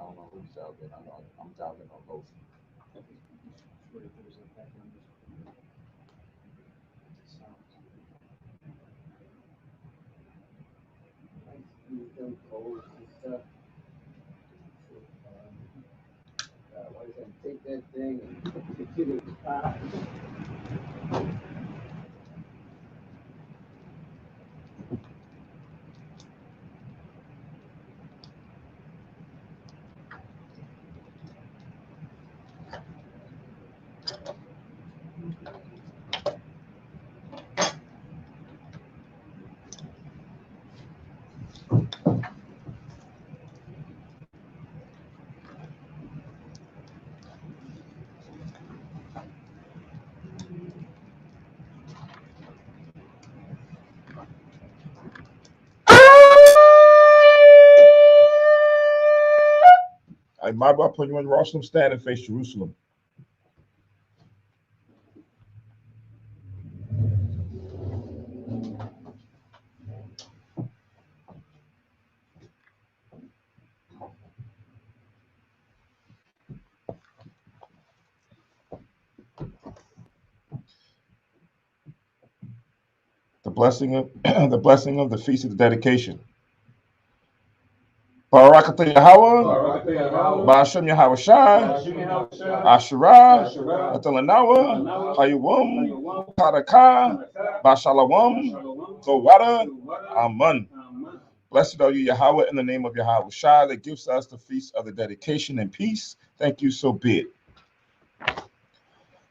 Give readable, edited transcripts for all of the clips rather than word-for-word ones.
I don't know who's jogging. I know I'm jogging on both. Why you saying take that thing and get it high? I might well put you in Jerusalem, stand and face Jerusalem. The blessing of the blessing of the feast of the dedication. Barakatah Yahweh, Ba'ashem Yahweh Shai, Asherah, Atalanawa, Hayawam, Chaanakah, Bashalawam, Kowada, Aman. Blessed are you, Yahweh, in the name of Yahweh Shai, that gives us the feast of the dedication and peace. Thank you, so be it.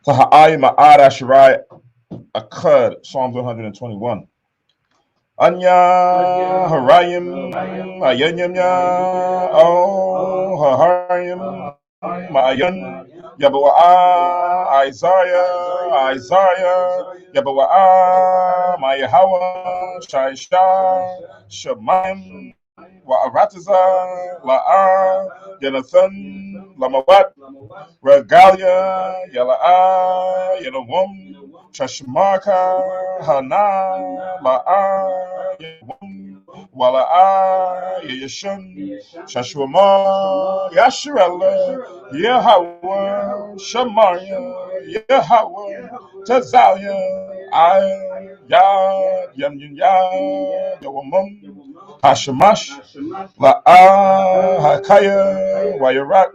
Taha'ai Ma'ad Asherai Akkad, Psalms 121. Anya Harayim Ayanyamya Oh Harayim Mayan Yabawa Isaiah Yabawa Mayahawa Shaisha Shemaim Wa'arataza La'a Jonathan Lamawat Regalia Yala'a Yalawum Chashmaka Hana La'a Yawum Wala'a Yashun Shashwama Yasharella Yahweh Shamaya Yahweh Tazalia I Yad Yam Yad Yawamum Hashemash La'a Hakaya Wayarat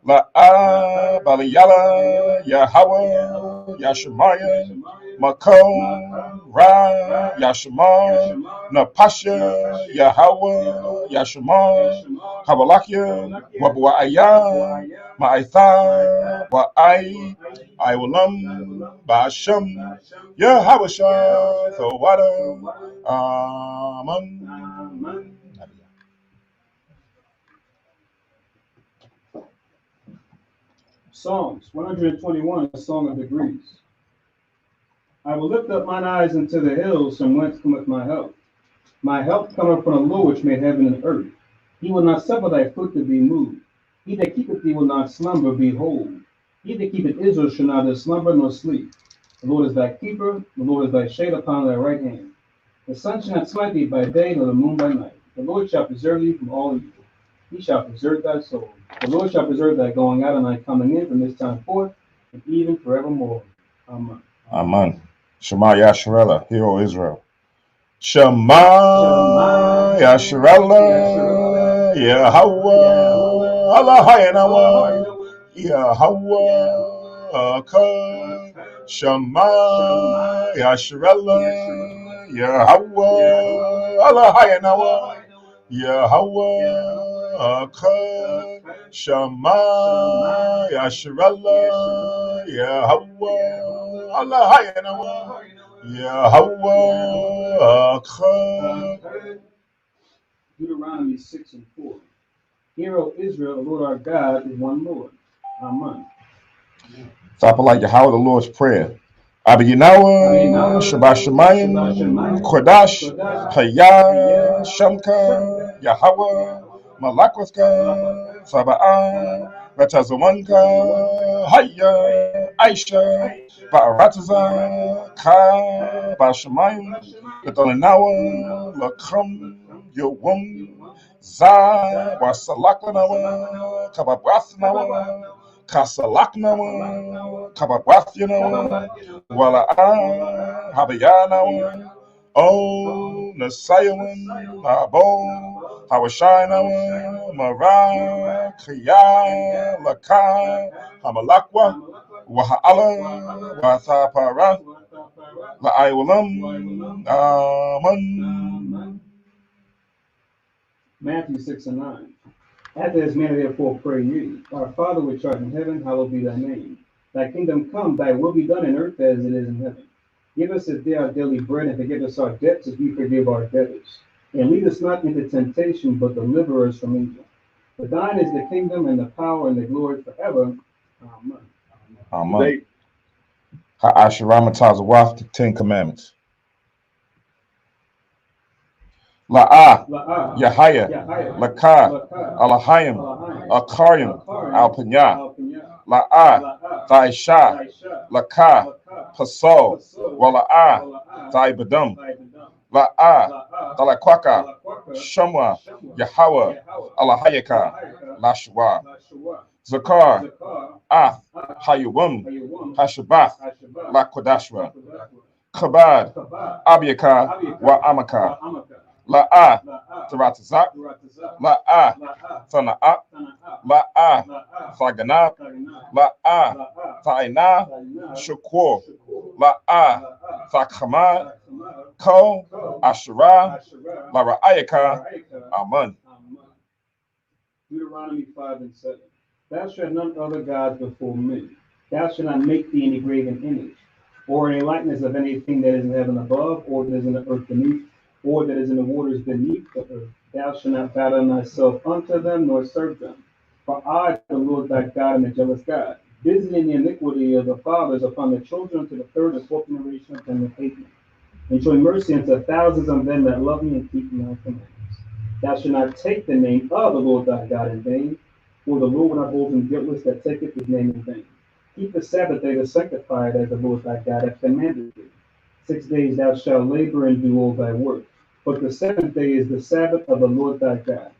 La'a Baliyala Yahweh Yashemaya Makom Ra Yashema Napasha Yahweh Yashema Habalakia Wabuaya Ma'itha Wa'ai Iwalam Ba'ashem Yahweh Shah Thawada Amen. Psalms 121, a song of degrees. I will lift up mine eyes into the hills, from whence cometh my help. My help cometh from the Lord, which made heaven and earth. He will not suffer thy foot to be moved. He that keepeth thee will not slumber, behold. He that keepeth Israel shall neither slumber nor sleep. The Lord is thy keeper, the Lord is thy shade upon thy right hand. The sun shall not smite thee by day, nor the moon by night. The Lord shall preserve thee from all evil. He shall preserve thy soul. The Lord shall preserve thy going out and thy coming in from this time forth, and even forevermore. Amen. Amen. Shema Yasharella, hear, O Israel. Shema Yasharella, Yahweh, Allahayanawa, Yahweh, Akad. Shema Yasharella, Yahweh, Allahayanawa, Yahweh, Akad. Shema Yasharella, Yahweh, Allahayanawa, Yahweh, Akad. Deuteronomy 6:4. Hear, O Israel, the Lord our God is one Lord. Amen. Stop like Yahweh, the Lord's Prayer. Abiyinawa, Shabbat Shemayim, Kodash, Hayah, Shamka, Yahweh, Malakwaka, Saba'ah, Betazawanka, Hayah, Aisha, Ba'arataza, Ka, Bashamayim, Betolinawa, Lakam, Yowum, Za, Wasalakanawa, Kababrathnawa, Kasalaknawa, Kababrathinawa, Wala'a, Habayanawa, O Nasayawan, Abo, Hawashinawa, Mara, Kaya, Laka, Hamalakwa, Waha'ala, Wathapara, La'aywalam, Aman. Matthew 6:9. After this manner therefore pray ye, Our Father which art in heaven, hallowed be thy name. Thy kingdom come, thy will be done in earth as it is in heaven. Give us this day our daily bread, and forgive us our debts as we forgive our debtors. And lead us not into temptation, but deliver us from evil. For thine is the kingdom and the power and the glory forever. Amen. Amen. Ha'ashiramatazawath, the Ten Commandments. La'ah, Yahaya, Lakah, Alahayim, Akarim, Alpanya, La'ah, Thaisha, Lakah, Pasol, Wala'ah, Thaibadum, La'ah, Talakwaka, Shamwa, Yahweh, Alahayaka, Lashwa, Zakar, Ath, Hayuwum, Hashabath, Lakodashwa, Kabad, Abiyaka, Wa Amaka, La'ah, Taratazak, La'ah, Sana'at, La'ah, Saganah, La'ah, Ta'ina, Shakur, La'ah, Sakhamad, Ko, Asherah, Lara'ayaka, Amen. Deuteronomy 5:7. Thou shalt none other gods before me. Thou shalt not make thee any graven image, or any likeness of anything that is in heaven above, or that is in the earth beneath, or that is in the waters beneath the earth. Thou shalt not bow down thyself unto them, nor serve them. For I, the Lord thy God, am a jealous God, visiting the iniquity of the fathers upon the children to the third and fourth generation of them that hate me, and showing mercy unto thousands of them that love me and keep my commandments. Thou shalt not take the name of the Lord thy God in vain, for the Lord will not hold him guiltless that taketh his name in vain. Keep the Sabbath day to sanctify it as the Lord thy God hath commanded thee. 6 days thou shalt labor and do all thy work. But the seventh day is the Sabbath of the Lord thy God.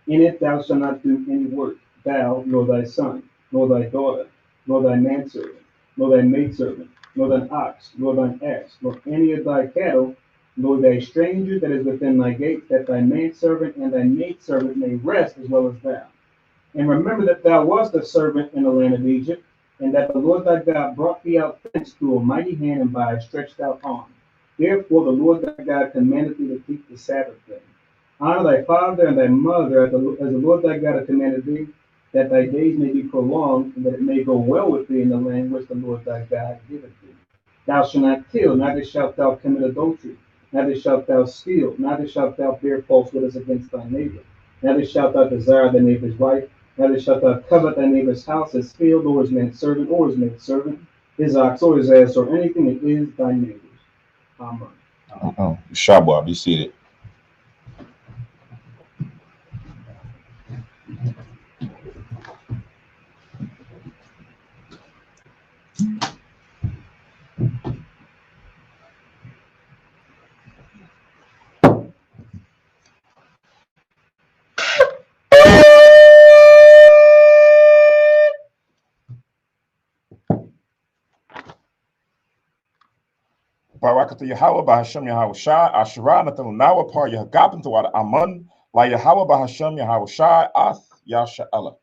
In it thou shalt not do any work, thou, nor thy son, nor thy daughter, nor thy manservant, nor thy maidservant, nor thine ox, nor thine ass, nor any of thy cattle, nor thy stranger that is within thy gates, that thy manservant and thy maidservant may rest as well as thou. And remember that thou wast a servant in the land of Egypt, and that the Lord thy God brought thee out thence through a mighty hand and by a stretched out arm. Therefore the Lord thy God commanded thee to keep the Sabbath day. Honor thy father and thy mother as the Lord thy God hath commanded thee, that thy days may be prolonged, and that it may go well with thee in the land which the Lord thy God giveth thee. Thou shalt not kill, neither shalt thou commit adultery, neither shalt thou steal, neither shalt thou bear false witness against thy neighbor, neither shalt thou desire thy neighbor's wife, neither shalt thou covet thy neighbor's house, his field, or his manservant, or his maidservant, his ox, or his ass, or anything that is thy neighbor's. Amen. Shabbat, be seated. Barakatha Yahweh Bahashem Yahweh Shai, Asherah, Nathan Nawa, Par Yahagapin, Tawada Amun, La Yahweh Bahashem Yahweh Shai, Ath Yasha'ala.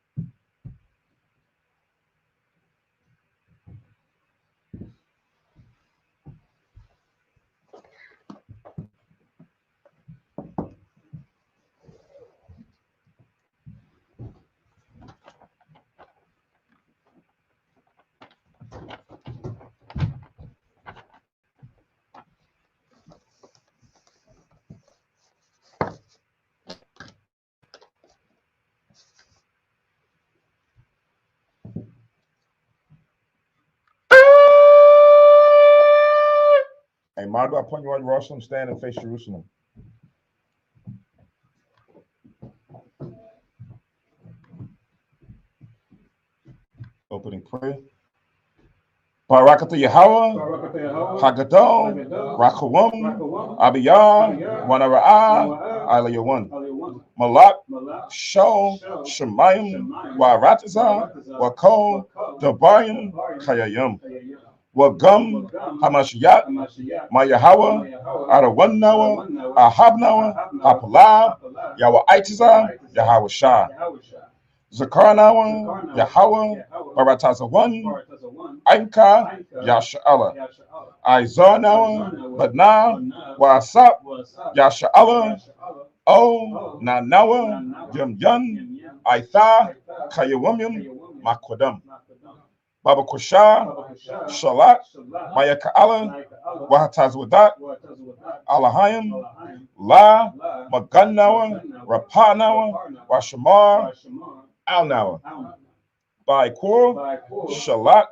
Hey, Madu, I point you on Jerusalem, stand and face Jerusalem. Opening prayer. Barakatha Yahweh, Hagadol, Rakawam, Abiyah, Wanara'a, Alayawan, Malak, Sho, Shemayim, Waratiza, Wako, Dabayim, Kayayim, Wagum, Hamashiach, Mayahawa, Arawan Nawa, Ahab Nawa, Hapalab, Yahweh Aitiza, Yahweh Shah. Zakarnawa, Yahweh, Baratazawan, Ainka, Yasha'ala, Izarnawa, Badna, Wasap, Yasha'ala, O, Nanawa, Yum Yun, Aitha, Kayawamyum, Makwadam, Baba Kusha, Shalat, Mayaka'ala, Wahatazwadat, Alahayim, La, Maganawa, Rapanawa, Washamar, Alnawa, Baikur, Shalat,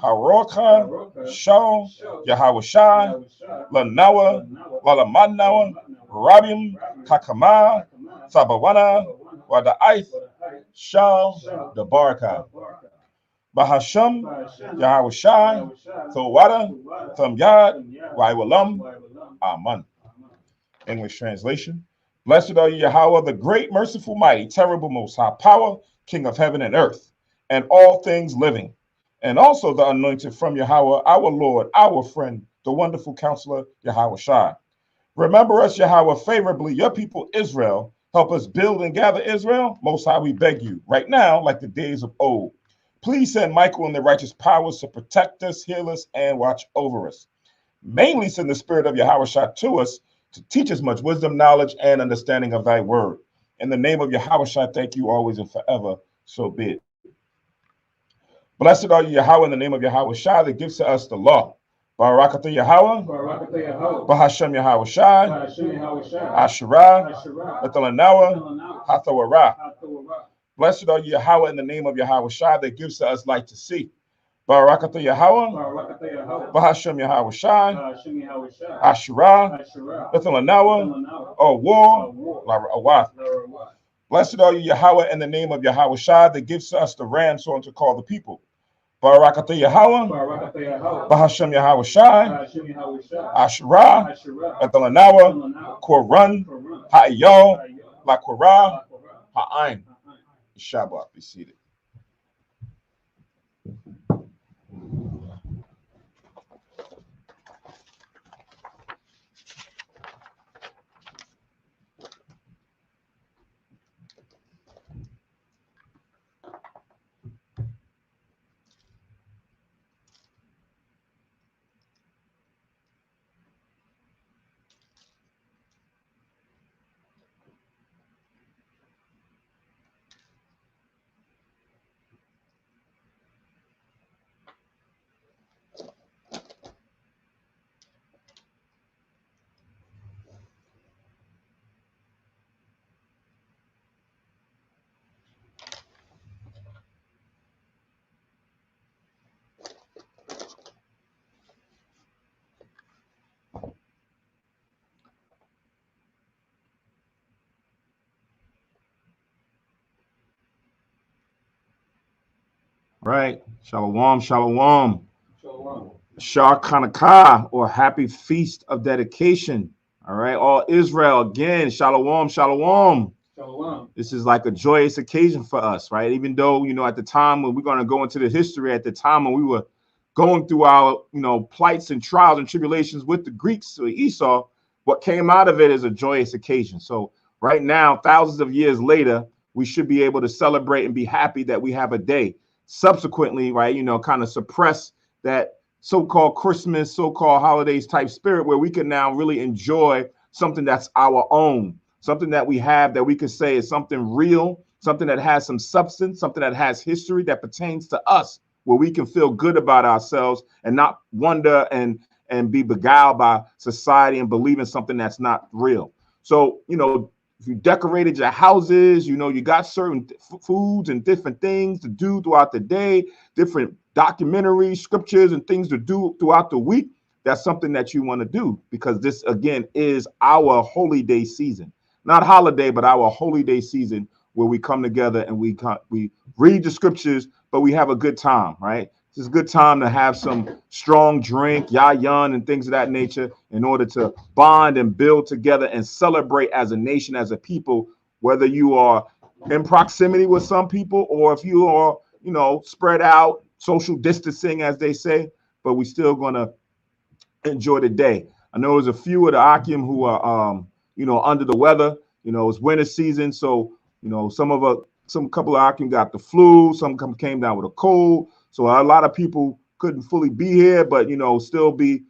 Haroka, Shal, Yahweh Shai, Lanawa, Lalamanawa, Rabim, Kakama, Sabawana, Wada'ith, Shal, the Baraka. Bahasham, Yahweh Shai, Thawada, Thamyad, Waiwalam, Aman. English translation. Blessed are you, Yahweh, the great, merciful, mighty, terrible, most high power, King of heaven and earth, and all things living, and also the anointed from Yahweh, our Lord, our friend, the wonderful counselor, Yahweh Shai. Remember us, Yahweh, favorably, your people Israel. Help us build and gather Israel. Most high, we beg you, right now, like the days of old. Please send Michael and the righteous powers to protect us, heal us, and watch over us. Mainly send the spirit of Yahweh Shai to us to teach us much wisdom, knowledge, and understanding of thy word. In the name of Yahweh Shai, thank you always and forever. So be it. Blessed are you, Yahweh, in the name of Yahweh Shai, that gives to us the law. Barakatha Yahweh, Bahashem Yahweh Shai, Asherah, Athalanawa, Hathawara. Blessed are you, Yahweh, in the name of Yahweh Shai, that gives to us light to see. Barakatha Yahweh, Bahashem Yahweh Shai, Asherah, Athalanawa, or war, Awath. Blessed are you, Yahweh, in the name of Yahweh Shai, that gives to us the ram so to call the people. Barakatha Yahweh, Bahashem Yahweh Shai, Asherah, Athalanawa, Korun, Ha'iyah, La Korah, Ha'ain. Shabbat, be seated. Right. Shalom, shalom. Chaanakah, or happy feast of dedication. All right. All Israel, again, shalom, shalom. This is like a joyous occasion for us, right? Even though, at the time when we're going to go into the history, at the time when we were going through our, plights and trials and tribulations with the Greeks or Esau, what came out of it is a joyous occasion. So right now, thousands of years later, we should be able to celebrate and be happy that we have a day. Subsequently, right, kind of suppress that so-called Christmas, so-called holidays type spirit where we can now really enjoy something that's our own, something that we have that we can say is something real, something that has some substance, something that has history that pertains to us, where we can feel good about ourselves and not wonder and be beguiled by society and believe in something that's not real. So, if you decorated your houses, you got certain foods and different things to do throughout the day, different documentaries, scriptures, and things to do throughout the week. That's something that you want to do, because this, again, is our holy day season, not holiday, but our holy day season, where we come together and we read the scriptures, but we have a good time, right? It's a good time to have some strong drink, yayan, and things of that nature in order to bond and build together and celebrate as a nation, as a people, whether you are in proximity with some people or if you are, spread out, social distancing, as they say, but we still going to enjoy the day. I know there's a few of the Akim who are, under the weather. It's winter season. So, some couple of Akim got the flu. Some came down with a cold. So a lot of people couldn't fully be here, but, still be,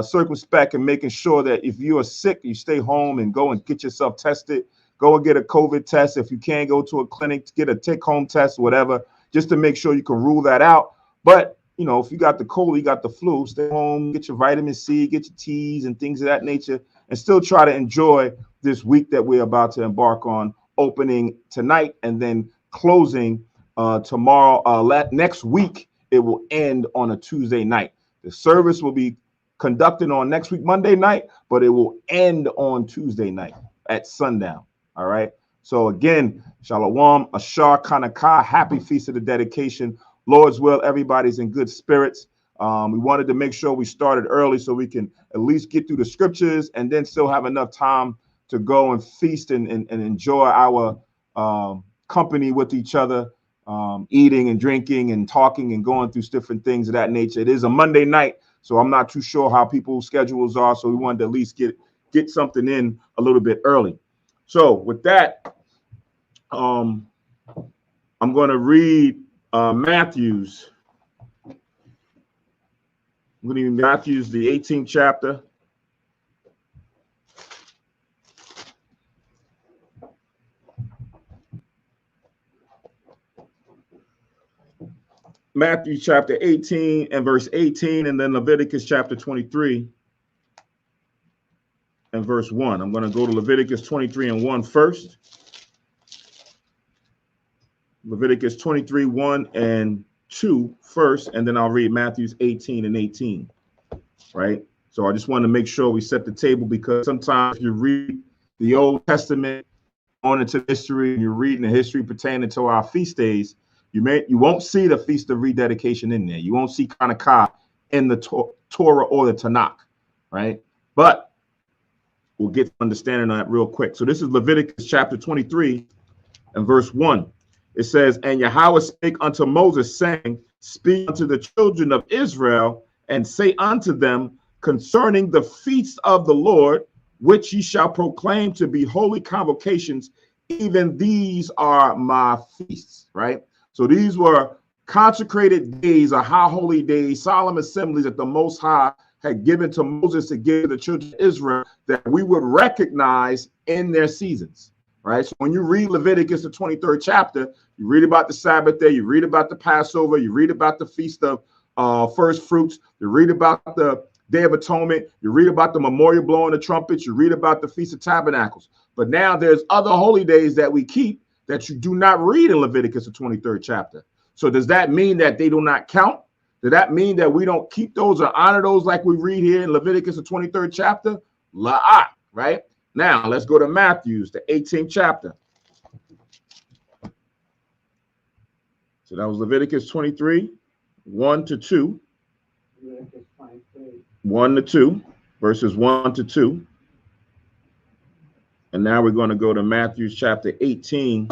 circumspect and making sure that if you are sick, you stay home and go and get yourself tested. Go and get a COVID test. If you can't go to a clinic, get a take-home test, whatever, just to make sure you can rule that out. But, if you got the cold, you got the flu, stay home, get your vitamin C, get your teas and things of that nature, and still try to enjoy this week that we're about to embark on, opening tonight and then closing tomorrow. Next week, it will end on a Tuesday night. The service will be conducted on next week, Monday night, but it will end on Tuesday night at sundown. All right. So again, Shalom, Ashar, Chaanakah, happy feast of the dedication. Lord's will, everybody's in good spirits. We wanted to make sure we started early so we can at least get through the scriptures and then still have enough time to go and feast and enjoy our company with each other, eating and drinking and talking and going through different things of that nature. It is a Monday night, so I'm not too sure how people's schedules are. So we wanted to at least get something in a little bit early. So with that, I'm going to read Matthew's. I'm going to read Matthew's, the 18th chapter. Matthew chapter 18 and verse 18, and then Leviticus chapter 23 and verse 1. I'm going to go to Leviticus 23 and 1 first. Leviticus 23, 1 and 2 first, and then I'll read Matthew's 18 and 18, right? So I just want to make sure we set the table, because sometimes you read the Old Testament on into history, and you're reading the history pertaining to our feast days, you won't see the Feast of Rededication in there. You won't see Chaanakah in the Torah or the Tanakh, right? But we'll get to understanding that real quick. So this is Leviticus chapter 23 and verse 1. It says, "And Yahweh spake unto Moses, saying, Speak unto the children of Israel, and say unto them concerning the feasts of the Lord, which ye shall proclaim to be holy convocations, even these are my feasts," right? So these were consecrated days, or high holy days, solemn assemblies that the Most High had given to Moses to give to the children of Israel, that we would recognize in their seasons, right? So when you read Leviticus, the 23rd chapter, you read about the Sabbath day, you read about the Passover, you read about the Feast of First Fruits, you read about the Day of Atonement, you read about the memorial blowing the trumpets, you read about the Feast of Tabernacles. But now there's other holy days that we keep that you do not read in Leviticus, the 23rd chapter. So does that mean that they do not count? Does that mean that we don't keep those or honor those like we read here in Leviticus, the 23rd chapter? La'at, right? Now let's go to Matthew's, the 18th chapter. So that was Leviticus 23, 1 to 2. Leviticus 23. 1 to 2, verses 1 to 2. And now we're going to go to Matthew chapter 18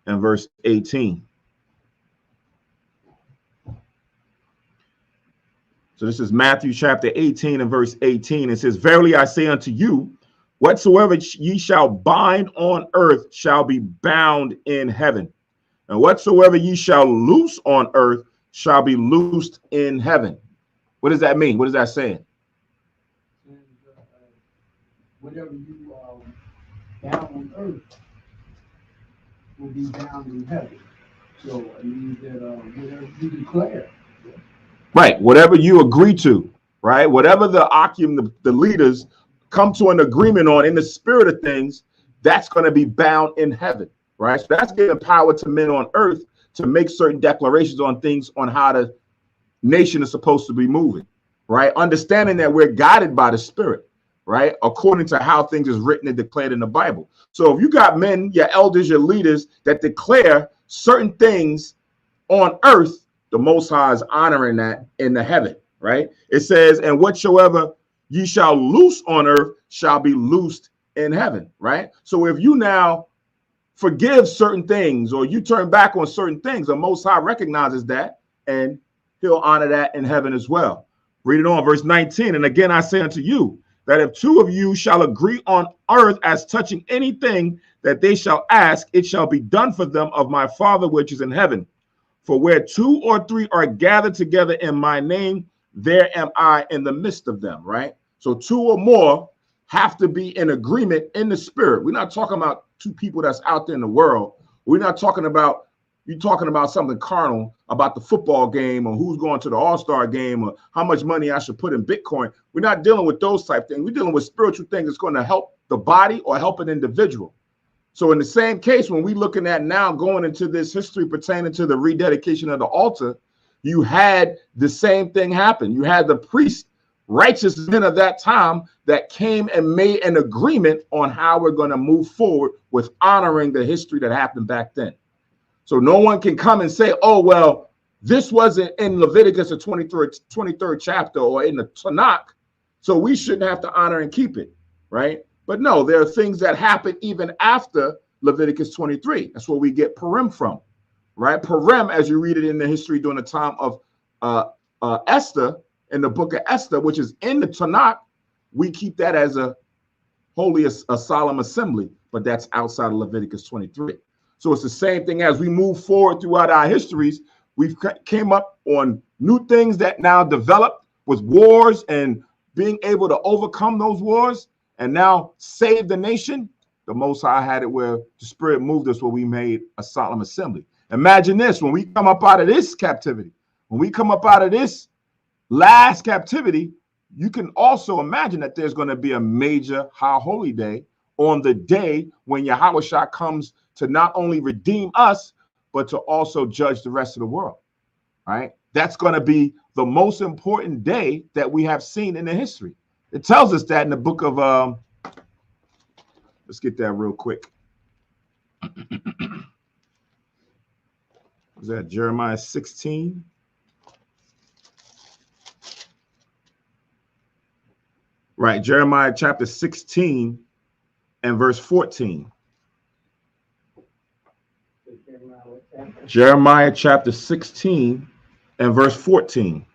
and verse 18. So this is Matthew chapter 18 and verse 18. It says, verily I say unto you, whatsoever ye shall bind on earth shall be bound in heaven. And whatsoever ye shall loose on earth shall be loosed in heaven. What does that mean? What is that saying? And whatever you bound on earth will be bound in heaven. So it means that whatever you declare. Right. Whatever you agree to, right? Whatever the Akim, the leaders come to an agreement on in the spirit of things, that's going to be bound in heaven, right? So that's giving power to men on earth to make certain declarations on things on how the nation is supposed to be moving, right? Understanding that we're guided by the spirit, right? According to how things is written and declared in the Bible. So if you got men, your elders, your leaders that declare certain things on earth, the Most High is honoring that in the heaven, right? It says, and whatsoever ye shall loose on earth shall be loosed in heaven, right? So if you now forgive certain things or you turn back on certain things, the Most High recognizes that and he'll honor that in heaven as well. Read it on, verse 19. And again, I say unto you that if two of you shall agree on earth as touching anything that they shall ask, it shall be done for them of my Father which is in heaven. For where two or three are gathered together in my name, there am I in the midst of them, right? So two or more have to be in agreement in the spirit. We're not talking about two people that's out there in the world. We're not talking about, you're talking about something carnal, about the football game or who's going to the all-star game or how much money I should put in Bitcoin. We're not dealing with those type things. We're dealing with spiritual things that's going to help the body or help an individual. So in the same case, when we're looking at now going into this history pertaining to the rededication of the altar, you had the same thing happen. You had the priests, righteous men of that time that came and made an agreement on how we're going to move forward with honoring the history that happened back then. So no one can come and say, oh, well, this wasn't in Leviticus, the 23rd chapter or in the Tanakh, so we shouldn't have to honor and keep it, right? But no, there are things that happen even after Leviticus 23. That's where we get Purim from, right? Purim, as you read it in the history during the time of Esther, in the book of Esther, which is in the Tanakh, we keep that as a holy, a solemn assembly, but that's outside of Leviticus 23. So it's the same thing as we move forward throughout our histories. We've came up on new things that now developed with wars and being able to overcome those wars and now save the nation. The Most High had it where the Spirit moved us where we made a solemn assembly. Imagine this, when we come up out of this captivity, when we come up out of this last captivity, you can also imagine that there's going to be a major high holy day on the day when Yahushua comes to not only redeem us, but to also judge the rest of the world, right? That's going to be the most important day that we have seen in the history. It tells us that in the book of, let's get that real quick. Was that Jeremiah 16? Right, Jeremiah chapter 16 and verse 14. Jeremiah chapter 16 and verse 14.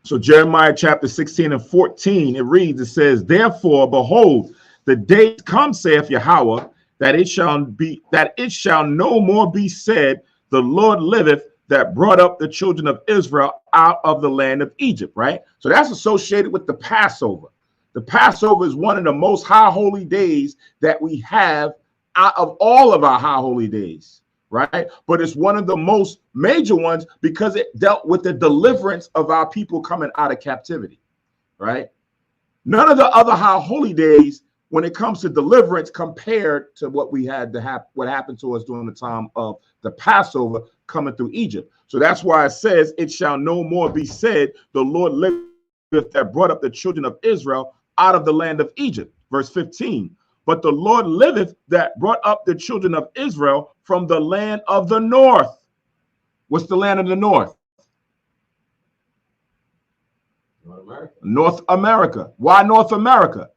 So Jeremiah chapter 16 and 14, it reads, it says, therefore, behold, the days come, saith Yahweh, that it shall no more be said, the Lord liveth, that brought up the children of Israel out of the land of Egypt, right? So that's associated with the Passover. The Passover is one of the most high holy days that we have out of all of our high holy days, right? But it's one of the most major ones because it dealt with the deliverance of our people coming out of captivity, right? None of the other high holy days, when it comes to deliverance, compared to what we had to what happened to us during the time of the Passover coming through Egypt. So that's why it says, it shall no more be said, the Lord liveth, that brought up the children of Israel out of the land of Egypt. Verse 15. But the Lord liveth, that brought up the children of Israel from the land of the north. What's the land of the north? North America. North America. Why North America?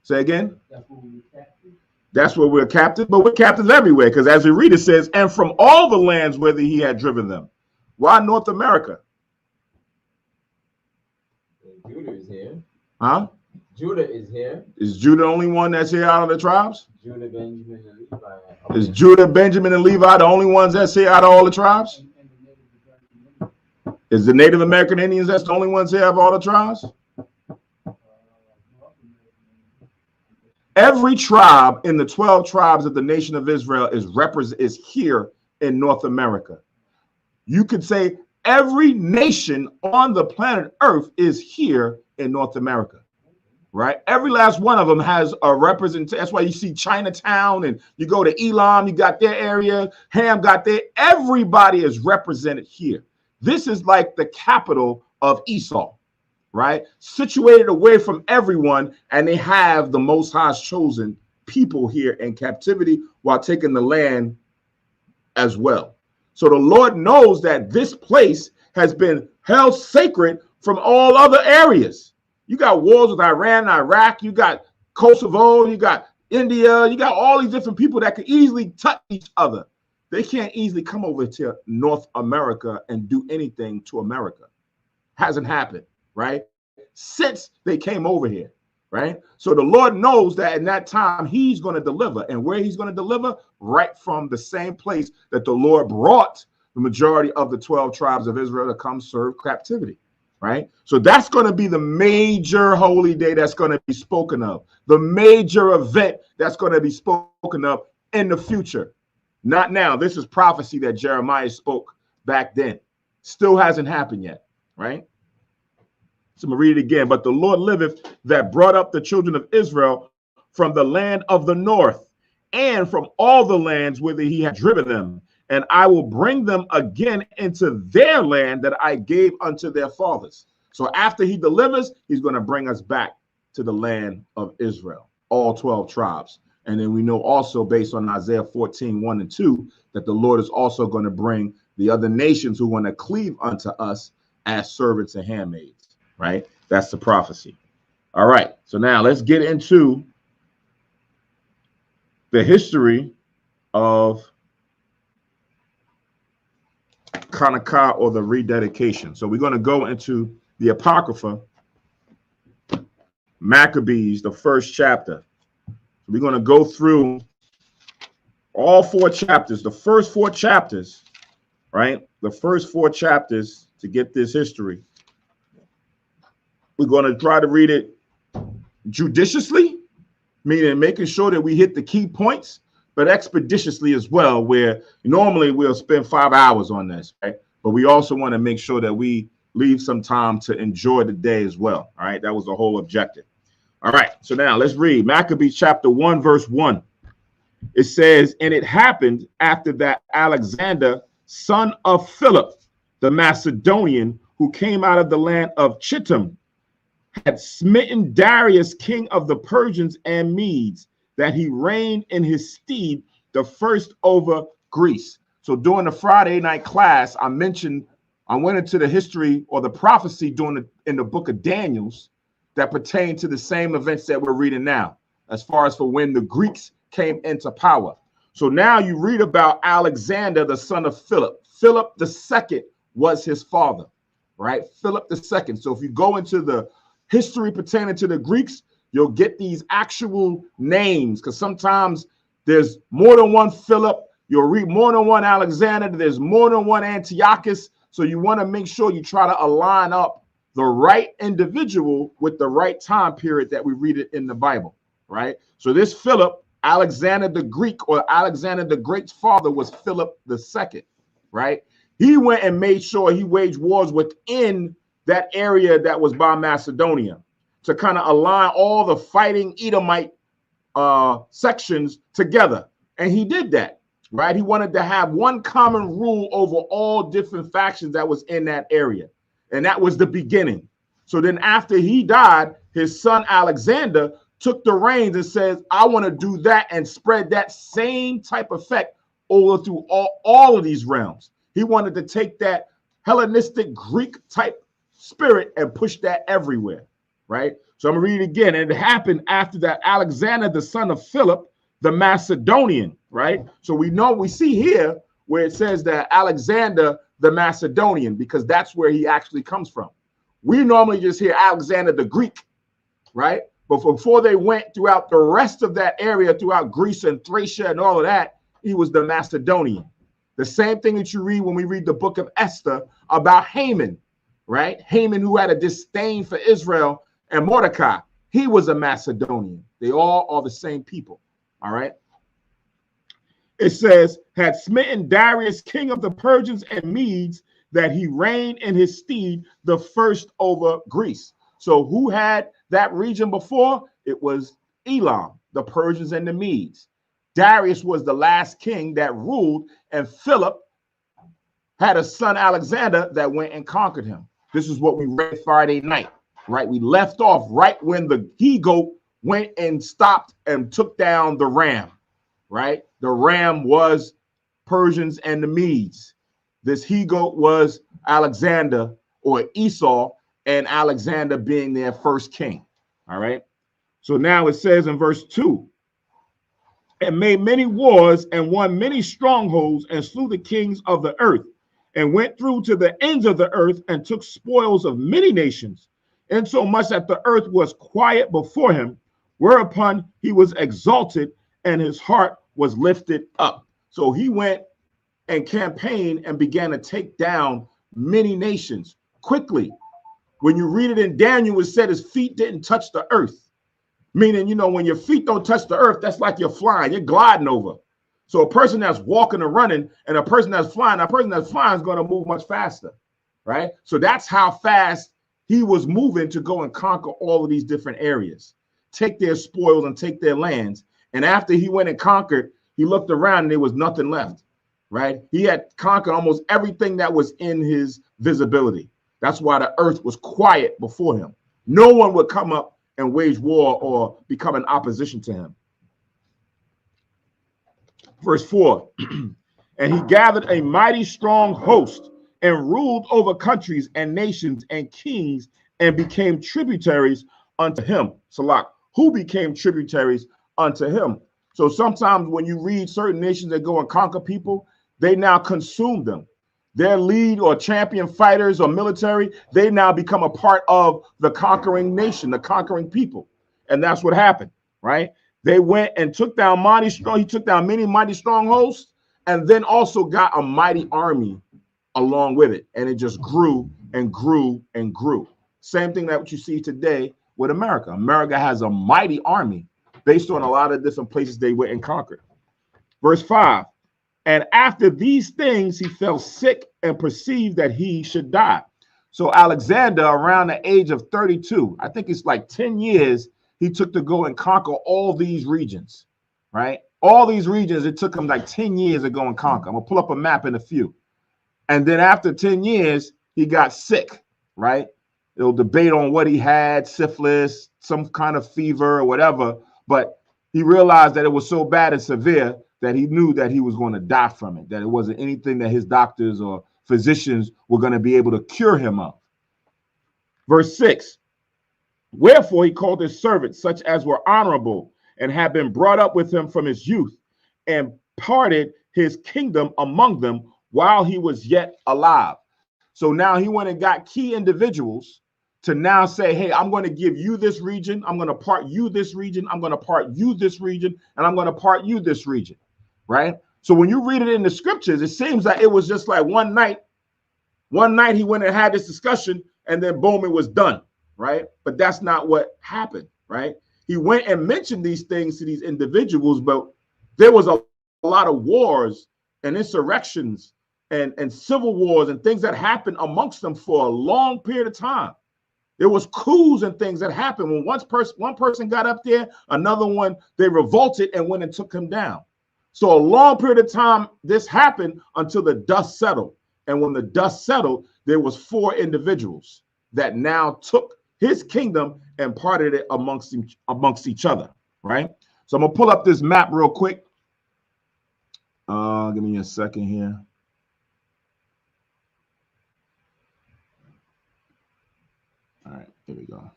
Say again? That's where we're captive. That's where we're captive, but we're captives everywhere, because as we read, it says, and from all the lands whither he had driven them. Why North America? Judah is here. Huh? Judah is here. Is Judah the only one that's here out of the tribes? Judah, Benjamin, and Levi. Is Judah, Benjamin, and Levi the only ones that's here out of all the tribes? Is the Native American Indians that's the only ones here out of all the tribes? Every tribe in the 12 tribes of the nation of Israel is here in North America. You could say every nation on the planet Earth is here in North America, right? Every last one of them has a representation. That's why you see Chinatown, and you go to Elam, you got their area, Ham got their, everybody is represented here. This is like the capital of Esau, right? Situated away from everyone, and they have the Most High's chosen people here in captivity while taking the land as well. So the Lord knows that this place has been held sacred from all other areas. You got wars with Iran, Iraq, you got Kosovo, you got India, you got all these different people that could easily touch each other. They can't easily come over to North America and do anything to America. Hasn't happened, right? Since they came over here, right? So the Lord knows that in that time he's going to deliver. And where he's going to deliver? Right from the same place that the Lord brought the majority of the 12 tribes of Israel to come serve captivity, right? So that's going to be the major holy day that's going to be spoken of, the major event that's going to be spoken of in the future. Not now. This is prophecy that Jeremiah spoke back then. Still hasn't happened yet, right? So I'm going to read it again. But the Lord liveth, that brought up the children of Israel from the land of the north and from all the lands whither he had driven them. And I will bring them again into their land that I gave unto their fathers. So after he delivers, he's going to bring us back to the land of Israel, all 12 tribes. And then we know also, based on Isaiah 14:1-2, that the Lord is also going to bring the other nations who want to cleave unto us as servants and handmaids, right? That's the prophecy. All right. So now let's get into the history of Chaanakah, or the rededication. So we're going to go into the Apocrypha, Maccabees, the first chapter. We're going to go through all 4 chapters, the first 4 chapters, right? The first 4 chapters to get this history. We're going to try to read it judiciously, meaning making sure that we hit the key points, but expeditiously as well, where normally we'll spend 5 hours on this, right? But we also want to make sure that we leave some time to enjoy the day as well, all right? That was the whole objective. All right, so now let's read Maccabees chapter 1, verse 1. It says, and it happened after that Alexander, son of Philip, the Macedonian, who came out of the land of Chittim, had smitten Darius, king of the Persians and Medes, that he reigned in his stead the first over Greece. So during the Friday night class, I went into the history or the prophecy in the book of Daniels that pertain to the same events that we're reading now, as far as for when the Greeks came into power. So now you read about Alexander, the son of Philip. Philip II was his father, right? Philip II. So if you go into the history pertaining to the Greeks, you'll get these actual names, because sometimes there's more than one Philip. You'll read more than one Alexander. There's more than one Antiochus. So you want to make sure you try to align up the right individual with the right time period that we read it in the Bible, right? So this Philip, Alexander the Greek, or Alexander the Great's father, was Philip II, right? He went and made sure he waged wars within that area that was by Macedonia to kind of align all the fighting Edomite sections together. And he did that, right? He wanted to have one common rule over all different factions that was in that area. And that was the beginning. So then after he died, his son Alexander took the reins and says, I want to do that and spread that same type of effect over through all of these realms. He wanted to take that Hellenistic Greek type spirit and push that everywhere, right? So I'm going to read it again. And it happened after that Alexander, the son of Philip, the Macedonian, right? So we see here where it says that Alexander, the Macedonian, because that's where he actually comes from. We normally just hear Alexander the Greek, right? But before they went throughout the rest of that area, throughout Greece and Thracia and all of that, he was the Macedonian. The same thing that you read when we read the book of Esther about Haman, right? Haman, who had a disdain for Israel, and Mordecai, he was a Macedonian. They all are the same people, all right? It says, had smitten Darius, king of the Persians and Medes, that he reigned in his stead the first over Greece. So who had that region before? It was Elam, the Persians and the Medes. Darius was the last king that ruled, and Philip had a son, Alexander, that went and conquered him. This is what we read Friday night, right? We left off right when the he-goat went and stopped and took down the ram, right? The ram was Persians and the Medes. This he-goat was Alexander or Esau, and Alexander being their first king, all right? So now it says in verse 2, and made many wars and won many strongholds and slew the kings of the earth and went through to the ends of the earth and took spoils of many nations, insomuch that the earth was quiet before him, whereupon he was exalted and his heart was lifted up. So he went and campaigned and began to take down many nations quickly. When you read it in Daniel, it said his feet didn't touch the earth. Meaning, you know, when your feet don't touch the earth, that's like you're flying, you're gliding over. So a person that's walking and running and a person that's flying is going to move much faster, right? So that's how fast he was moving to go and conquer all of these different areas, take their spoils and take their lands. And after he went and conquered, he looked around and there was nothing left, right? He had conquered almost everything that was in his visibility. That's why the earth was quiet before him. No one would come up and wage war or become an opposition to him. Verse 4, and he gathered a mighty strong host and ruled over countries and nations and kings and became tributaries unto him. Salak, who became tributaries unto him. So sometimes when you read certain nations that go and conquer people, they now consume them. Their lead or champion fighters or military, they now become a part of the conquering nation, the conquering people. And that's what happened, right? They went and took down he took down many mighty strongholds, and then also got a mighty army along with it. And it just grew and grew and grew. Same thing that what you see today with America. America has a mighty army based on a lot of different places they went and conquered. Verse 5. And after these things, he fell sick and perceived that he should die. So Alexander, around the age of 32, I think it's like 10 years, he took to go and conquer all these regions, right? All these regions, it took him like 10 years to go and conquer. I'm going to pull up a map in a few. And then after 10 years, he got sick, right? They'll debate on what he had, syphilis, some kind of fever or whatever. But he realized that it was so bad and severe that he knew that he was going to die from it, that it wasn't anything that his doctors or physicians were going to be able to cure him of. Verse 6, wherefore he called his servants, such as were honorable and had been brought up with him from his youth, and parted his kingdom among them while he was yet alive. So now he went and got key individuals to now say, hey, I'm going to give you this region. I'm going to part you this region. I'm going to part you this region. And I'm going to part you this region. Right? So when you read it in the scriptures, it seems like it was just like one night he went and had this discussion and then boom, it was done. Right? But that's not what happened. Right? He went and mentioned these things to these individuals, but there was a lot of wars and insurrections and civil wars and things that happened amongst them for a long period of time. There was coups and things that happened when one person got up there, another one, they revolted and went and took him down. So a long period of time, this happened until the dust settled. And when the dust settled, there was 4 individuals that now took his kingdom and parted it amongst each other, right? So I'm going to pull up this map real quick. Give me a second here. All right, here we go.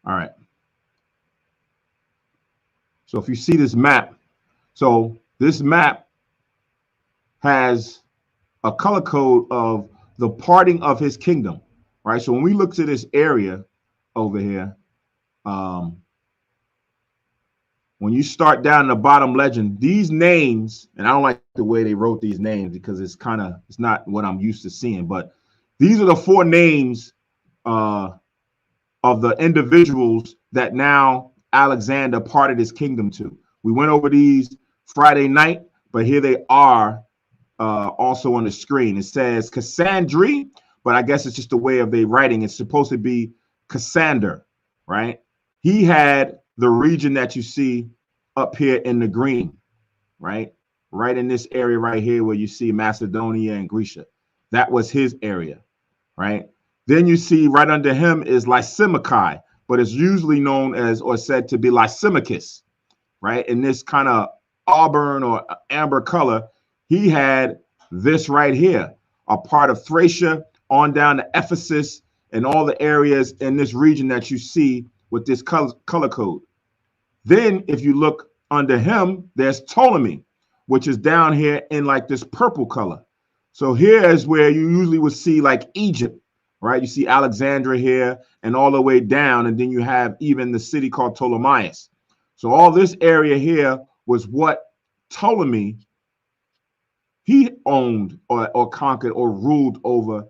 All right. So if you see this map, so this map has a color code of the parting of his kingdom, right? So when we look to this area over here, when you start down the bottom legend, these names, and I don't like the way they wrote these names because it's not what I'm used to seeing, but these are the 4 names of the individuals that now Alexander parted his kingdom to. We went over these Friday night, but here they are also on the screen. It says Cassandri, but I guess it's just the way of they writing. It's supposed to be Cassander, right? He had the region that you see up here in the green, right? Right in this area right here where you see Macedonia and Grecia. That was his area, right? Then you see right under him is Lysimachai, but it's usually known as or said to be Lysimachus, right? In this kind of auburn or amber color, he had this right here, a part of Thracia on down to Ephesus and all the areas in this region that you see with this color code. Then if you look under him, there's Ptolemy, which is down here in like this purple color. So here is where you usually would see like Egypt, right? You see Alexandria here and all the way down, and then you have even the city called Ptolemais. So all this area here was what Ptolemy, he owned or conquered or ruled over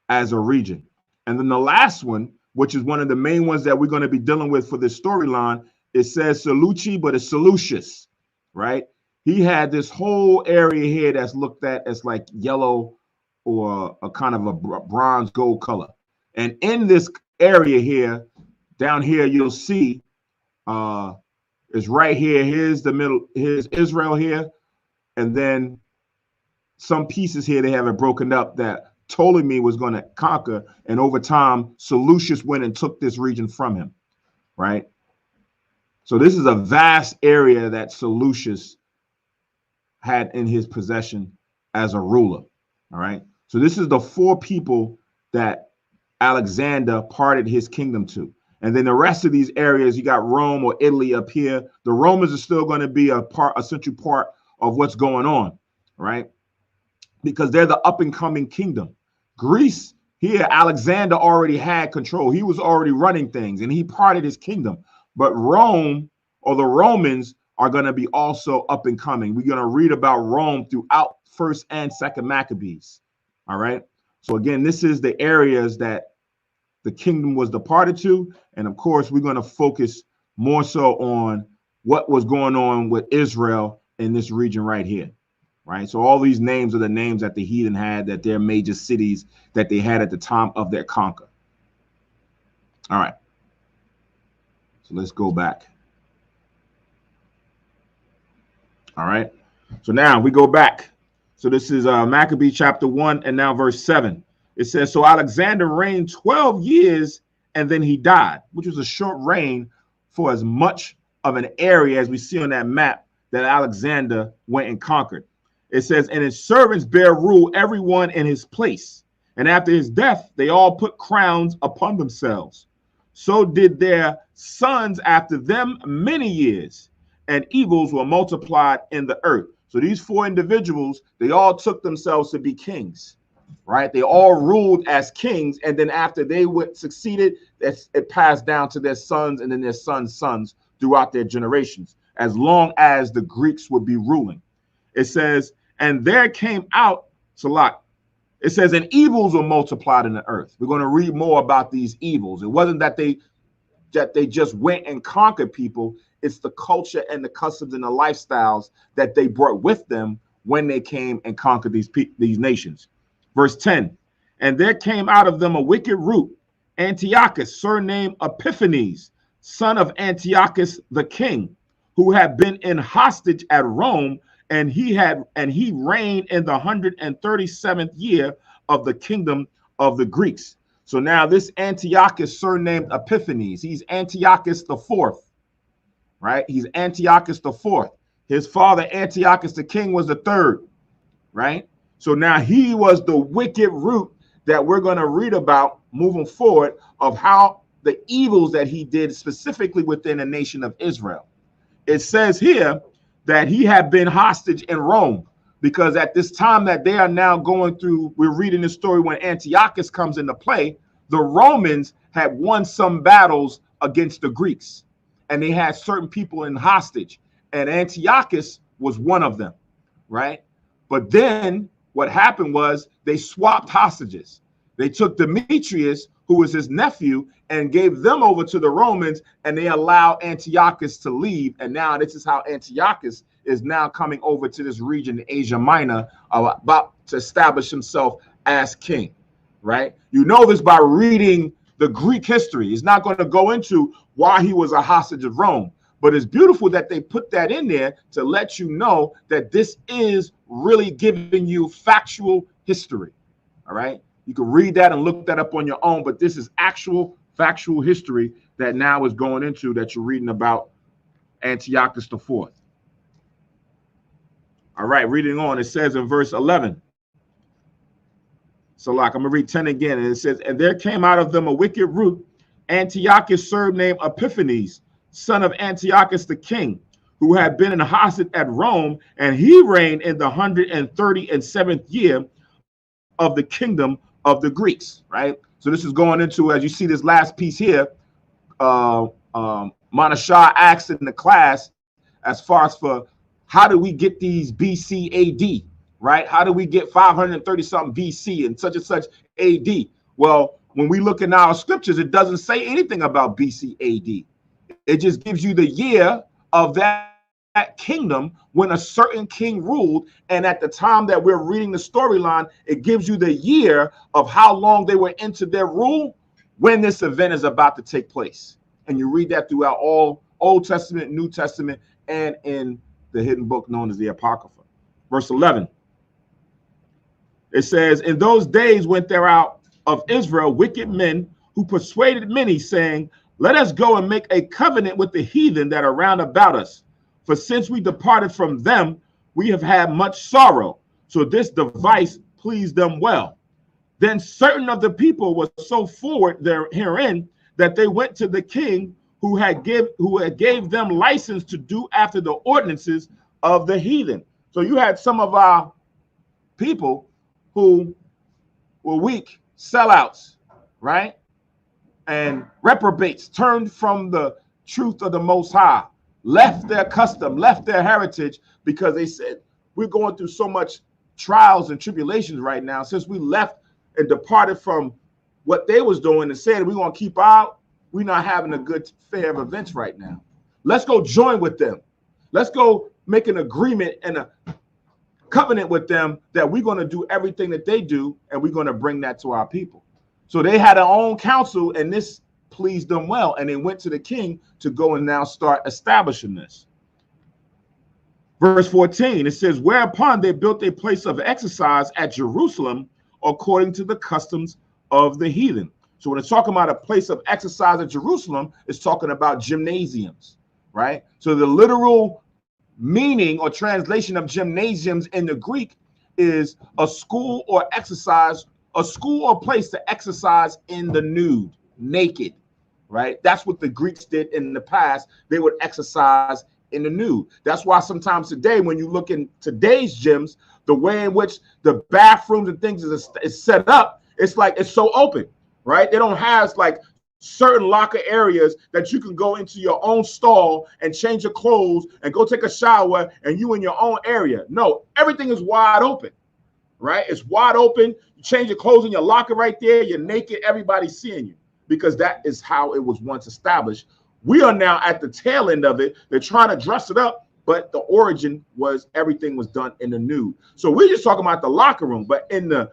as a region. And then the last one, which is one of the main ones that we're going to be dealing with for this storyline, it says Seleuci, but it's Seleucus, right? He had this whole area here that's looked at as like yellow or a kind of a bronze gold color. And in this area here, down here, you'll see is right here. Here's the middle. Here's Israel here. And then some pieces here, they have it broken up that Ptolemy was going to conquer. And over time, Seleucus went and took this region from him, right? So this is a vast area that Seleucus had in his possession as a ruler, all right? So this is the 4 people that Alexander parted his kingdom to. And then the rest of these areas, you got Rome or Italy up here. The Romans are still going to be a central part of what's going on, right? Because they're the up and coming kingdom. Greece, here, Alexander already had control. He was already running things and he parted his kingdom. But Rome or the Romans are going to be also up and coming. We're going to read about Rome throughout 1st and 2nd Maccabees. All right. So again, this is the areas that the kingdom was departed to. And of course, we're going to focus more so on what was going on with Israel in this region right here. Right. So all these names are the names that the heathen had, that their major cities that they had at the time of their conquer. All right. So let's go back. All right. So now we go back. So this is Maccabee chapter 1 and now verse 7. It says, so Alexander reigned 12 years and then he died, which was a short reign for as much of an area as we see on that map that Alexander went and conquered. It says, and his servants bear rule, everyone in his place. And after his death, they all put crowns upon themselves. So did their sons after them many years, and evils were multiplied in the earth. So these 4 individuals, they all took themselves to be kings, right? They all ruled as kings. And then after they succeeded, it passed down to their sons and then their sons' sons throughout their generations, as long as the Greeks would be ruling. It says, and there came out, Salat, it says, and evils were multiplied in the earth. We're going to read more about these evils. It wasn't that they just went and conquered people. It's the culture and the customs and the lifestyles that they brought with them when they came and conquered these nations. Verse 10, and there came out of them a wicked root, Antiochus, surnamed Epiphanes, son of Antiochus the king, who had been in hostage at Rome, and he reigned in the 137th year of the kingdom of the Greeks. So now this Antiochus, surnamed Epiphanes, he's Antiochus the 4th, right? He's Antiochus the 4th. His father Antiochus the king was the 3rd, right? So now he was the wicked root that we're going to read about moving forward of how the evils that he did specifically within the nation of Israel. It says here that he had been hostage in Rome, because at this time that they are now going through, we're reading the story when Antiochus comes into play, the Romans had won some battles against the Greeks, and they had certain people in hostage, and Antiochus was one of them, right? But then what happened was they swapped hostages. They took Demetrius, who was his nephew, and gave them over to the Romans, and they allowed Antiochus to leave. And now this is how Antiochus is now coming over to this region in Asia Minor, about to establish himself as king, right? You know this by reading the Greek history. It's not going to go into why he was a hostage of Rome, but it's beautiful that they put that in there to let you know that this is really giving you factual history, all right? You can read that and look that up on your own, but this is actual factual history that now is going into that you're reading about Antiochus IV. All right, reading on, it says in verse 11. So like, I'm gonna read 10 again, and it says, and there came out of them a wicked root, Antiochus surnamed Epiphanes, son of Antiochus the king, who had been in hostage at Rome, and he reigned in the 137th year of the kingdom of the Greeks, right? So this is going into, as you see this last piece here, Manashah asked in the class as far as for how do we get these BC AD, right? How do we get 530 something BC and such AD? Well, when we look in our scriptures, it doesn't say anything about BC AD. It just gives you the year of that kingdom when a certain king ruled, and at the time that we're reading the storyline, it gives you the year of how long they were into their rule when this event is about to take place. And you read that throughout all Old Testament, New Testament, and in the hidden book known as the Apocrypha. Verse 11, it says, in those days went there out of Israel wicked men who persuaded many, saying, let us go and make a covenant with the heathen that are round about us. For since we departed from them, we have had much sorrow. So this device pleased them well. Then certain of the people were so forward there herein that they went to the king who had gave them license to do after the ordinances of the heathen. So you had some of our people who were weak, sellouts, right? And reprobates, turned from the truth of the Most High, left their custom, left their heritage, because they said, we're going through so much trials and tribulations right now. Since we left and departed from what they was doing and said we're going to keep out, we're not having a good fair of events right now. Let's go join with them. Let's go make an agreement and a covenant with them that we're going to do everything that they do, and we're going to bring that to our people. So they had their own council, and this pleased them well, and they went to the king to go and now start establishing this. Verse 14, it says, whereupon they built a place of exercise at Jerusalem according to the customs of the heathen. So when it's talking about a place of exercise at Jerusalem, it's talking about gymnasiums, right? So the literal meaning or translation of gymnasiums in the Greek is a school or exercise, a school or place to exercise in the nude, naked, right? That's what the Greeks did in the past. They would exercise in the nude. That's why sometimes today, when you look in today's gyms, the way in which the bathrooms and things is set up, it's like it's so open, right? They don't have like certain locker areas that you can go into your own stall and change your clothes and go take a shower and you in your own area. No, everything is wide open, right? It's wide open. You change your clothes in your locker right there. You're naked. Everybody's seeing you, because that is how it was once established. We are now at the tail end of it. They're trying to dress it up, but the origin was everything was done in the nude. So we're just talking about the locker room, but in the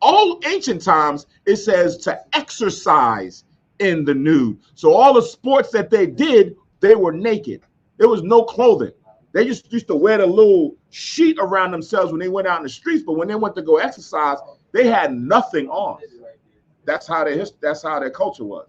old ancient times, it says to exercise in the nude. So all the sports that they did, they were naked. There was no clothing. They just used to wear the little sheet around themselves when they went out in the streets, but when they went to go exercise, they had nothing on. That's how their culture was.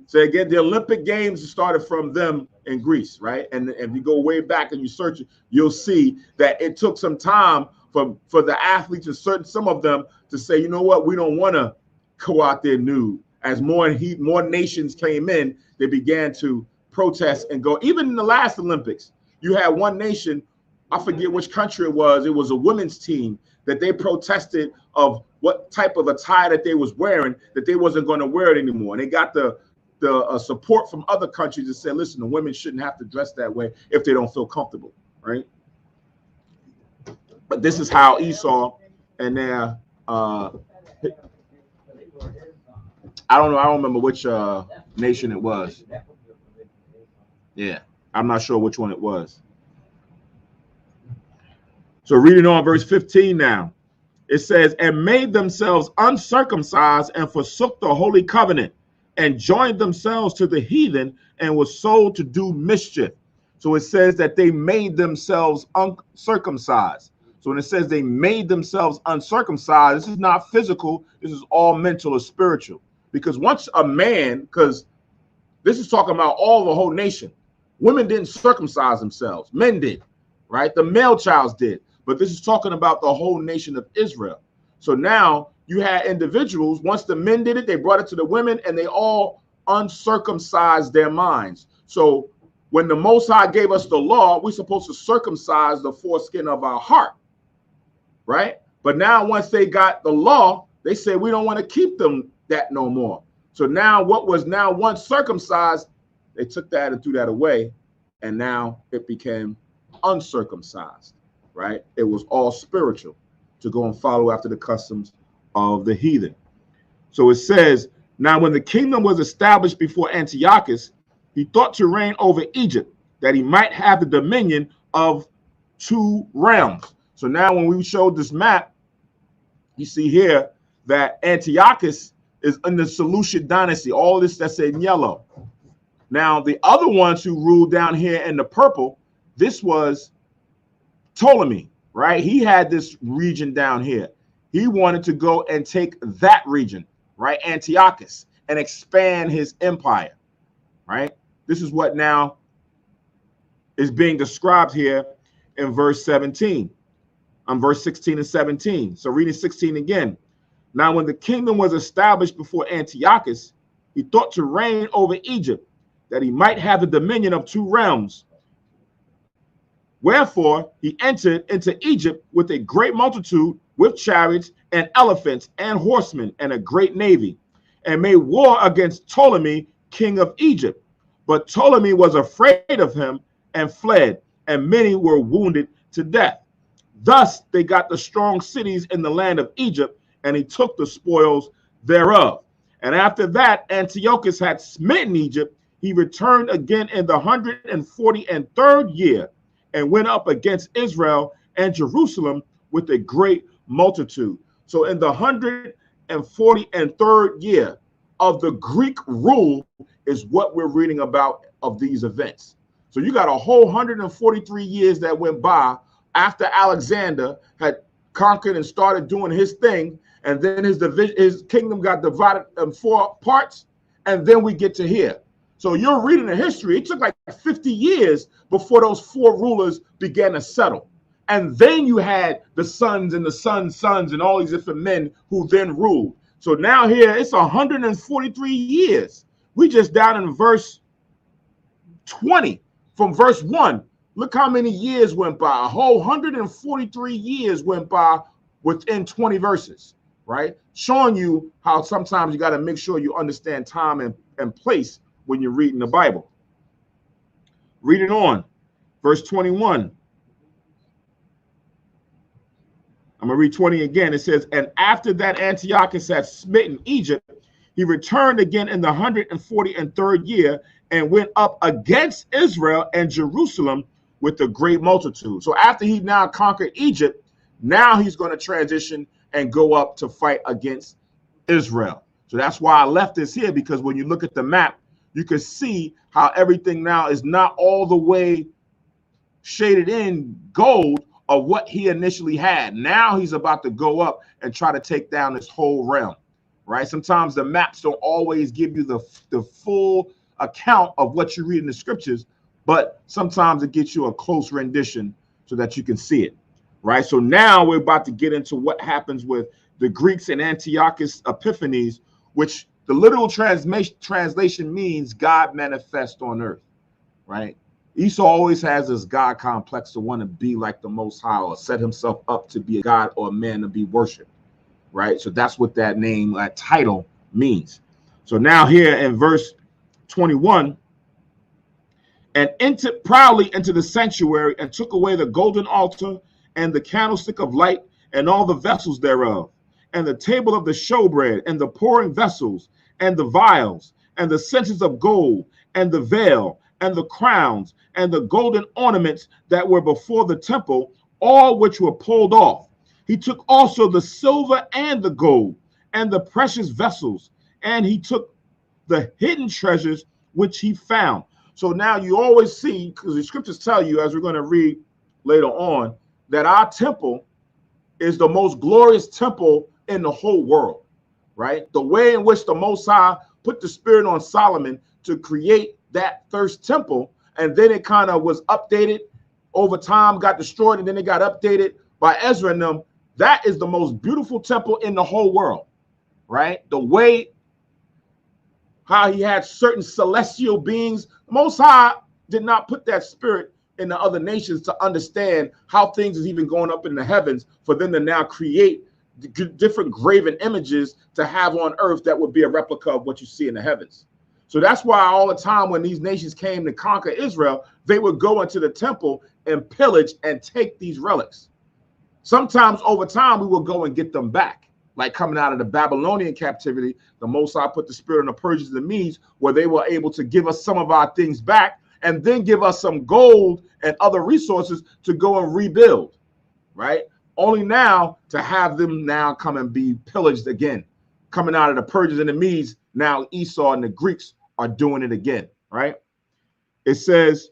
So again, the Olympic Games started from them in Greece, right? And if you go way back and you search it, you'll see that it took some time for the athletes and some of them to say, you know what, we don't want to go out there nude. As more nations came in, they began to protest and go. Even in the last Olympics, you had one nation, I forget which country it was a women's team, that they protested of what type of attire that they was wearing, that they wasn't going to wear it anymore. And they got the support from other countries that said, listen, the women shouldn't have to dress that way if they don't feel comfortable, right? But this is how Esau and their I don't remember which nation it was. Yeah, I'm not sure which one it was. So reading on verse 15 now, it says, and made themselves uncircumcised and forsook the holy covenant and joined themselves to the heathen and was sold to do mischief. So it says that they made themselves uncircumcised. So when it says they made themselves uncircumcised, this is not physical. This is all mental or spiritual. Because once a man, because this is talking about all the whole nation. Women didn't circumcise themselves. Men did, right? The male childs did. But this is talking about the whole nation of Israel. So now you had individuals, once the men did it, they brought it to the women and they all uncircumcised their minds. So when the Most High gave us the law, we're supposed to circumcise the foreskin of our heart, right? But now once they got the law, they said we don't want to keep them that no more. So now what was now once circumcised, they took that and threw that away, and now it became uncircumcised, right? It was all spiritual to go and follow after the customs of the heathen. So it says, now when the kingdom was established before Antiochus, he thought to reign over Egypt, that he might have the dominion of 2 realms. So now when we showed this map, you see here that Antiochus is in the Seleucid dynasty, all this that's in yellow. Now, the other ones who ruled down here in the purple, this was Ptolemy, right? He had this region down here. He wanted to go and take that region, right? Antiochus, and expand his empire, right? This is what now is being described here in verse 17, verse 16 and 17. So reading 16 again. Now, when the kingdom was established before Antiochus, he thought to reign over Egypt, that he might have the dominion of 2 realms. Wherefore he entered into Egypt with a great multitude, with chariots and elephants and horsemen and a great navy, and made war against Ptolemy, king of Egypt. But Ptolemy was afraid of him and fled, and many were wounded to death. Thus they got the strong cities in the land of Egypt, and he took the spoils thereof. And after that, Antiochus had smitten Egypt. He returned again in the 143rd year, and went up against Israel and Jerusalem with a great multitude. So in the 143rd year of the Greek rule is what we're reading about of these events. So you got a whole 143 years that went by after Alexander had conquered and started doing his thing, and then his kingdom got divided in 4 parts, and then we get to here. So you're reading the history. It took like 50 years before those 4 rulers began to settle. And then you had the sons and the sons' sons and all these different men who then ruled. So now here it's 143 years. We just down in verse 20 from verse 1. Look how many years went by. A whole 143 years went by within 20 verses, right? Showing you how sometimes you got to make sure you understand time and place when you're reading the Bible. Reading on, verse 21. I'm going to read 20 again. It says, and after that Antiochus had smitten Egypt, he returned again in the 143rd year and went up against Israel and Jerusalem with a great multitude. So after he now conquered Egypt, now he's going to transition and go up to fight against Israel. So that's why I left this here, because when you look at the map, you can see how everything now is not all the way shaded in gold of what he initially had. Now he's about to go up and try to take down this whole realm, right? Sometimes the maps don't always give you the full account of what you read in the scriptures, but sometimes it gets you a close rendition so that you can see it, right? So now we're about to get into what happens with the Greeks in Antiochus Epiphanes, which the literal translation means God manifest on earth, right? Esau always has this God complex to want to be like the Most High or set himself up to be a God or a man to be worshipped, right? So that's what that name, that title means. So now here in verse 21, and entered proudly into the sanctuary and took away the golden altar and the candlestick of light and all the vessels thereof, and the table of the showbread and the pouring vessels and the vials and the censers of gold and the veil and the crowns and the golden ornaments that were before the temple, all which were pulled off. He took also the silver and the gold and the precious vessels, and he took the hidden treasures which he found. So now you always see, because the scriptures tell you, as we're going to read later on, that our temple is the most glorious temple in the whole world, right? The way in which the Most High put the Spirit on Solomon to create that first temple, and then it kind of was updated over time, got destroyed, and then it got updated by Ezra and them. That is the most beautiful temple in the whole world, right? The way how he had certain celestial beings. The Most High did not put that spirit in the other nations to understand how things is even going up in the heavens for them to now create different graven images to have on earth that would be a replica of what you see in the heavens. So that's why all the time when these nations came to conquer Israel, they would go into the temple and pillage and take these relics. Sometimes over time, we will go and get them back. Like coming out of the Babylonian captivity, the Most High put the spirit on the Persians and the Medes, where they were able to give us some of our things back and then give us some gold and other resources to go and rebuild, right? Only now to have them now come and be pillaged again. Coming out of the Persians and the Medes, now Esau and the Greeks are doing it again, right? It says,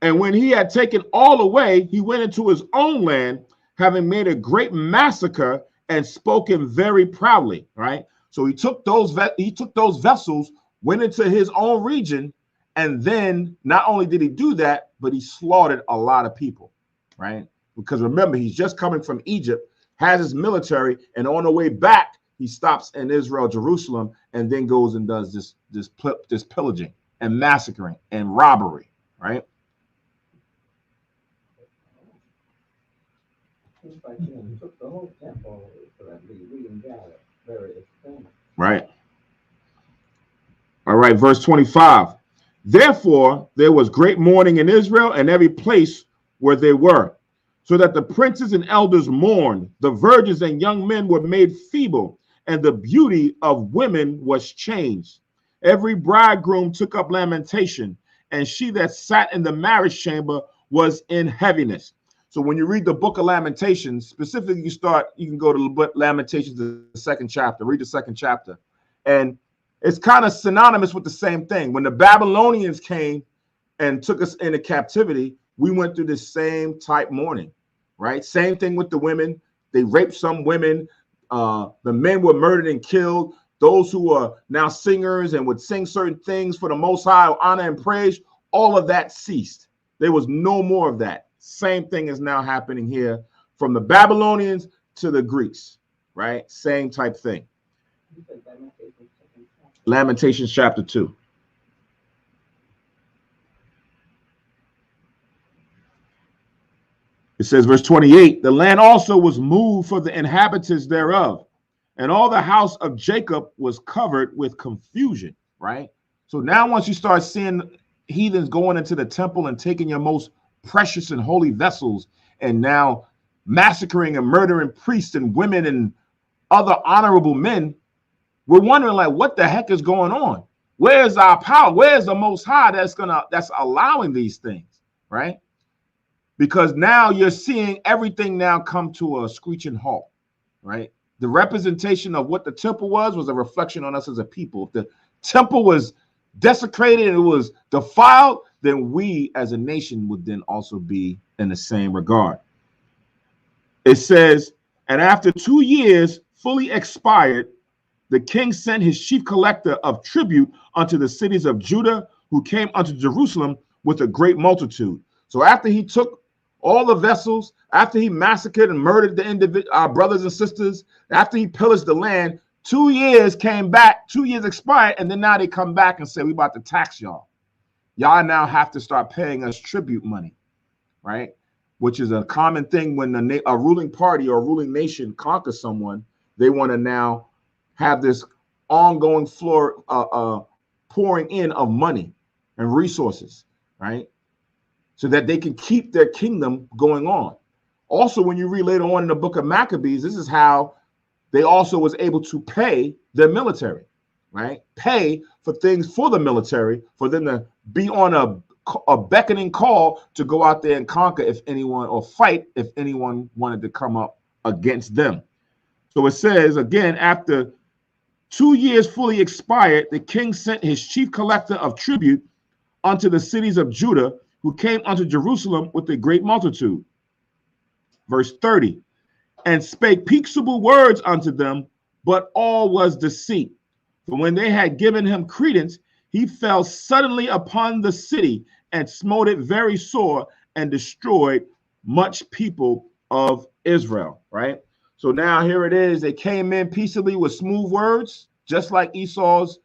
and when he had taken all away, he went into his own land, having made a great massacre and spoken very proudly, right? So he took those vessels, went into his own region, and then not only did he do that, but he slaughtered a lot of people, right? Because remember, he's just coming from Egypt, has his military, and on the way back, he stops in Israel, Jerusalem, and then goes and does this pillaging and massacring and robbery, right? Seems like he took the whole temple, so that we can gather various things. Right. All right, verse 25. Therefore, there was great mourning in Israel and every place where they were, so that the princes and elders mourned, the virgins and young men were made feeble, and the beauty of women was changed. Every bridegroom took up lamentation, and she that sat in the marriage chamber was in heaviness. So when you read the book of Lamentations, specifically you can go to Lamentations, the second chapter, read the second chapter. And it's kind of synonymous with the same thing. When the Babylonians came and took us into captivity, we went through the same type mourning, right? Same thing with the women. They raped some women. The men were murdered and killed. Those who are now singers and would sing certain things for the Most High, honor and praise, all of that ceased. There was no more of that. Same thing is now happening here from the Babylonians to the Greeks, right? Same type thing. Lamentations chapter 2. It says, verse 28, the land also was moved for the inhabitants thereof, and all the house of Jacob was covered with confusion, right? So now once you start seeing heathens going into the temple and taking your most precious and holy vessels and now massacring and murdering priests and women and other honorable men, we're wondering, like, what the heck is going on? Where's our power? Where's the Most High that's allowing these things, right? Because now you're seeing everything now come to a screeching halt, right? The representation of what the temple was a reflection on us as a people. If the temple was desecrated and it was defiled, then we as a nation would then also be in the same regard. It says, and after 2 years fully expired, the king sent his chief collector of tribute unto the cities of Judah, who came unto Jerusalem with a great multitude. So after he took all the vessels, after he massacred and murdered the our brothers and sisters, after he pillaged the land, 2 years came back, 2 years expired, and then now they come back and say, we about to tax y'all. Y'all now have to start paying us tribute money, right? Which is a common thing when a ruling party or a ruling nation conquers someone. They want to now have this ongoing pouring in of money and resources, right? So that they can keep their kingdom going on. Also, when you read later on in the book of Maccabees, this is how they also was able to pay their military, right? Pay for things for the military, for them to be on a beckoning call to go out there and conquer if anyone, or fight if anyone wanted to come up against them. So it says, again, after 2 years fully expired, the king sent his chief collector of tribute unto the cities of Judah, who came unto Jerusalem with a great multitude. Verse 30, and spake peaceable words unto them, but all was deceit. For when they had given him credence, he fell suddenly upon the city and smote it very sore and destroyed much people of Israel, right? So now here it is. They came in peaceably with smooth words, just like Esau's,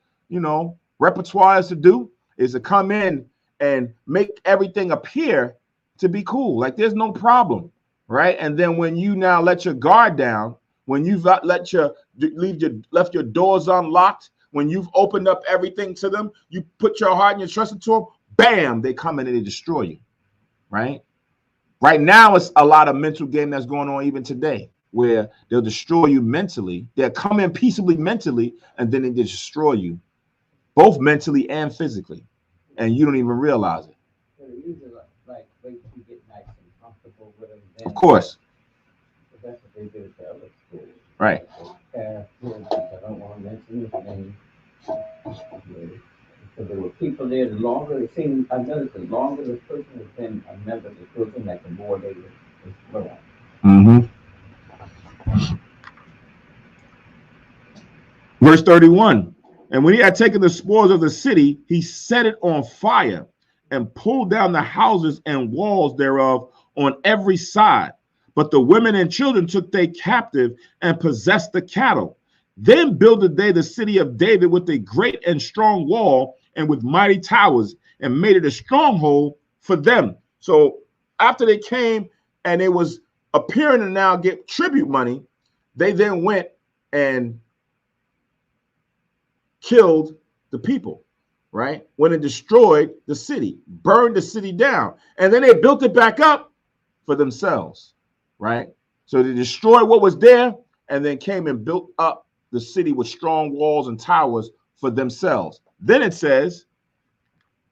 repertoire is to do, is to come in and make everything appear to be cool. Like there's no problem, right? And then when you now let your guard down, when you've left your doors unlocked, when you've opened up everything to them, you put your heart and your trust into them, bam, they come in and they destroy you, right? Right now, it's a lot of mental game that's going on even today, where they'll destroy you mentally. They'll come in peaceably mentally, and then they destroy you, both mentally and physically, and you don't even realize it. Usually, like wait till you get nice and comfortable with them. Of course. But that's what they did to other schools. Right. I don't want to mention his name. So there were people there. The longer it seemed, I noticed the longer the person has been a member of the prison, like the more they were thrown. Mm-hmm. Verse 31. And when he had taken the spoils of the city, he set it on fire and pulled down the houses and walls thereof on every side. But the women and children took they captive and possessed the cattle. Then builded they the city of David with a great and strong wall and with mighty towers, and made it a stronghold for them. So after they came and it was appearing to now get tribute money, they then went and killed the people, right? When it destroyed the city, burned the city down, and then they built it back up for themselves, right? So they destroyed what was there and then came and built up the city with strong walls and towers for themselves. Then it says,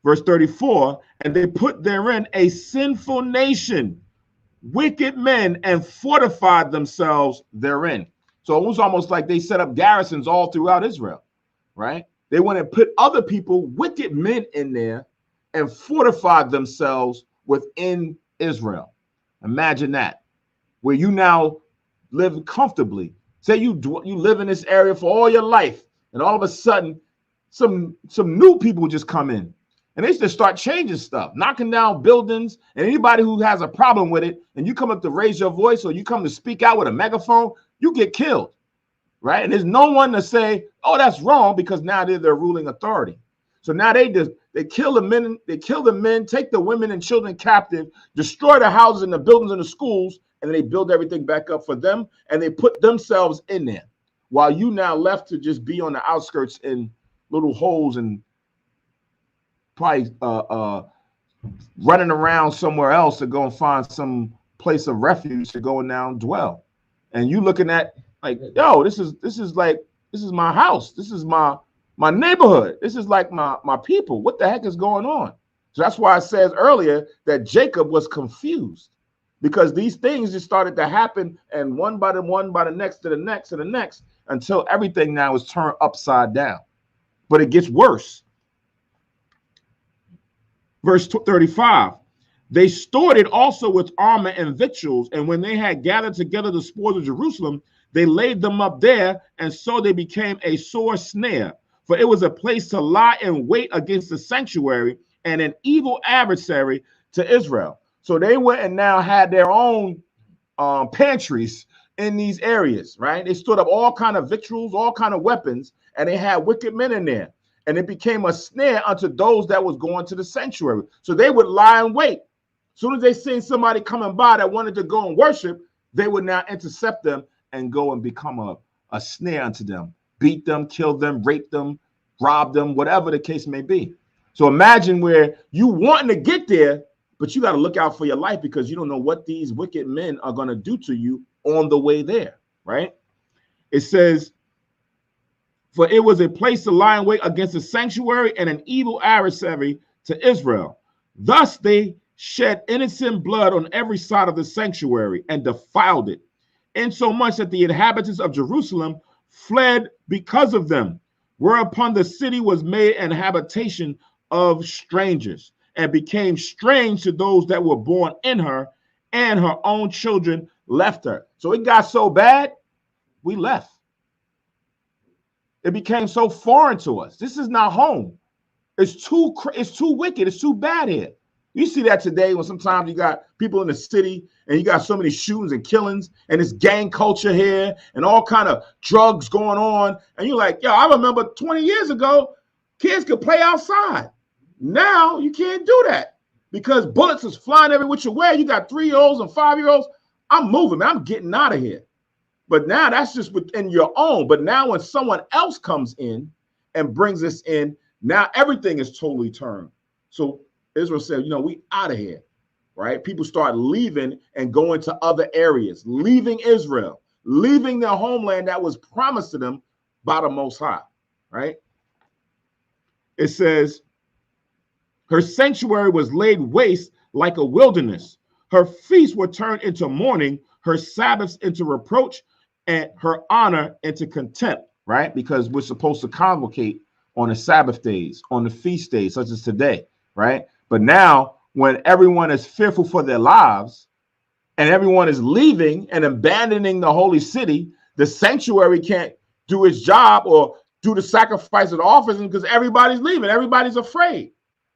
verse 34, and they put therein a sinful nation, wicked men, and fortified themselves therein. So it was almost like they set up garrisons all throughout Israel, right? They went and put other people, wicked men, in there and fortified themselves within Israel. Imagine that, where you now live comfortably. Say you live in this area for all your life, and all of a sudden, some new people just come in, and they just start changing stuff, knocking down buildings. And anybody who has a problem with it, and you come up to raise your voice or you come to speak out with a megaphone, you get killed, right? And there's no one to say, "Oh, that's wrong," because now they're the ruling authority. So now they kill the men, take the women and children captive, destroy the houses and the buildings and the schools, and then they build everything back up for them, and they put themselves in there, while you now left to just be on the outskirts in little holes and probably running around somewhere else to go and find some place of refuge to go and now dwell. And you looking at like, yo, this is my house. This is my neighborhood. This is like my people. What the heck is going on? So that's why I said earlier that Jacob was confused, because these things just started to happen, and one by the next to the next to the next, until everything now is turned upside down. But it gets worse. Verse 35, they stored it also with armor and victuals, and when they had gathered together the spoils of Jerusalem, they laid them up there, and so they became a sore snare. For it was a place to lie in wait against the sanctuary, and an evil adversary to Israel. So they went and now had their own pantries in these areas, right? They stood up all kind of victuals, all kind of weapons, and they had wicked men in there. And it became a snare unto those that was going to the sanctuary. So they would lie in wait. As soon as they seen somebody coming by that wanted to go and worship, they would now intercept them and go and become a snare unto them, beat them, kill them, rape them, rob them, whatever the case may be. So imagine where you wanting to get there, but you got to look out for your life because you don't know what these wicked men are going to do to you on the way there, right? It says, for it was a place to lie in wait against the sanctuary and an evil adversary to Israel. Thus they shed innocent blood on every side of the sanctuary and defiled it, insomuch that the inhabitants of Jerusalem fled because of them, whereupon the city was made an habitation of strangers and became strange to those that were born in her, and her own children left her. So it got so bad, we left. It became so foreign to us. This is not home. It's too wicked. It's too bad here. You see that today when sometimes you got people in the city and you got so many shootings and killings and it's gang culture here and all kind of drugs going on. And you're like, yo, I remember 20 years ago, kids could play outside. Now you can't do that because bullets is flying every which way. You got 3-year-olds and 5-year-olds. I'm moving, man. I'm getting out of here. But now that's just within your own. But now when someone else comes in and brings us in, now everything is totally turned. So Israel said, you know, we out of here, right? People start leaving and going to other areas, leaving Israel, leaving their homeland that was promised to them by the Most High, right? It says, her sanctuary was laid waste like a wilderness. Her feasts were turned into mourning, her Sabbaths into reproach, and her honor into contempt, right? Because we're supposed to convocate on the Sabbath days, on the feast days, such as today, right? But now, when everyone is fearful for their lives and everyone is leaving and abandoning the holy city, the sanctuary can't do its job or do the sacrifice of the offerings because everybody's leaving. Everybody's afraid,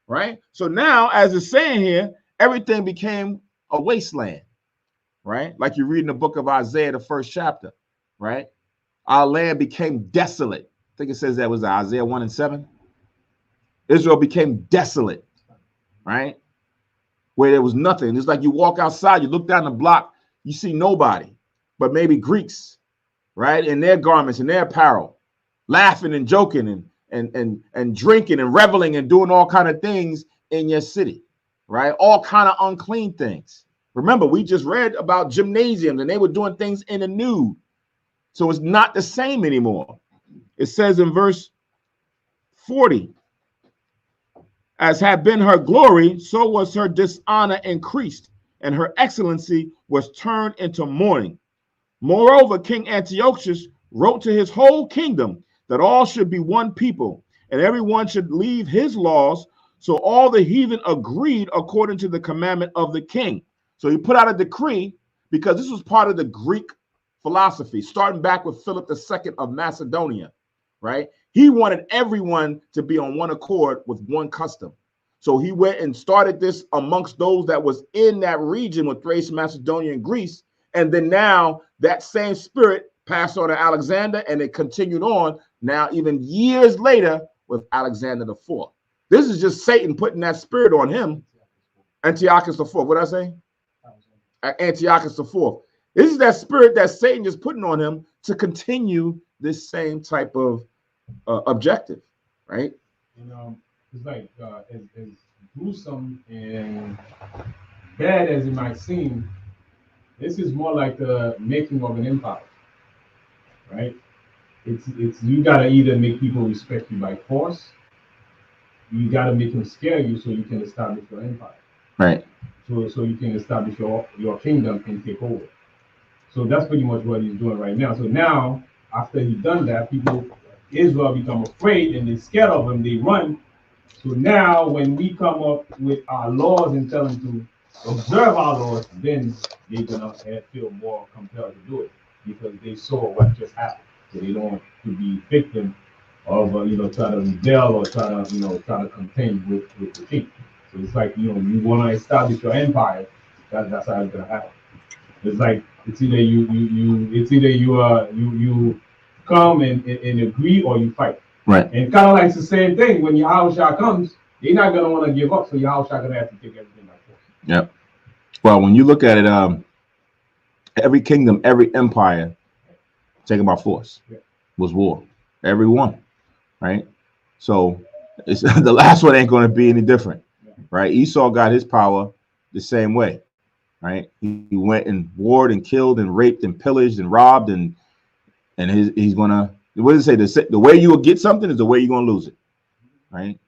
right? So now, as it's saying here, everything became a wasteland, right? Like you read in the book of Isaiah, the 1st chapter, right? Our land became desolate. I think it says that was Isaiah 1:7. Israel became desolate, right? Where there was nothing. It's like you walk outside, you look down the block, you see nobody, but maybe Greeks, right? In their garments and their apparel, laughing and joking and drinking and reveling and doing all kind of things in your city, right? All kind of unclean things. Remember, we just read about gymnasiums and they were doing things in the nude. So it's not the same anymore. It says in verse 40, as had been her glory, so was her dishonor increased, and her excellency was turned into mourning. Moreover, King Antiochus wrote to his whole kingdom that all should be one people, and everyone should leave his laws. So all the heathen agreed according to the commandment of the king. So he put out a decree because this was part of the Greek philosophy, starting back with Philip II of Macedonia, right? He wanted everyone to be on one accord with one custom. So he went and started this amongst those that was in that region with Thrace, Macedonia, and Greece. And then now that same spirit passed on to Alexander, and it continued on now even years later with Alexander IV. This is just Satan putting that spirit on him. Antiochus IV. What did I say? Antiochus IV. This is that spirit that Satan is putting on him to continue this same type of objective, right? And it's like as gruesome and bad as it might seem, this is more like the making of an empire, right? It's you gotta either make people respect you by force, you gotta make them scare you so you can establish your empire, right? So you can establish your kingdom and take over. So that's pretty much what he's doing right now. So now, after he's done that, Israel become afraid and they're scared of him, they run. So now when we come up with our laws and tell them to observe our laws, then they're gonna feel more compelled to do it because they saw what just happened. So they don't want to be victim of try to rebel or try to contain with the king. So it's like you want to establish your empire, That's how it's gonna happen. It's like it's either you come and agree or you fight. Right. And kind of like it's the same thing when Yahushua comes, you're not gonna want to give up, so Yahushua gonna have to take everything by force. Yep. Well, when you look at it, every kingdom, every empire taken by force was war. Every one, right? So it's the last one ain't going to be any different, right? Esau got his power the same way, right? He went and warred and killed and raped and pillaged and robbed and he's gonna. What does it say? The way you will get something is the way you're gonna lose it, right?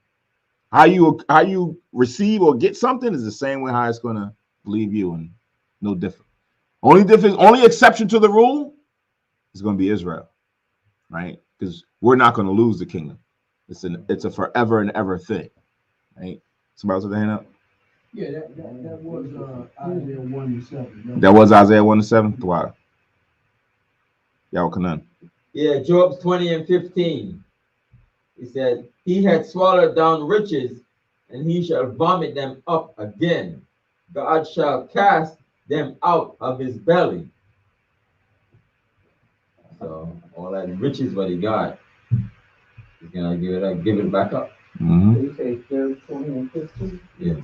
How you receive or get something is the same way how it's gonna leave you, and no different. Only exception to the rule is going to be Israel, right? Because we're not going to lose the kingdom. It's a forever and ever thing, right? Somebody else with their hand up? Yeah, that was Isaiah 1:7. That was Isaiah 1:7. Wow. Y'all can. Yeah, Job 20:15. He said, he had swallowed down riches, and he shall vomit them up again. God shall cast them out of his belly. So all that riches what he got, he's gonna give it back up. Mm-hmm. So you say Job 20:15? Yeah.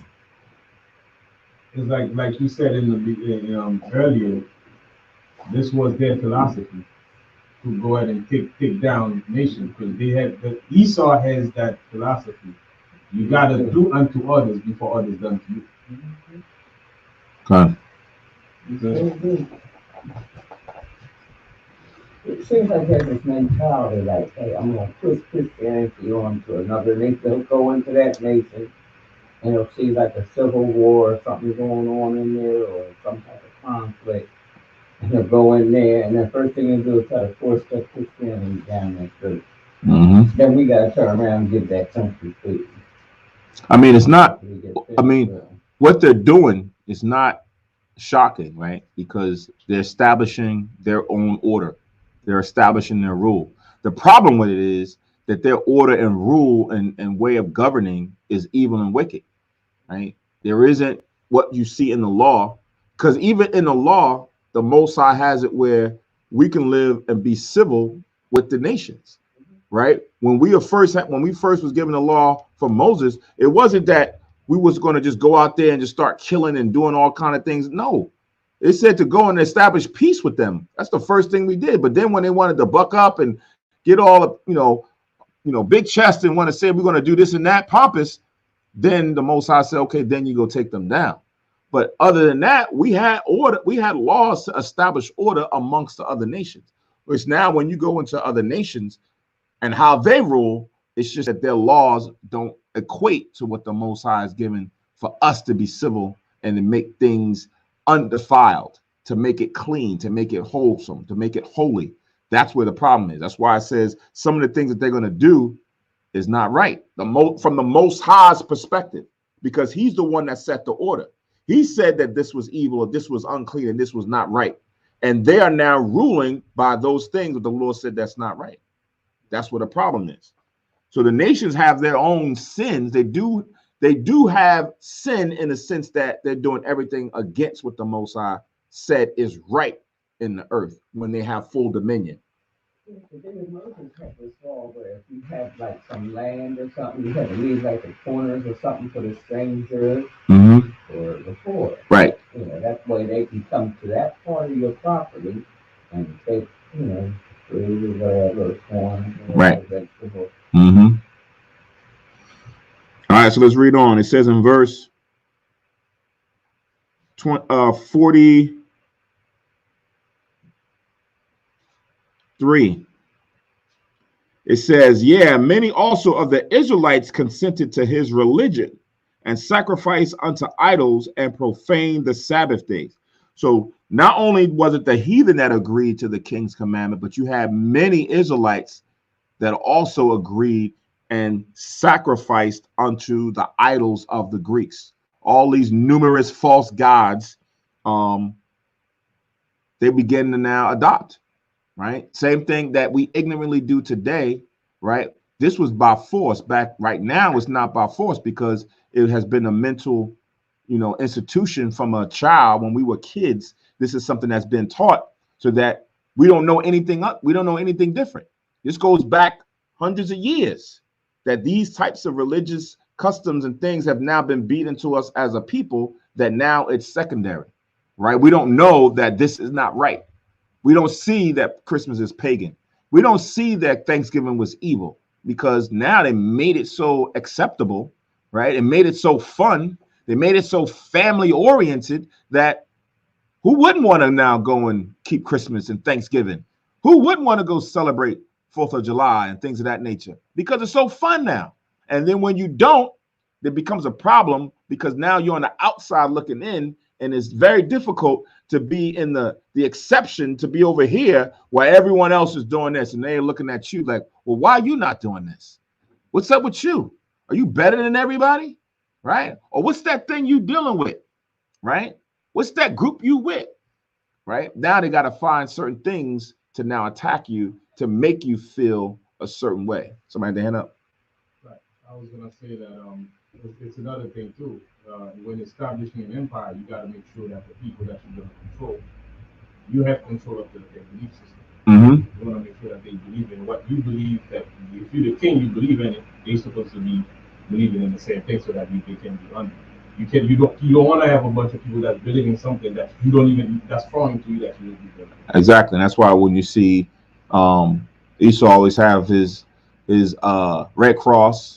It's like you said in the earlier, this was their philosophy to go ahead and take down nations, because Esau has that philosophy. You gotta do unto others before others done to you. Okay. It seems like there's this mentality like, hey, I'm gonna push Christianity on to another nation. They'll go into that nation and it'll see like a civil war or something going on in there or some type of conflict. And they'll go in there and the first thing they'll do is try to force that Christianity down that throat. Mm-hmm. Then we gotta turn around and give that country food. I mean, it's not. I mean, what they're doing is not shocking, right? Because they're establishing their own order. They're establishing their rule. The problem with it is that their order and rule and way of governing is evil and wicked, right? There isn't what you see in the law, because even in the law, the Most High has it where we can live and be civil with the nations, right? When we first was given the law from Moses, it wasn't that we was going to just go out there and just start killing and doing all kind of things. No, it said to go and establish peace with them. That's the first thing we did. But then when they wanted to buck up and get all, big chest and want to say we're going to do this and that pompous, then the Most High said, okay, then you go take them down. But other than that, we had order. We had laws to establish order amongst the other nations. Which now when you go into other nations and how they rule, it's just that their laws don't equate to what the Most High is given for us to be civil and to make things undefiled, to make it clean, to make it wholesome, to make it holy. That's where the problem is. That's why it says some of the things that they're going to do is not right. From the Most High's perspective, because he's the one that set the order. He said that this was evil, or this was unclean, and this was not right. And they are now ruling by those things that the Lord said that's not right. That's what the problem is. So the nations have their own sins. They do have sin in the sense that they're doing everything against what the Most High said is right in the earth when they have full dominion. Didn't Moses have this law where if you have like some land or something, you had to leave like the corners or something for the strangers or the poor? Right. That way they can come to that part of your property and take, fruit or whatever, corn, right, vegetable. All right, so let's read on. It says in verse 43, it says, yeah, many also of the Israelites consented to his religion and sacrificed unto idols and profaned the Sabbath days. So not only was it the heathen that agreed to the king's commandment, but you had many Israelites that also agreed and sacrificed unto the idols of the Greeks. All these numerous false gods, they begin to now adopt, right? Same thing that we ignorantly do today, right? This was by force. Back right now, it's not by force because it has been a mental institution from a child when we were kids. This is something that's been taught so that we don't know anything we don't know anything different. This goes back hundreds of years, that these types of religious customs and things have now been beat into us as a people, that now it's secondary, right? We don't know that this is not right. We don't see that Christmas is pagan. We don't see that Thanksgiving was evil, because now they made it so acceptable, right? It made it so fun. They made it so family oriented that who wouldn't want to now go and keep Christmas and Thanksgiving? Who wouldn't want to go celebrate 4th of July and things of that nature? Because it's so fun now. And then when you don't, it becomes a problem, because now you're on the outside looking in, and it's very difficult to be in the exception, to be over here while everyone else is doing this, and they're looking at you like, well, why are you not doing this? What's up with you? Are you better than everybody? Right? Or what's that thing you dealing with? Right? What's that group you with? Right? Now they got to find certain things to now attack you, to make you feel a certain way. Somebody had their hand up. Right. I was gonna say that it's another thing too. When establishing an empire, you got to make sure that the people that you're going to control, you have control of their belief system. Mm-hmm. You want to make sure that they believe in what you believe. That if you're the king, you believe in it. They're supposed to be believing in the same thing, so that they can be under. You don't want to have a bunch of people that believe in something that you don't even, that's foreign to you, that you don't believe in. Exactly. And that's why when you see Esau always have his Red Cross,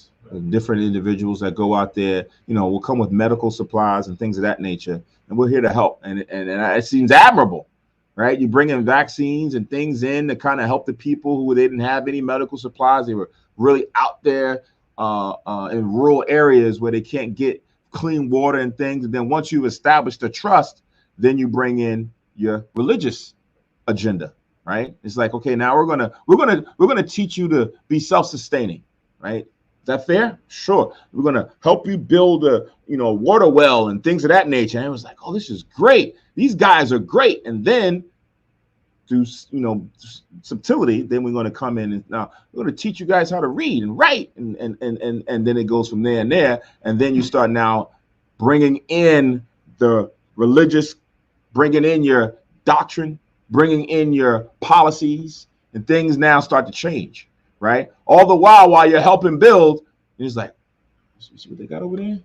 different individuals that go out there, will come with medical supplies and things of that nature, and we're here to help. And it seems admirable, right? You bring in vaccines and things in to kind of help the people who didn't have any medical supplies. They were really out there in rural areas where they can't get clean water and things. And then once you've established the trust, then you bring in your religious agenda, right? It's like, okay, now we're gonna teach you to be self-sustaining, right? Is that fair? Sure. We're going to help you build a, water well and things of that nature. And it was like, oh, this is great. These guys are great. And then through, subtlety, then we're going to come in and now we're going to teach you guys how to read and write. And then it goes from there and there. And then you start now bringing in the religious, bringing in your doctrine, bringing in your policies, and things now start to change. Right? All the while you're helping build, it's like, see what they got over there?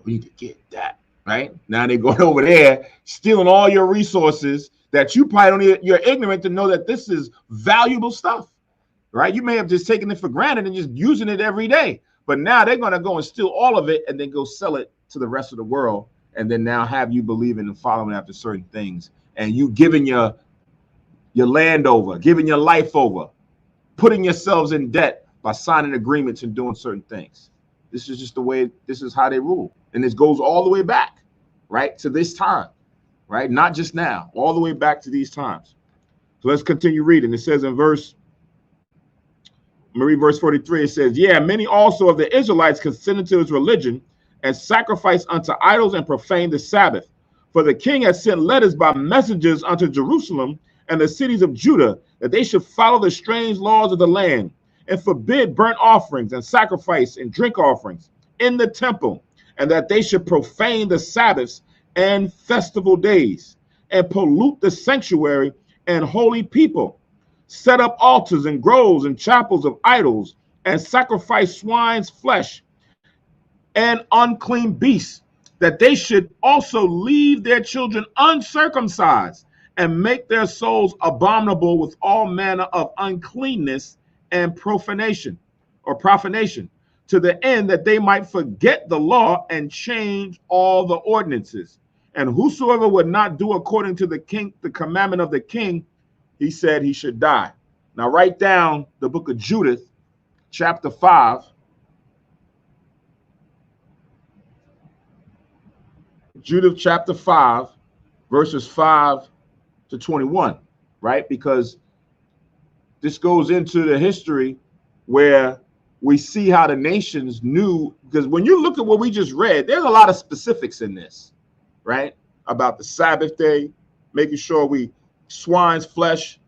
We need to get that. Right? Now they're going over there, stealing all your resources that you probably don't even, you're ignorant to know that this is valuable stuff. Right? You may have just taken it for granted and just using it every day. But now they're going to go and steal all of it and then go sell it to the rest of the world. And then now have you believing and following after certain things. And you giving your land over, giving your life over, putting yourselves in debt by signing agreements and doing certain things. This is just the way, this is how they rule. And this goes all the way back, right, to this time, right? Not just now, all the way back to these times. So let's continue reading. It says in verse 43, it says, yeah, many also of the Israelites consented to his religion and sacrificed unto idols and profaned the Sabbath. For the king had sent letters by messengers unto Jerusalem and the cities of Judah, that they should follow the strange laws of the land and forbid burnt offerings and sacrifice and drink offerings in the temple, and that they should profane the Sabbaths and festival days and pollute the sanctuary and holy people, set up altars and groves and chapels of idols, and sacrifice swine's flesh and unclean beasts, that they should also leave their children uncircumcised and make their souls abominable with all manner of uncleanness and profanation, to the end that they might forget the law and change all the ordinances. And whosoever would not do according to the commandment of the king, he said he should die. Now write down the book of Judith, chapter 5. Judith chapter 5, verses 5 to 21, right? Because this goes into the history where we see how the nations knew, because when you look at what we just read, there's a lot of specifics in this, right? About the Sabbath day, making sure we swine's flesh,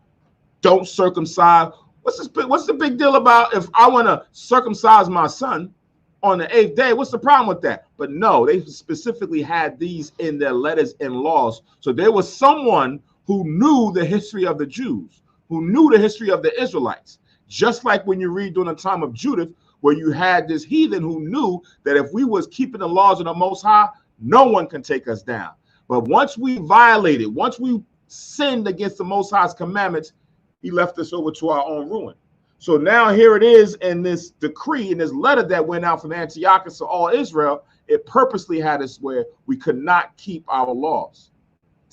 don't circumcise. What's the big deal about if I want to circumcise my son? on the 8th day. What's the problem with that? But no, they specifically had these in their letters and laws. So there was someone who knew the history of the Jews, who knew the history of the Israelites. Just like when you read during the time of Judith, where you had this heathen who knew that if we was keeping the laws of the Most High, no one can take us down. But once we violated, once we sinned against the Most High's commandments, he left us over to our own ruin. So now here it is in this decree, in this letter that went out from Antiochus to all Israel, it purposely had us where we could not keep our laws.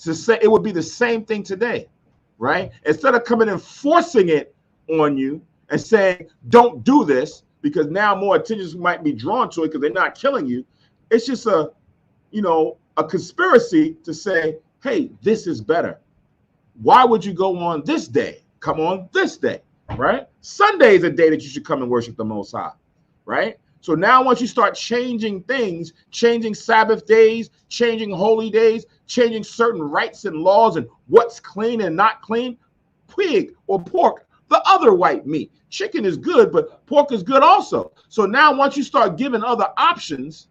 To say it would be the same thing today, right? Instead of coming and forcing it on you and saying, don't do this, because now more attention might be drawn to it because they're not killing you. It's just a conspiracy to say, hey, this is better. Why would you go on this day? Come on this day, right? Sunday is a day that you should come and worship the Most High, right? So now once you start changing things, changing Sabbath days, changing holy days, changing certain rights and laws and what's clean and not clean, pig or pork, the other white meat. Chicken is good, but pork is good also. So now once you start giving other options,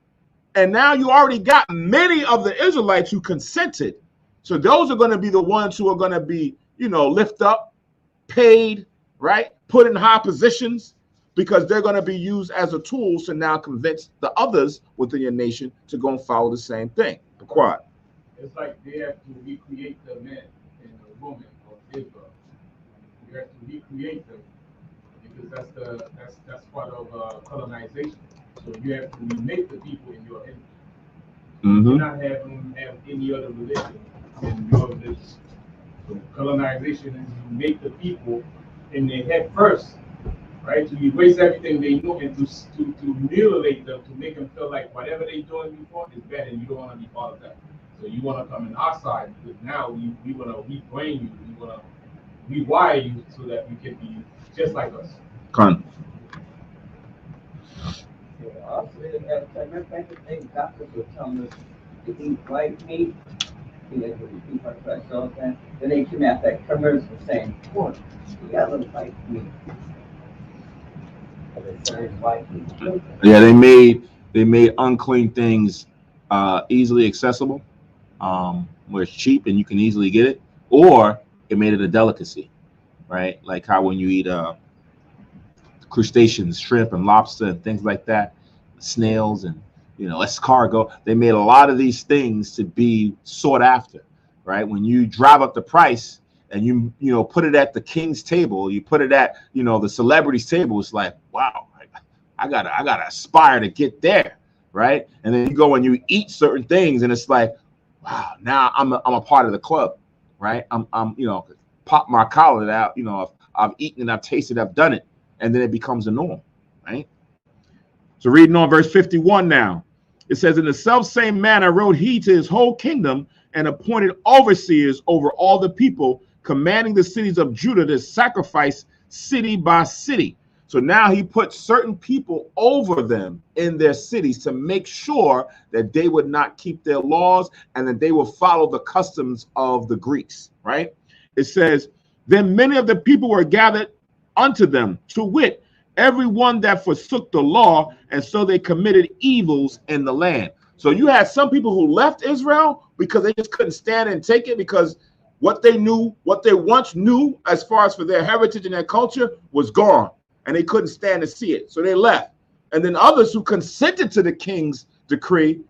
and now you already got many of the Israelites who consented. So those are going to be the ones who are going to be, lift up, paid, right? Put in high positions, because they're going to be used as a tool to now convince the others within your nation to go and follow the same thing. Be quiet. It's like they have to recreate the man and the woman of Israel. You have to recreate them, because that's part of colonization. So you have to remake the people in your image. You cannot have them have any other religion than your religion. So colonization is you make the people in their head first, right? To erase everything they know and to mutilate them, to make them feel like whatever they're doing before is bad, and you don't want to be part of that. So you want to come in our side, because now we want to rebrain you, we want to rewire you so that you can be just like us. Come. Also, I remember back in the day, doctors were telling us to eat white meat. Then they came out that commercial saying, pork, you got a little white meat. Yeah, they made unclean things easily accessible, where it's cheap and you can easily get it, or it made it a delicacy, right? Like how when you eat crustaceans, shrimp and lobster and things like that, snails and escargot, they made a lot of these things to be sought after, right? When you drive up the price and you put it at the king's table, you put it at the celebrity's table, it's like, wow, I gotta aspire to get there, right? And then you go and you eat certain things and it's like, wow, now I'm a part of the club, right? I'm pop my collar out, I've eaten and I've tasted, I've done it, and then it becomes a norm, right? So reading on verse 51 now, it says, in the selfsame manner wrote he to his whole kingdom and appointed overseers over all the people, commanding the cities of Judah to sacrifice city by city. So now he put certain people over them in their cities to make sure that they would not keep their laws and that they will follow the customs of the Greeks, right? It says, then many of the people were gathered unto them, to wit, everyone that forsook the law, and so they committed evils in the land. So you had some people who left Israel because they just couldn't stand and take it, because what they knew, what they once knew as far as for their heritage and their culture was gone, and they couldn't stand to see it. So they left. And then others who consented to the king's decree,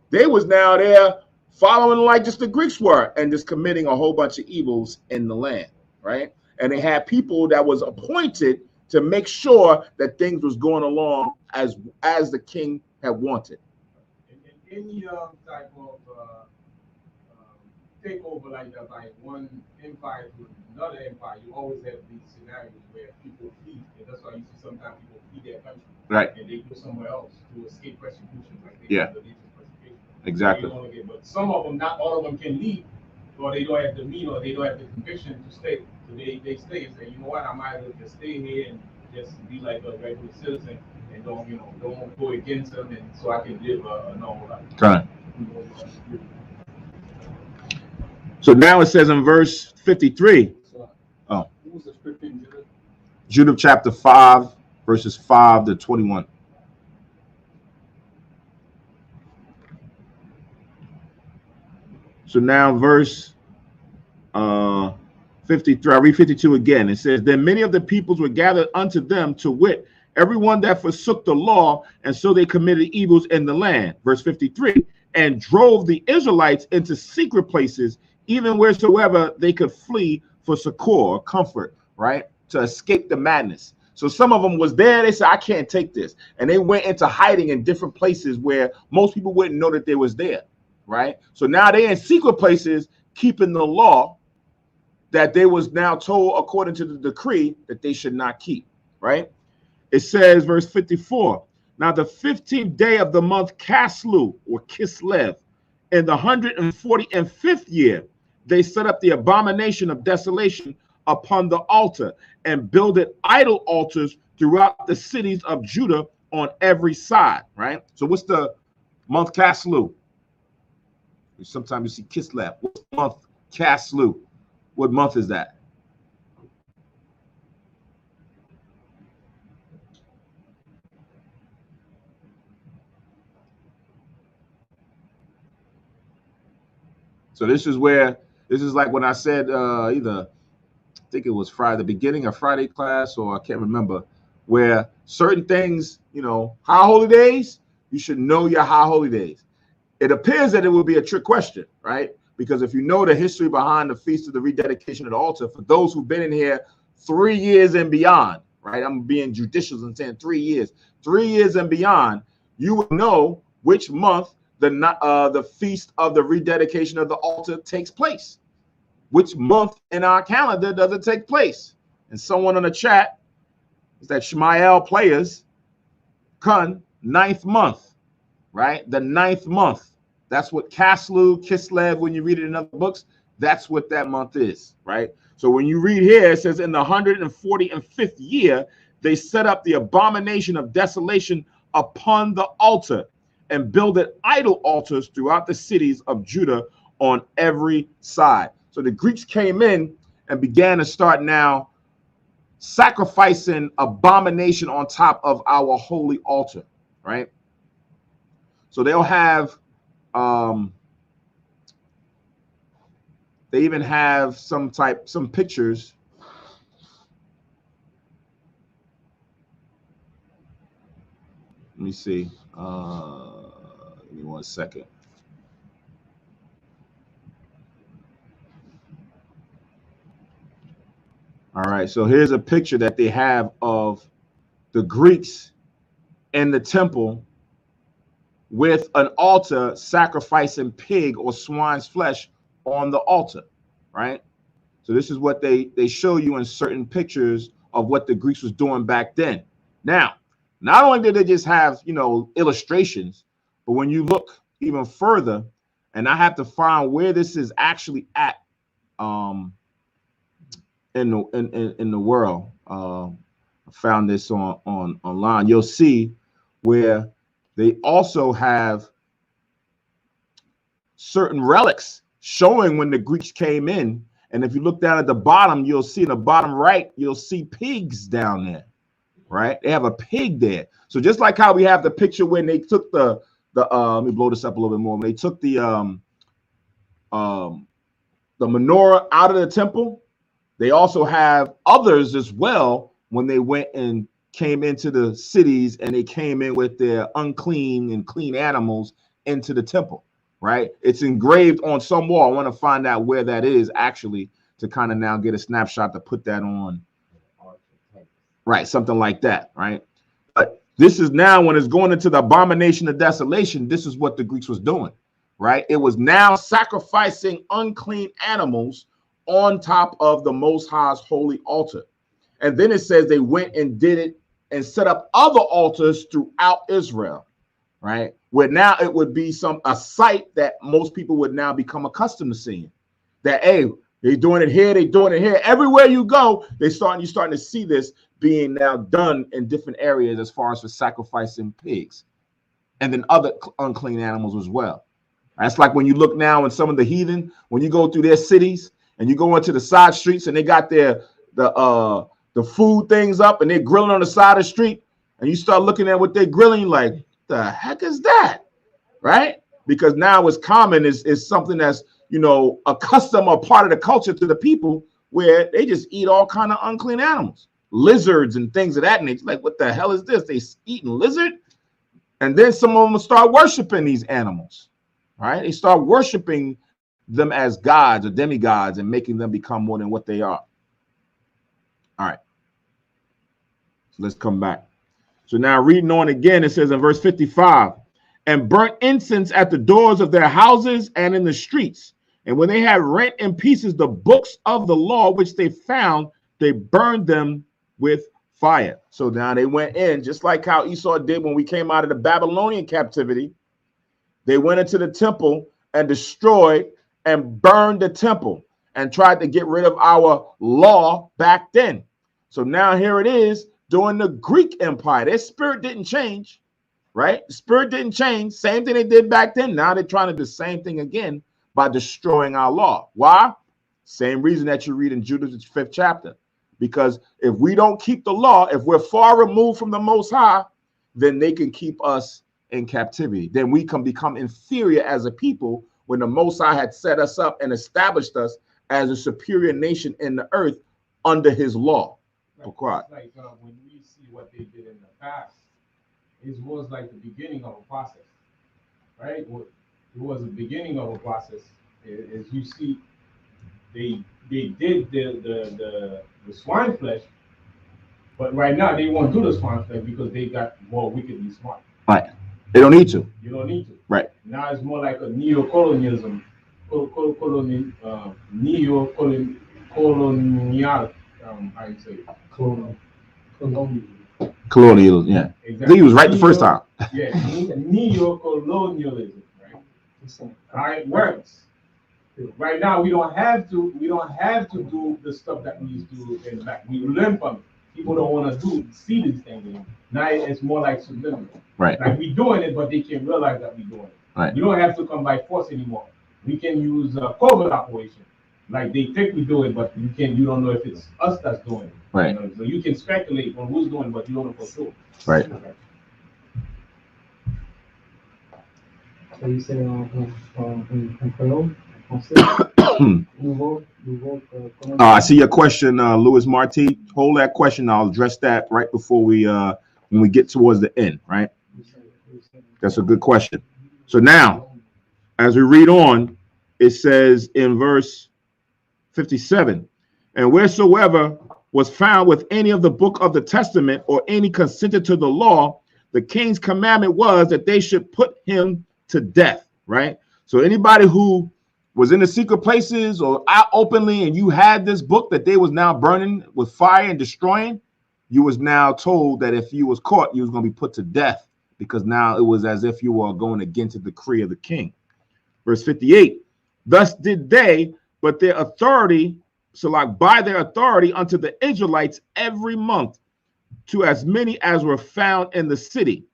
they was now there following like just the Greeks were and just committing a whole bunch of evils in the land, right? And they had people that was appointed to make sure that things was going along as the king had wanted. In any type of takeover like that by one empire to another empire, you always have these scenarios where people flee, and that's why you see sometimes people flee their country, right? And they go somewhere else to escape persecution, like they yeah, religious persecution. Exactly. But some of them, not all of them, can leave, or they don't have the mean, or they don't have the conviction to stay. So they stay and say, you know what, I might as well just stay here and just be like a regular citizen and don't go against them, and so I can live a normal life. Correct. So now it says in verse 53. Oh, what was the scripture in Judah? Judah chapter 5, verses 5 to 21. So now verse 53, I read 52 again. It says, then many of the peoples were gathered unto them, to wit, everyone that forsook the law, and so they committed evils in the land. Verse 53, and drove the Israelites into secret places, even wheresoever they could flee for succor or comfort, right? To escape the madness. So some of them was there. They said, I can't take this. And they went into hiding in different places where most people wouldn't know that they was there, right? So now they're in secret places, keeping the law that they was now told according to the decree that they should not keep, right? It says, verse 54, now the 15th day of the month Caslu, or Kislev, in the 145th year, they set up the abomination of desolation upon the altar and builded idol altars throughout the cities of Judah on every side, right? So what's the month Caslu? Sometimes you see Kislev. What's the month Caslu? What month is that? So this is like when I said either, I think it was Friday, the beginning of Friday class, or I can't remember, where certain things, you know, high holy days, you should know your high holy days. It appears that it would be a trick question, right? Because if you know the history behind the Feast of the Rededication of the Altar, for those who've been in here 3 years and beyond, right? I'm being judicious and saying 3 years. 3 years and beyond, you would know which month the Feast of the Rededication of the Altar takes place. Which month in our calendar does it take place? And someone on the chat is that Shmael Players, Kun, 9th month, right? The 9th month. That's what Caslu, Kislev, when you read it in other books, that's what that month is, right? So when you read here, it says in the 145th year, they set up the abomination of desolation upon the altar and builded idol altars throughout the cities of Judah on every side. So the Greeks came in and began to start now sacrificing abomination on top of our holy altar, right? So they'll have they even have some pictures. Let me see. Give me 1 second. All right, so here's a picture that they have of the Greeks in the temple with an altar sacrificing pig or swine's flesh on the altar, right? So this is what they show you in certain pictures of what the Greeks was doing back then. Now, not only did they just have, you know, illustrations, but when you look even further, and I have to find where this is actually at in the world. I found this on online. You'll see where they also have certain relics showing when the Greeks came in. And if you look down at the bottom, you'll see in the bottom right, you'll see pigs down there, right? They have a pig there. So just like how we have the picture when they took the let me blow this up a little bit more. When they took the menorah out of the temple, they also have others as well when they went and came into the cities and they came in with their unclean and clean animals into the temple, right? It's engraved on some wall. I want to find out where that is actually to kind of now get a snapshot to put that on. Right, something like that, right? But this is now when it's going into the abomination of desolation, this is what the Greeks was doing, right? It was now sacrificing unclean animals on top of the Most High's holy altar. And then it says they went and did it and set up other altars throughout Israel, right? Where now it would be a sight that most people would now become accustomed to seeing. That, hey, they're doing it here, they're doing it here. Everywhere you go, you're starting to see this being now done in different areas as far as for sacrificing pigs and then other unclean animals as well. That's like when you look now in some of the heathen, when you go through their cities and you go into the side streets and they got the food things up and they're grilling on the side of the street, and you start looking at what they're grilling, like, the heck is that, right? Because now it's common, is something that's, accustom or part of the culture to the people where they just eat all kind of unclean animals, lizards and things of that nature. Like, what the hell is this? They eating lizard? And then some of them start worshiping these animals, right? They start worshiping them as gods or demigods and making them become more than what they are. All right. So let's come back. So now reading on again, it says in verse 55, and burnt incense at the doors of their houses and in the streets. And when they had rent in pieces the books of the law, which they found, they burned them with fire. So now they went in, just like how Esau did when we came out of the Babylonian captivity. They went into the temple and destroyed and burned the temple and tried to get rid of our law back then. So now here it is during the Greek Empire. Their spirit didn't change, right? The spirit didn't change. Same thing they did back then. Now they're trying to do the same thing again by destroying our law. Why? Same reason that you read in Judah's 5th chapter. Because if we don't keep the law, if we're far removed from the Most High, then they can keep us in captivity. Then we can become inferior as a people when the Most High had set us up and established us as a superior nation in the earth under his law. Like when we see what they did in the past, it was like the beginning of a process, right? It was the beginning of a process. As you see, they did the swine flesh, but right now they won't do the swine flesh because they got more wickedly smart. Right. They don't need to. You don't need to. Right. Now it's more like a neo-colonialism, neo-colonial, how you say it? Colonial, yeah. Exactly. I think he was right the first time. Yeah, neo-colonialism, right? How it works. Right now, we don't have to do the stuff that we used to do in the back. We learn from it. People don't want to see these things anymore. Now it's more like subliminal. Right. Like we're doing it, but they can't realize that we're doing it. Right. We don't have to come by force anymore. We can use a covert operation. Like they think we do it, but you don't know if it's us that's doing it. Right. So you can speculate on who's doing it, but you don't know for sure. Right. So you say I see your question, Louis Marti. Hold that question. I'll address that right before when we get towards the end, right? That's a good question. So now, as we read on, it says in verse 57, and wheresoever was found with any of the book of the testament or any consented to the law, the king's commandment was that they should put him to death, right? So anybody who was in the secret places or out openly and you had this book that they was now burning with fire and destroying, you was now told that if you was caught, you was going to be put to death, because now it was as if you were going against the decree of the king. Verse 58, thus did they, but their authority, so like by their authority unto the Israelites every month, to as many as were found in the city.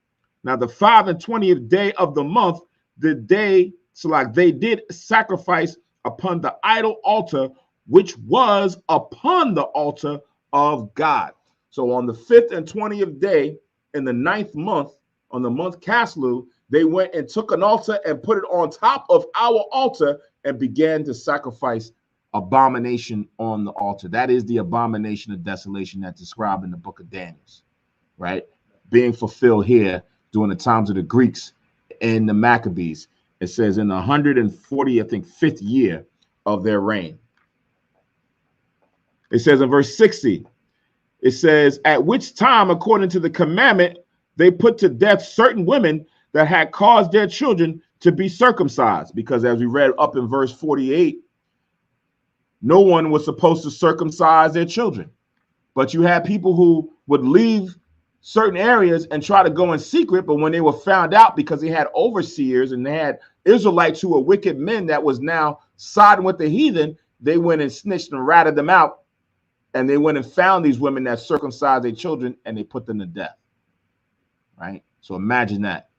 Now the 5 and 20th day of the month, did they, so like they did sacrifice upon the idol altar, which was upon the altar of God. So on the 5th and 20th day in the 9th month, on the month Caslu, they went and took an altar and put it on top of our altar and began to sacrifice abomination on the altar. That is the abomination of desolation that's described in the book of Daniel, right? Being fulfilled here during the times of the Greeks and the Maccabees. It says in the 140, I think, 5th year of their reign. It says in verse 60, it says, at which time, according to the commandment, they put to death certain women that had caused their children to be circumcised. Because as we read up in verse 48, no one was supposed to circumcise their children. But you had people who would leave certain areas and try to go in secret. But when they were found out, because they had overseers and they had Israelites who were wicked men that was now siding with the heathen, they went and snitched and ratted them out. And they went and found these women that circumcised their children and they put them to death. Right? So imagine that.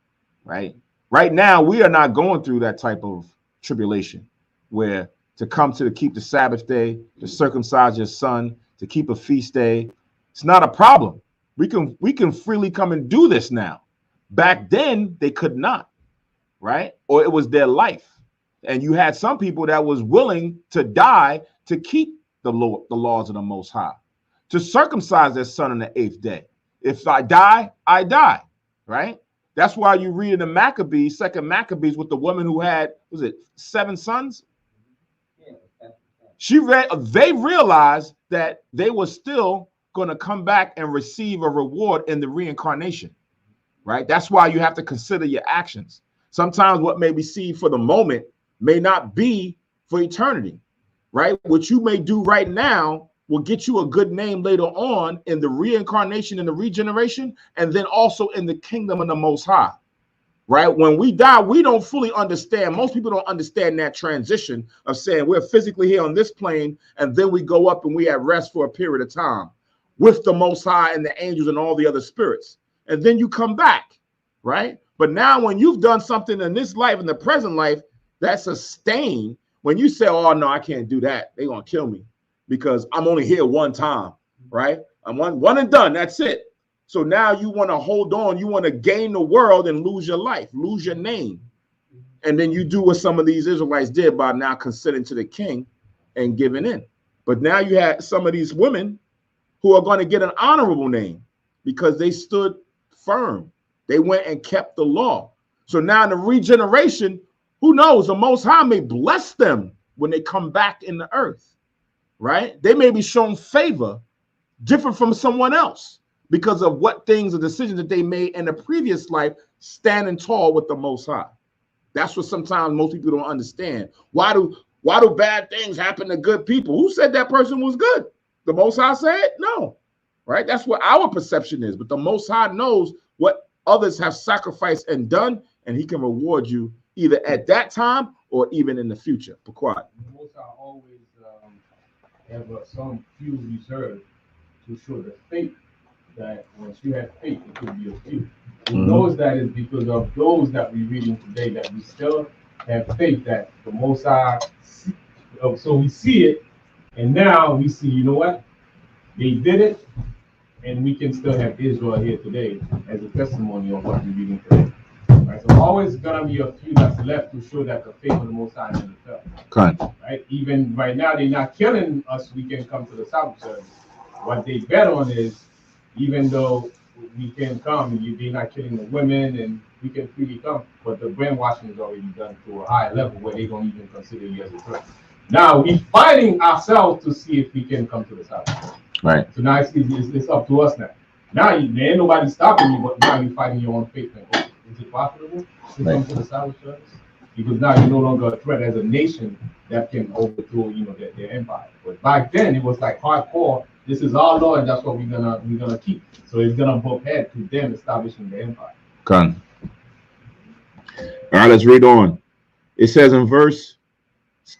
Right? Right now, we are not going through that type of tribulation where to come to keep the Sabbath day, to circumcise your son, to keep a feast day. It's not a problem. We can freely come and do this now. Back then, they could not, right? Or it was their life. And you had some people that was willing to die to keep the laws of the Most High, to circumcise their son on the 8th day. If I die, I die, right? That's why you read in the Maccabees, 2nd Maccabees, with the woman who had, was it 7 sons? They realized that they were still going to come back and receive a reward in the reincarnation, right? That's why you have to consider your actions. Sometimes what may be seen for the moment may not be for eternity, right? What you may do right now will get you a good name later on in the reincarnation and the regeneration, and then also in the kingdom of the Most High, right? When we die, we don't fully understand. Most people don't understand that transition of saying we're physically here on this plane, and then we go up and we at rest for a period of time with the Most High and the angels and all the other spirits. And then you come back, right? But now when you've done something in this life, in the present life, that's a stain. When you say, oh, no, I can't do that, they're going to kill me because I'm only here one time, right? I'm one and done. That's it. So now you want to hold on. You want to gain the world and lose your life, lose your name. And then you do what some of these Israelites did by now consenting to the king and giving in. But now you have some of these women who are going to get an honorable name because they stood firm. They went and kept the law. So now in the regeneration, who knows? The Most High may bless them when they come back in the earth, right? They may be shown favor different from someone else because of what things or decisions that they made in the previous life, standing tall with the Most High. That's what sometimes most people don't understand. Why do bad things happen to good people? Who said that person was good? The Most High said no, right? That's what our perception is. But the Most High knows what others have sacrificed and done, and he can reward you either at that time or even in the future. Be quiet. The Most High always have some few reserved to show the faith that once you have faith, it could be a few. He knows that is because of those that we're reading today, that we still have faith that the Most High, so we see it, and now we see, you know what? They did it, and we can still have Israel here today as a testimony of what we're reading today. Right? So always gonna be a few that's left to show that the faith of the Most High never fell. Right? Even right now, they're not killing us. We can come to the Sabbath service. What they bet on is, even though we can come, they're not killing the women, and we can freely come, but the brainwashing is already done to a higher level where they don't even consider you as a threat. Now we're fighting ourselves to see if we can come to the Sabbath. Right. So now it's up to us now. Now there ain't nobody stopping you, but now you're fighting your own faith. Like, is it profitable to come to the Sabbath service? Because now you're no longer a threat as a nation that can overthrow, their empire. But back then it was like hardcore. This is our law, and that's what we're gonna keep. So it's gonna bump head to them establishing the empire. All right, let's read on. It says in verse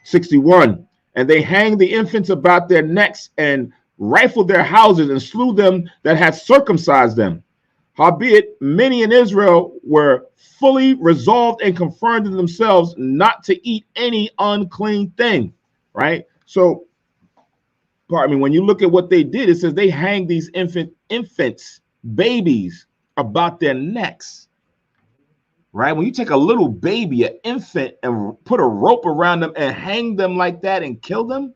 61, and they hanged the infants about their necks and rifled their houses and slew them that had circumcised them. Howbeit, many in Israel were fully resolved and confirmed in themselves not to eat any unclean thing. Right? So, pardon me, when you look at what they did, it says they hanged these infants, babies, about their necks. Right? When you take a little baby, an infant, and put a rope around them and hang them like that and kill them,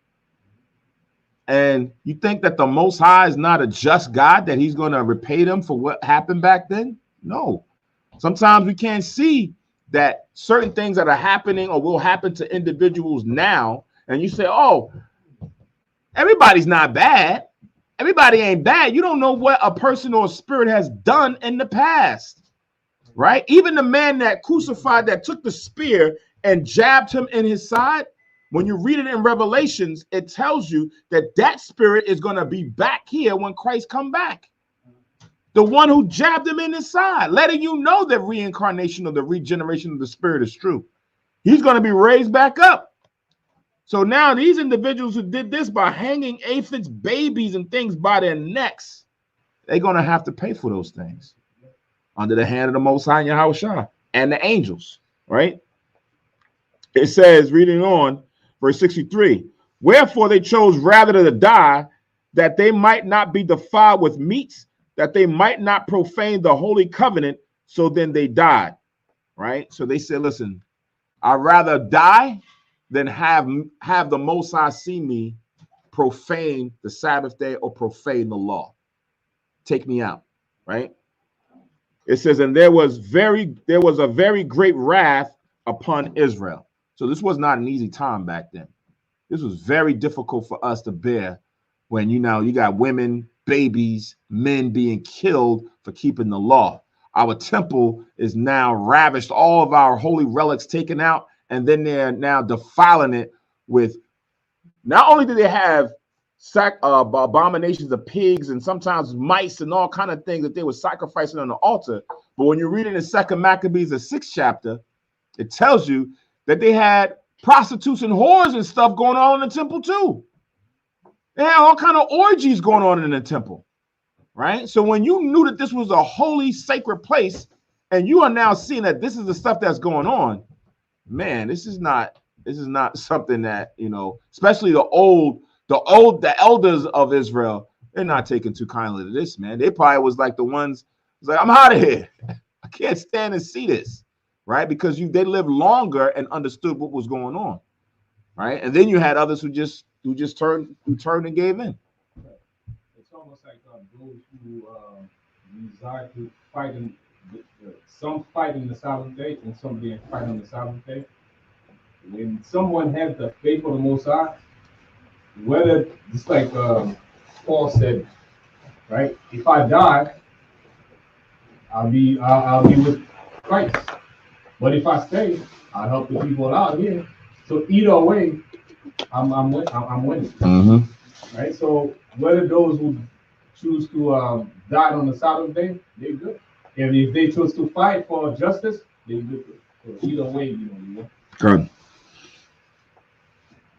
and you think that the Most High is not a just God, that he's going to repay them for what happened back then? No. Sometimes we can't see that certain things that are happening or will happen to individuals now, and you say, oh, everybody's not bad. Everybody ain't bad. You don't know what a person or a spirit has done in the past, right? Even the man that crucified, that took the spear and jabbed him in his side, when you read it in Revelations, it tells you that that spirit is going to be back here when Christ come back. The one who jabbed him in his side, letting you know that reincarnation or the regeneration of the spirit is true. He's going to be raised back up. So now these individuals who did this by hanging infants, babies, and things by their necks, they're going to have to pay for those things under the hand of the Most High Yahushua and the angels, right? It says, reading on, verse 63, wherefore they chose rather to die, that they might not be defiled with meats, that they might not profane the holy covenant. So then they died, right? So they said, listen, I'd rather die than have the Most High see me profane the Sabbath day or profane the law. Take me out, right? It says, and there was a very great wrath upon Israel. So this was not an easy time back then. This was very difficult for us to bear when you got women, babies, men being killed for keeping the law. Our temple is now ravished, all of our holy relics taken out, and then they're now defiling it with, not only do they have abominations of pigs and sometimes mice and all kind of things that they were sacrificing on the altar, but when you read in the 2nd Maccabees, the 6th chapter, it tells you that they had prostitutes and whores and stuff going on in the temple too. They had all kind of orgies going on in the temple, right? So when you knew that this was a holy, sacred place, and you are now seeing that this is the stuff that's going on, man, this is not something that, especially the elders of Israel, they're not taking too kindly to this, man. They probably was like the ones, like, I'm out of here. I can't stand and see this, right? Because they lived longer and understood what was going on, right? And then you had others who turned and gave in. It's almost like those who desire to fight some fight in the Sabbath day and some didn't fight on the Sabbath day. When someone has the faith of the Most High, whether just like Paul said, right? If I die, I'll be with Christ. But if I stay, I'll help the people out here. So either way, I'm winning. Mm-hmm. Right. So whether those who choose to die on the Sabbath day, they're good. If they choose to fight for justice, they're good. So either way, you know. Good.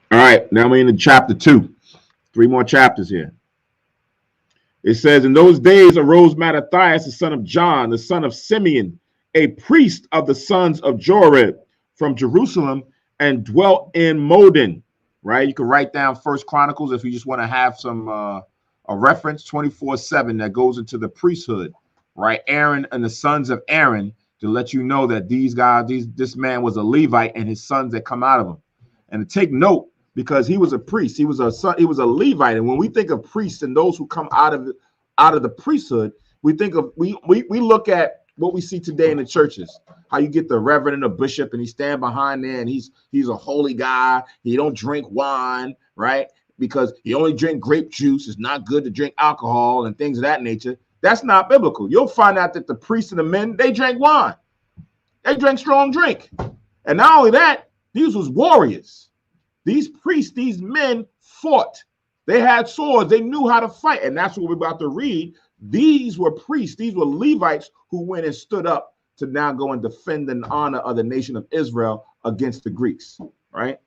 All right, now we're in chapter 2. 3 more chapters here. It says, in those days arose Mattathias, the son of John, the son of Simeon, a priest of the sons of Jored from Jerusalem, and dwelt in Modin. Right? You can write down 1 Chronicles if you just want to have some a reference, 24/7 that goes into the priesthood. Right? Aaron and the sons of Aaron, to let you know that this man was a Levite and his sons that come out of him. And to take note, because he was a priest, he was a Levite. And when we think of priests and those who come out of the priesthood, we think of we look at what we see today in the churches, how you get the reverend and the bishop and he stand behind there and he's a holy guy. He don't drink wine, right? Because he only drink grape juice. It's not good to drink alcohol and things of that nature. That's not biblical. You'll find out that the priests and the men, they drank wine. They drank strong drink. And not only that, these was warriors. These priests, these men fought. They had swords. They knew how to fight. And that's what we're about to read. These were priests. These were Levites who went and stood up to now go and defend the honor of the nation of Israel against the Greeks, right?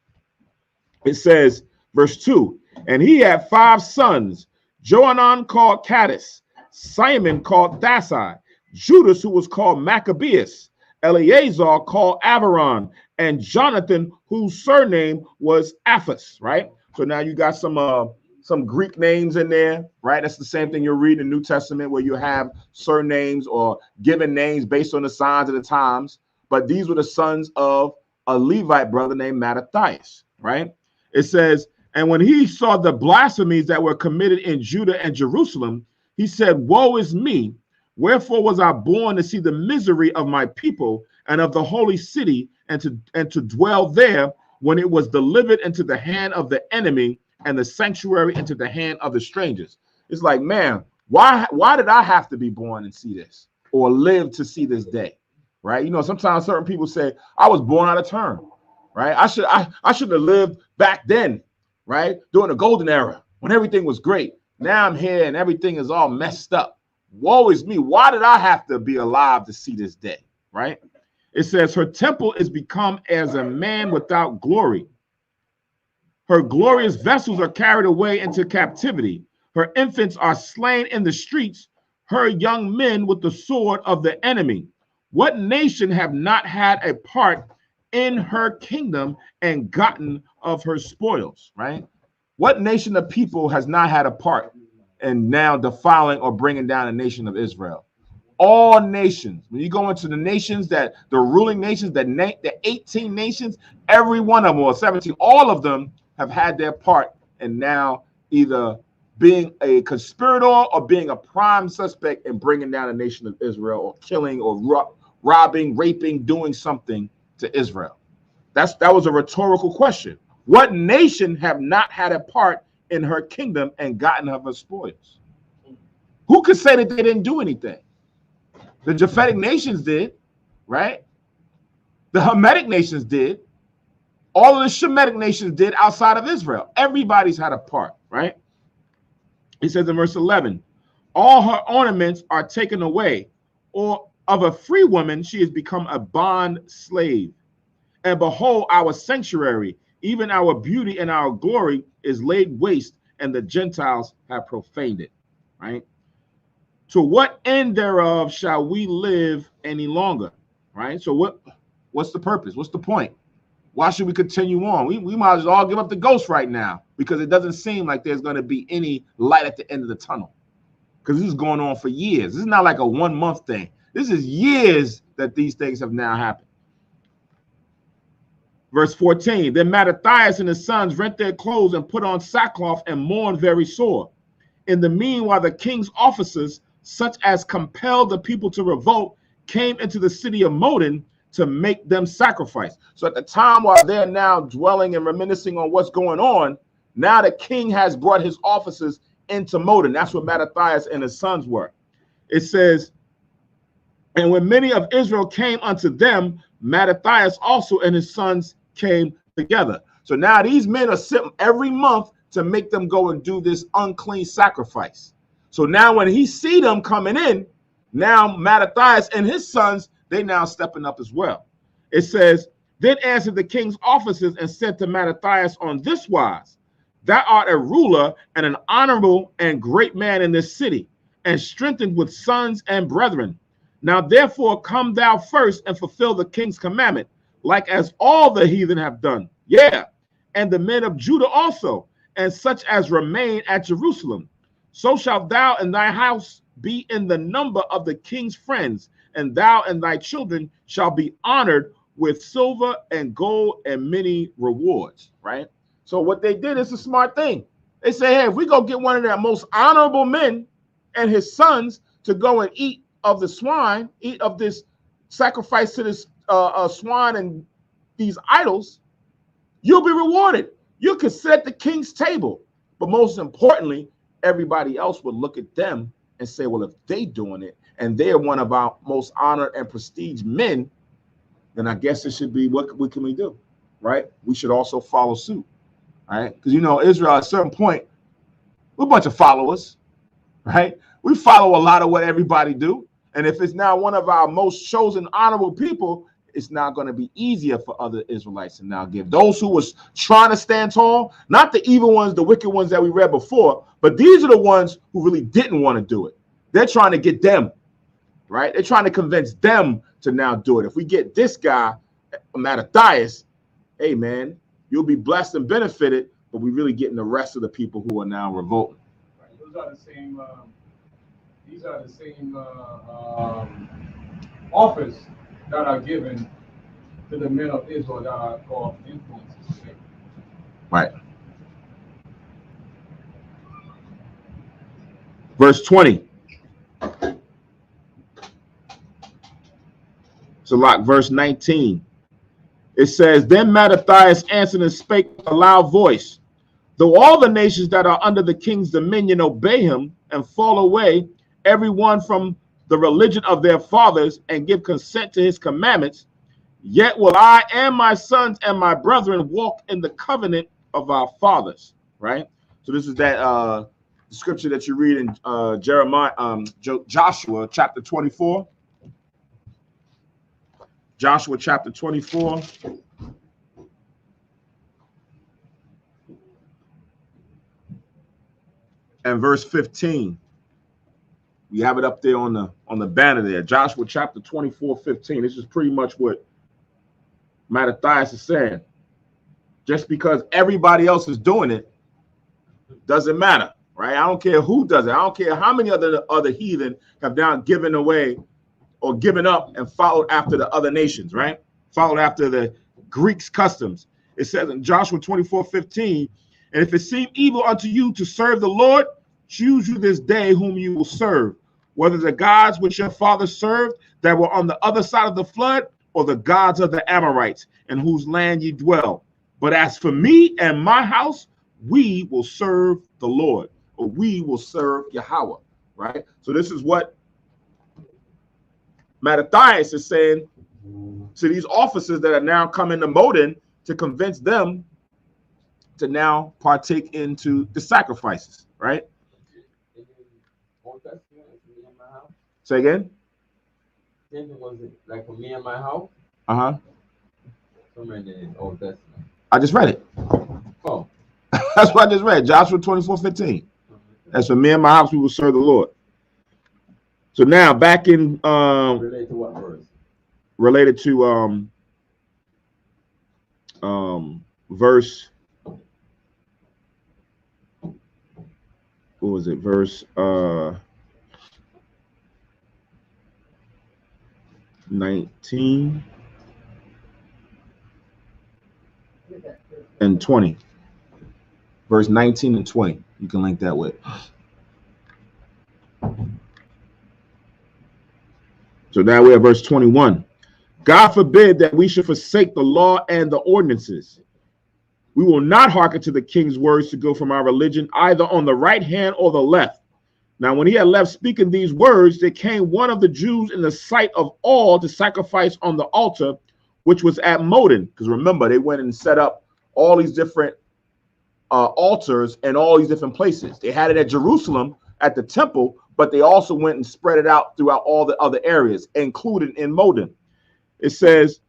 It says, verse 2, and he had 5 sons, Johanan called Caddis, Simon called Thasai, Judas, who was called Maccabeus, Eleazar called Avaron, and Jonathan, whose surname was Aphas, right? So now you got some Greek names in there, right? That's the same thing you'll read in the New Testament where you have surnames or given names based on the signs of the times. But these were the sons of a Levite brother named Mattathias, right? It says, and when he saw the blasphemies that were committed in Judah and Jerusalem, he said, woe is me. Wherefore was I born to see the misery of my people and of the holy city and to dwell there when it was delivered into the hand of the enemy and the sanctuary into the hand of the strangers. It's like, man, why did I have to be born and see this or live to see this day? Right? You know, sometimes certain people say, I was born out of turn, right? I should have lived back then, right? During the golden era when everything was great. Now I'm here and everything is all messed up. Woe is me. Why did I have to be alive to see this day? Right? It says her temple is become as a man without glory. Her glorious vessels are carried away into captivity. Her infants are slain in the streets, her young men with the sword of the enemy. What nation have not had a part in her kingdom and gotten of her spoils, right? What nation of people has not had a part in now defiling or bringing down the nation of Israel? all nations. When you go into the nations, that the ruling nations, the 18 nations, every one of them, or 17, all of them have had their part in now either being a conspirator or being a prime suspect in bringing down the nation of Israel, or killing or robbing, raping, doing something to Israel. That was a rhetorical question. What nation have not had a part in her kingdom and gotten of her spoils? Who could say that they didn't do anything? The Japhetic nations did, right? The Hamitic nations did. All of the Shemitic nations did outside of Israel. Everybody's had a part, right? He says in verse 11, all her ornaments are taken away, or of a free woman she has become a bond slave. And behold, our sanctuary, even our beauty and our glory, is laid waste, and the Gentiles have profaned it, right? To what end thereof shall we live any longer, right? So what's the purpose? What's the point? Why should we continue on? We might as well all give up the ghost right now, because it doesn't seem like there's going to be any light at the end of the tunnel, because this is going on for years. This is not like a 1 month thing. This is years that these things have now happened. Verse 14, then Mattathias and his sons rent their clothes and put on sackcloth and mourn very sore. In the meanwhile, the king's officers, such as compelled the people to revolt, came into the city of Modin to make them sacrifice. So at the time while they're now dwelling and reminiscing on what's going on, now the king has brought his officers into Modin. That's what Mattathias and his sons were. It says, and when many of Israel came unto them, Mattathias also and his sons came together. So now these men are sitting every month to make them go and do this unclean sacrifice. So now when he see them coming in, now Mattathias and his sons, they now stepping up as well. It says, then answered the king's officers and said to Mattathias on this wise, thou art a ruler and an honorable and great man in this city, and strengthened with sons and brethren. Now therefore come thou first and fulfill the king's commandment, like as all the heathen have done. Yeah, and the men of Judah also, and such as remain at Jerusalem. So shalt thou and thy house be in the number of the king's friends, and thou and thy children shall be honored with silver and gold and many rewards, right? So what they did is a smart thing. They say, hey, if we go get one of their most honorable men and his sons to go and eat of the swine, eat of this sacrifice to this swine and these idols, you'll be rewarded. You can sit at the king's table. But most importantly, everybody else would look at them and say, well, if they doing it and they're one of our most honored and prestige men, then I guess it should be, what can we do, right? We should also follow suit, right? Because, you know, Israel at a certain point, we're a bunch of followers, right? We follow a lot of what everybody do. And if it's now one of our most chosen honorable people, it's now going to be easier for other Israelites to now give. Those who was trying to stand tall, not the evil ones, the wicked ones that we read before, but these are the ones who really didn't want to do it. They're trying to get them, right? They're trying to convince them to now do it. If we get this guy, Mattathias, hey, man, you'll be blessed and benefited, but we're really getting the rest of the people who are now revolting. Right. Those are the same, these are the same offers that are given to the men of Israel that are called influences today. Right. Verse 20. So like verse 19. It says, then Mattathias answered and spake with a loud voice, though all the nations that are under the king's dominion obey him and fall away, every one from the religion of their fathers, and give consent to his commandments, yet will I and my sons and my brethren walk in the covenant of our fathers. Right. So this is that scripture that you read in Joshua chapter 24. Joshua chapter 24. And verse 15. We have it up there on the banner there. Joshua chapter 24:15. This is pretty much what Mattathias is saying. Just because everybody else is doing it doesn't matter, right? I don't care who does it. I don't care how many other heathen have now given away or given up and followed after the other nations, right? Followed after the Greeks' customs. It says in Joshua 24:15, and if it seem evil unto you to serve the Lord, choose you this day whom you will serve, whether the gods which your fathers served that were on the other side of the flood, or the gods of the Amorites in whose land ye dwell. But as for me and my house, we will serve the Lord, or we will serve Yahweh, right? So this is what Mattathias is saying to these officers that are now coming to Modin to convince them to now partake into the sacrifices, right? Say again? Was it like for me and my house? Uh-huh. Somewhere in the Old Testament. I just read it. Oh. That's what I just read. Joshua 24:15. As for me and my house, we will serve the Lord. So now back in related to what verse? Related to verse, what was it? Verse 19 and 20. Verse 19 and 20. You can link that with. So now we have verse 21. God forbid that we should forsake the law and the ordinances. We will not hearken to the king's words to go from our religion, either on the right hand or the left. Now, when he had left speaking these words, there came one of the Jews in the sight of all to sacrifice on the altar, which was at Modin. Because remember, they went and set up all these different altars in all these different places. They had it at Jerusalem at the temple, but they also went and spread it out throughout all the other areas, included in Modin. It says,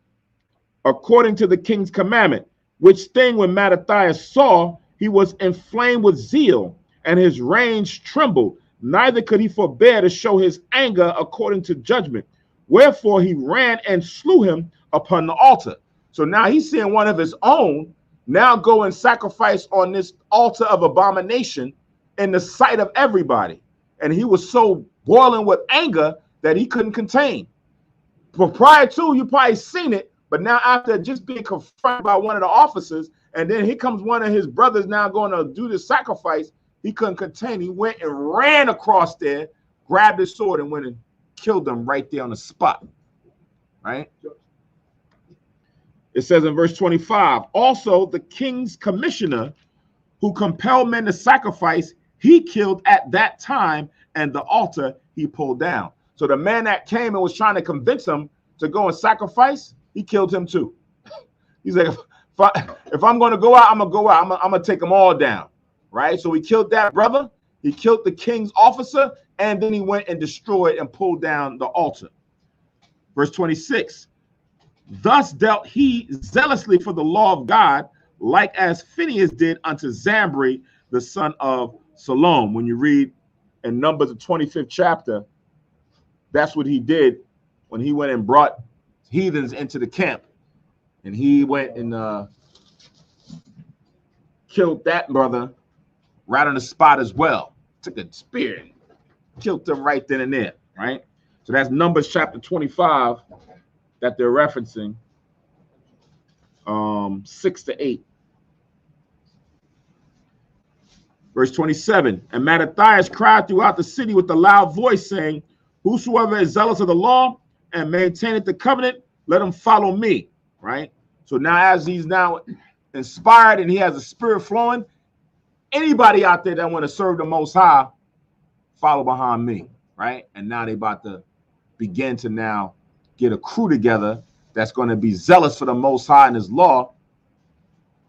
according to the king's commandment, which thing when Mattathias saw, he was inflamed with zeal, and his reins trembled. Neither could he forbear to show his anger according to judgment. Wherefore he ran and slew him upon the altar. So now he's seeing one of his own now go and sacrifice on this altar of abomination in the sight of everybody. And he was so boiling with anger that he couldn't contain. But prior to, you probably seen it, but now after just being confronted by one of the officers, and then here comes one of his brothers now going to do this sacrifice, he couldn't contain. He went and ran across there, grabbed his sword, and went and killed them right there on the spot. Right? It says in verse 25, also the king's commissioner who compelled men to sacrifice, he killed at that time, and the altar he pulled down. So the man that came and was trying to convince him to go and sacrifice, he killed him too. He's like, if I'm going to go out, I'm going to go out. I'm going to take them all down. Right? So he killed that brother. He killed the king's officer. And then he went and destroyed and pulled down the altar. Verse 26. Thus dealt he zealously for the law of God, like as Phinehas did unto Zambri, the son of Salom. When you read in Numbers, the 25th chapter, that's what he did when he went and brought heathens into the camp. And he went and killed that brother right on the spot as well. Took a spear and killed them right then and there, right? So that's Numbers chapter 25 that they're referencing, 6 to 8. Verse 27, and Mattathias cried throughout the city with a loud voice, saying, whosoever is zealous of the law and maintaineth the covenant, let him follow me, right? So now as he's now inspired and he has a spirit flowing, anybody out there that want to serve the Most High, follow behind me, right? And now they about to begin to now get a crew together that's going to be zealous for the Most High and his law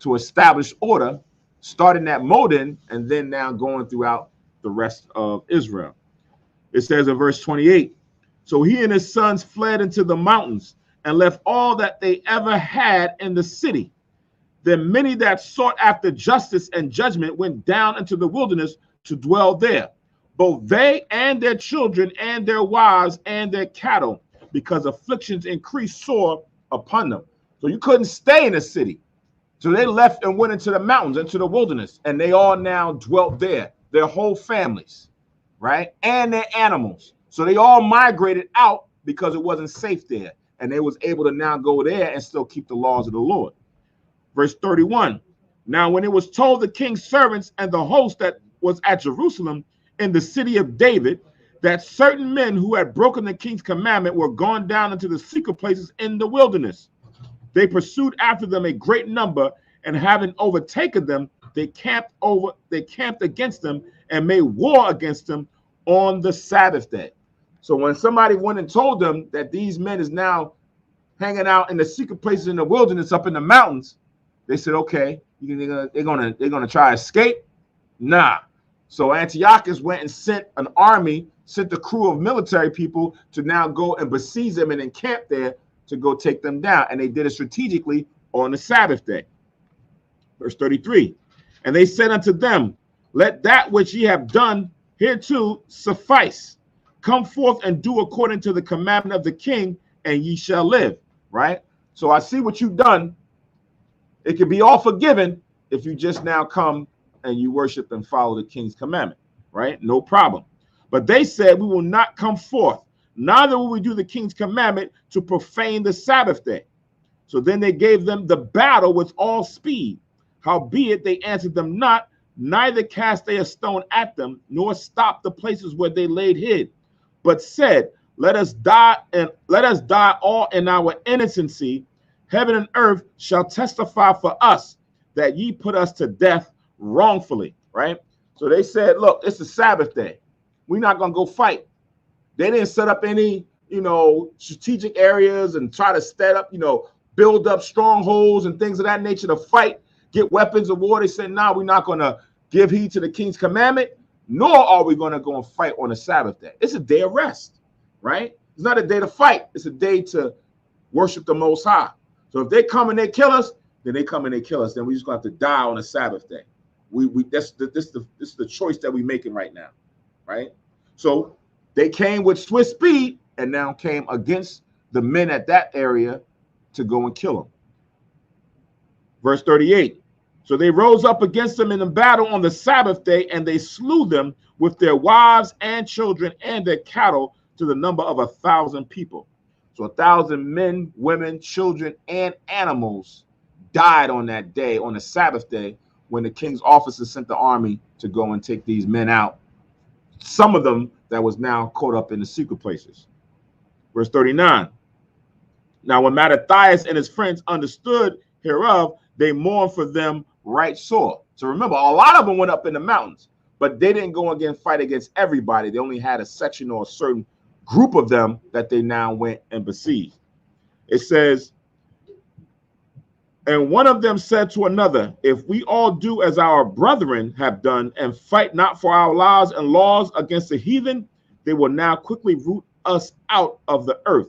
to establish order, starting at Modin and then now going throughout the rest of Israel. It says in verse 28, so he and his sons fled into the mountains and left all that they ever had in the city. Then many that sought after justice and judgment went down into the wilderness to dwell there, both they and their children and their wives and their cattle, because afflictions increased sore upon them. So you couldn't stay in the city. So they left and went into the mountains, into the wilderness, and they all now dwelt there, their whole families, right? And their animals. So they all migrated out because it wasn't safe there. And they was able to now go there and still keep the laws of the Lord. Verse 31. Now, when it was told the king's servants and the host that was at Jerusalem in the city of David, that certain men who had broken the king's commandment were gone down into the secret places in the wilderness, they pursued after them a great number, and having overtaken them, they camped against them and made war against them on the Sabbath day. So when somebody went and told them that these men is now hanging out in the secret places in the wilderness up in the mountains, they said, okay, they're gonna try to escape? Nah. So Antiochus went and sent an army, sent the crew of military people to now go and besiege them and encamp there to go take them down. And they did it strategically on the Sabbath day. Verse 33. And they said unto them, let that which ye have done hereto suffice. Come forth and do according to the commandment of the king, and ye shall live. Right? So I see what you've done. It can be all forgiven if you just now come and you worship and follow the king's commandment. Right? No problem. But they said, we will not come forth, neither will we do the king's commandment to profane the Sabbath day. So then they gave them the battle with all speed. Howbeit they answered them not, neither cast they a stone at them, nor stopped the places where they laid hid, but said, let us die all in our innocency. Heaven and earth shall testify for us that ye put us to death wrongfully. Right? So they said, look, it's the Sabbath day. We're not going to go fight. They didn't set up any, strategic areas and try to set up, build up strongholds and things of that nature to fight, get weapons of war. They said, nah, we're not going to give heed to the king's commandment, nor are we going to go and fight on the Sabbath day. It's a day of rest, right? It's not a day to fight. It's a day to worship the Most High. So if they come and they kill us, then they come and they kill us. Then we just going to have to die on the Sabbath day. This is the choice that we're making right now, right? So they came with swift speed and now came against the men at that area to go and kill them. Verse 38. So they rose up against them in a battle on the Sabbath day, and they slew them with their wives and children and their cattle to the number of 1,000 people. So 1,000 men, women, children, and animals died on that day, on the Sabbath day, when the king's officers sent the army to go and take these men out. Some of them that was now caught up in the secret places. Verse 39. Now when Mattathias and his friends understood hereof, they mourned for them right sore. So remember, a lot of them went up in the mountains, but they didn't go again fight against everybody. They only had a section or a certain group of them that they now went and besieged. It says, and one of them said to another, if we all do as our brethren have done and fight not for our lives and laws against the heathen, they will now quickly root us out of the earth.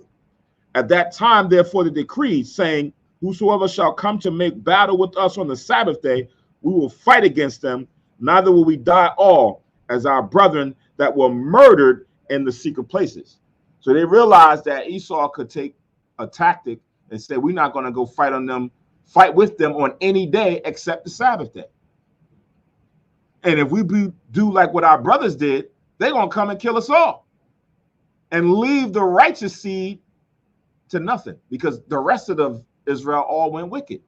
At that time, therefore, the decree saying, whosoever shall come to make battle with us on the Sabbath day, we will fight against them, neither will we die all as our brethren that were murdered in the secret places. So they realized that Esau could take a tactic and say, we're not going to go fight with them on any day except the Sabbath day. And if we do like what our brothers did, they're going to come and kill us all and leave the righteous seed to nothing, because the rest of Israel all went wicked.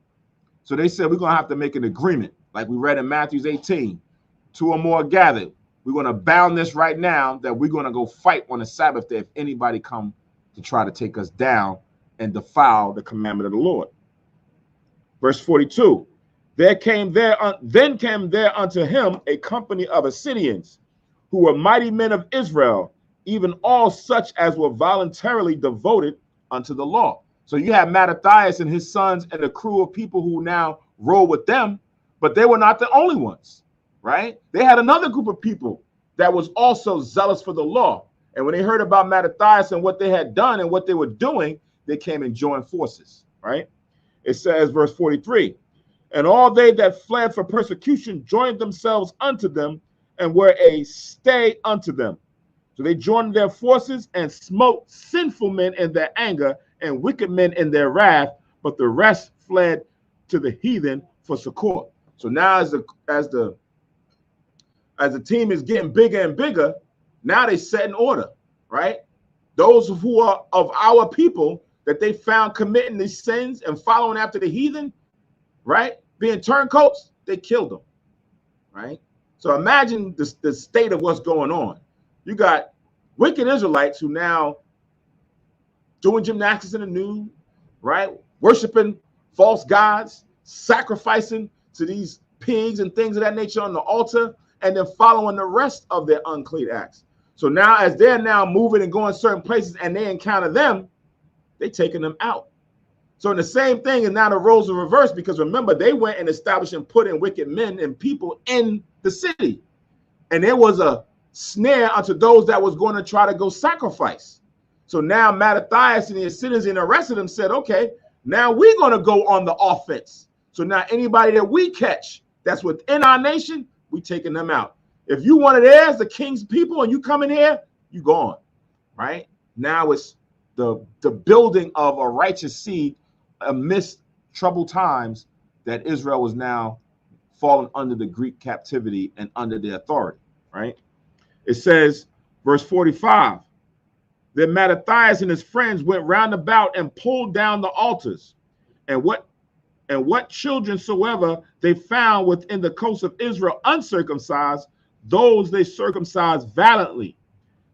So they said, we're going to have to make an agreement. Like we read in Matthew 18, 2 or more gathered. We're going to bound this right now that we're going to go fight on the Sabbath day if anybody come to try to take us down and defile the commandment of the Lord. Verse 42, then came there unto him a company of Assyrians, who were mighty men of Israel, even all such as were voluntarily devoted unto the law. So you have Mattathias and his sons and a crew of people who now roll with them, but they were not the only ones, right? They had another group of people that was also zealous for the law. And when they heard about Mattathias and what they had done and what they were doing, they came and joined forces, right? It says, verse 43, and all they that fled for persecution joined themselves unto them and were a stay unto them. So they joined their forces and smote sinful men in their anger and wicked men in their wrath, but the rest fled to the heathen for succor. So now as the team is getting bigger and bigger, now they set in order, right? those who are of our people that they found committing these sins and following after the heathen, right? Being turncoats, they killed them, right? So imagine the state of what's going on. You got wicked Israelites who now doing gymnastics in the nude, right? Worshiping false gods, sacrificing to these pigs and things of that nature on the altar, and then following the rest of their unclean acts. So now as they're now moving and going certain places and they encounter them, they're taking them out. So in the same thing, and now the roles are reversed, because remember, they went and established and put in wicked men and people in the city. And there was a snare unto those that was going to try to go sacrifice. So now Mattathias and the Assyrians and the rest of them said, okay, now we're going to go on the offense. So now anybody that we catch that's within our nation, we taking them out. If you one of theirs, the king's people, and you come in here, you gone, right? Now it's the building of a righteous seed amidst troubled times that Israel was now fallen under the Greek captivity and under their authority, right? It says, verse 45, then Mattathias and his friends went round about and pulled down the altars, and what children soever they found within the coast of Israel uncircumcised, those they circumcised valiantly.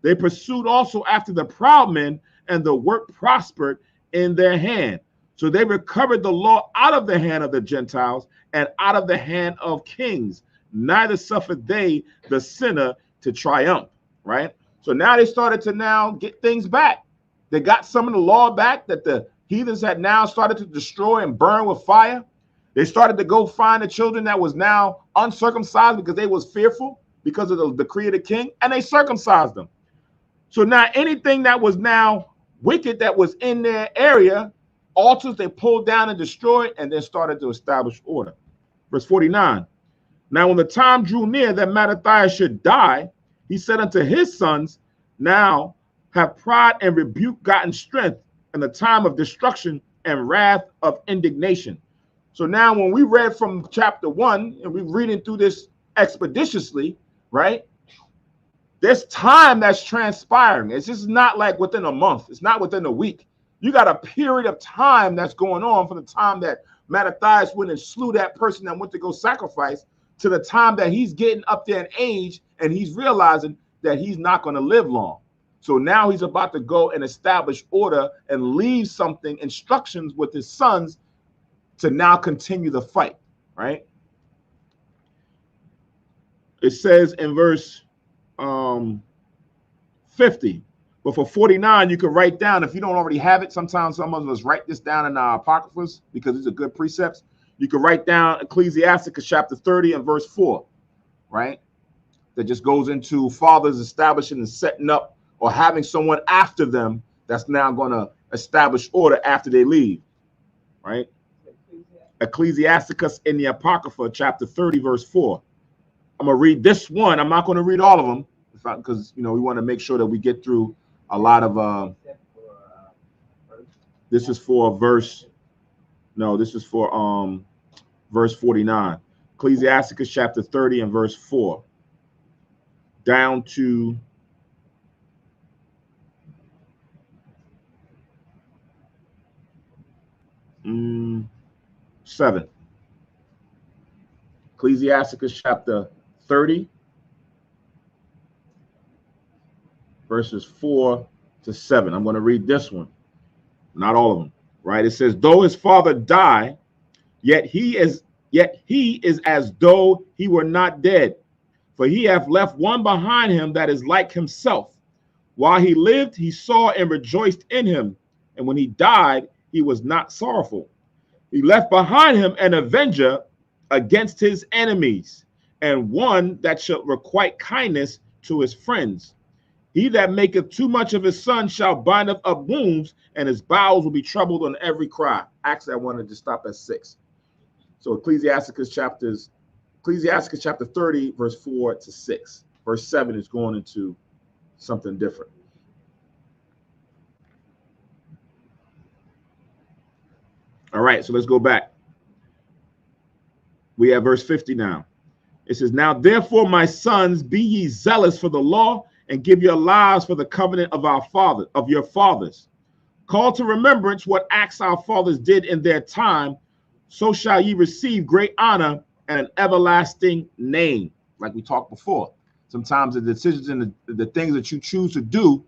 They pursued also after the proud men, and the work prospered in their hand. So they recovered the law out of the hand of the Gentiles and out of the hand of kings. Neither suffered they the sinner to triumph, right? So now they started to now get things back. They got some of the law back that the heathens had now started to destroy and burn with fire. They started to go find the children that was now uncircumcised because they was fearful because of the decree of the king, and they circumcised them. So now anything that was now wicked that was in their area, altars they pulled down and destroyed, and then started to establish order. Verse 49. Now when the time drew near that Mattathias should die, he said unto his sons, now have pride and rebuke gotten strength in the time of destruction and wrath of indignation. So now when we read from chapter 1, and we're reading through this expeditiously, right? There's time that's transpiring. It's just not like within a month. It's not within a week. You got a period of time that's going on from the time that Mattathias went and slew that person that went to go sacrifice to the time that he's getting up there in age and he's realizing that he's not going to live long. So now he's about to go and establish order and leave something, instructions with his sons to now continue the fight, right? It says in verse 50, but for 49, you can write down, if you don't already have it, sometimes some of us write this down in our apocryphas because these are good precepts. You can write down Ecclesiasticus chapter 30 and verse 4, right? That just goes into fathers establishing and setting up or having someone after them that's now going to establish order after they leave, right? Ecclesiasticus in the Apocrypha, chapter 30, verse 4. I'm going to read this one. I'm not going to read all of them because, you know, we want to make sure that we get through a lot of, this is for verse, no, this is for verse 49. Ecclesiasticus chapter 30 and verse 4. Down to mm, 7. Ecclesiasticus chapter 30, verses 4 to 7. I'm going to read this one, not all of them, right? It says, though his father die, yet he is as though he were not dead, for he hath left one behind him that is like himself. While he lived, he saw and rejoiced in him, and when he died, he was not sorrowful. He left behind him an avenger against his enemies, and one that shall requite kindness to his friends. He that maketh too much of his son shall bind up wounds, and his bowels will be troubled on every cry. Actually, I wanted to stop at 6. So Ecclesiasticus chapter 30, verse 4 to 6. Verse 7 is going into something different. All right, so let's go back. We have verse 50 now. It says, now therefore, my sons, be ye zealous for the law, and give your lives for the covenant of your fathers. Call to remembrance what acts our fathers did in their time, so shall ye receive great honor and an everlasting name. Like we talked before, sometimes the decisions and the things that you choose to do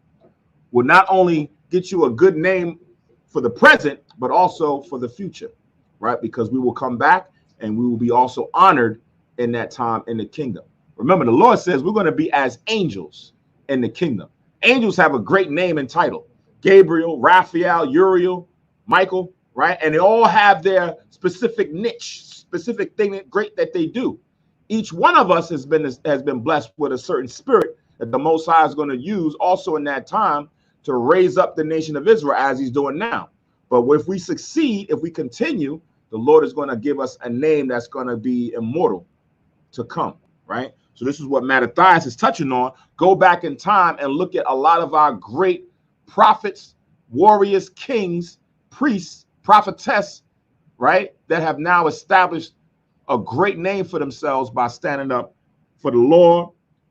will not only get you a good name for the present, but also for the future, right? Because we will come back and we will be also honored in that time in the kingdom. Remember, the Lord says we're going to be as angels in the kingdom. Angels have a great name and title: Gabriel, Raphael, Uriel, Michael, right? And they all have their specific niche, specific thing great that they do. Each one of us has been blessed with a certain spirit that the Most High is going to use also in that time to raise up the nation of Israel as he's doing now. But if we succeed, if we continue, the Lord is going to give us a name that's going to be immortal to come, right? So this is what Mattathias is touching on. Go back in time and look at a lot of our great prophets, warriors, kings, priests, prophetess, right, that have now established a great name for themselves by standing up for the Lord,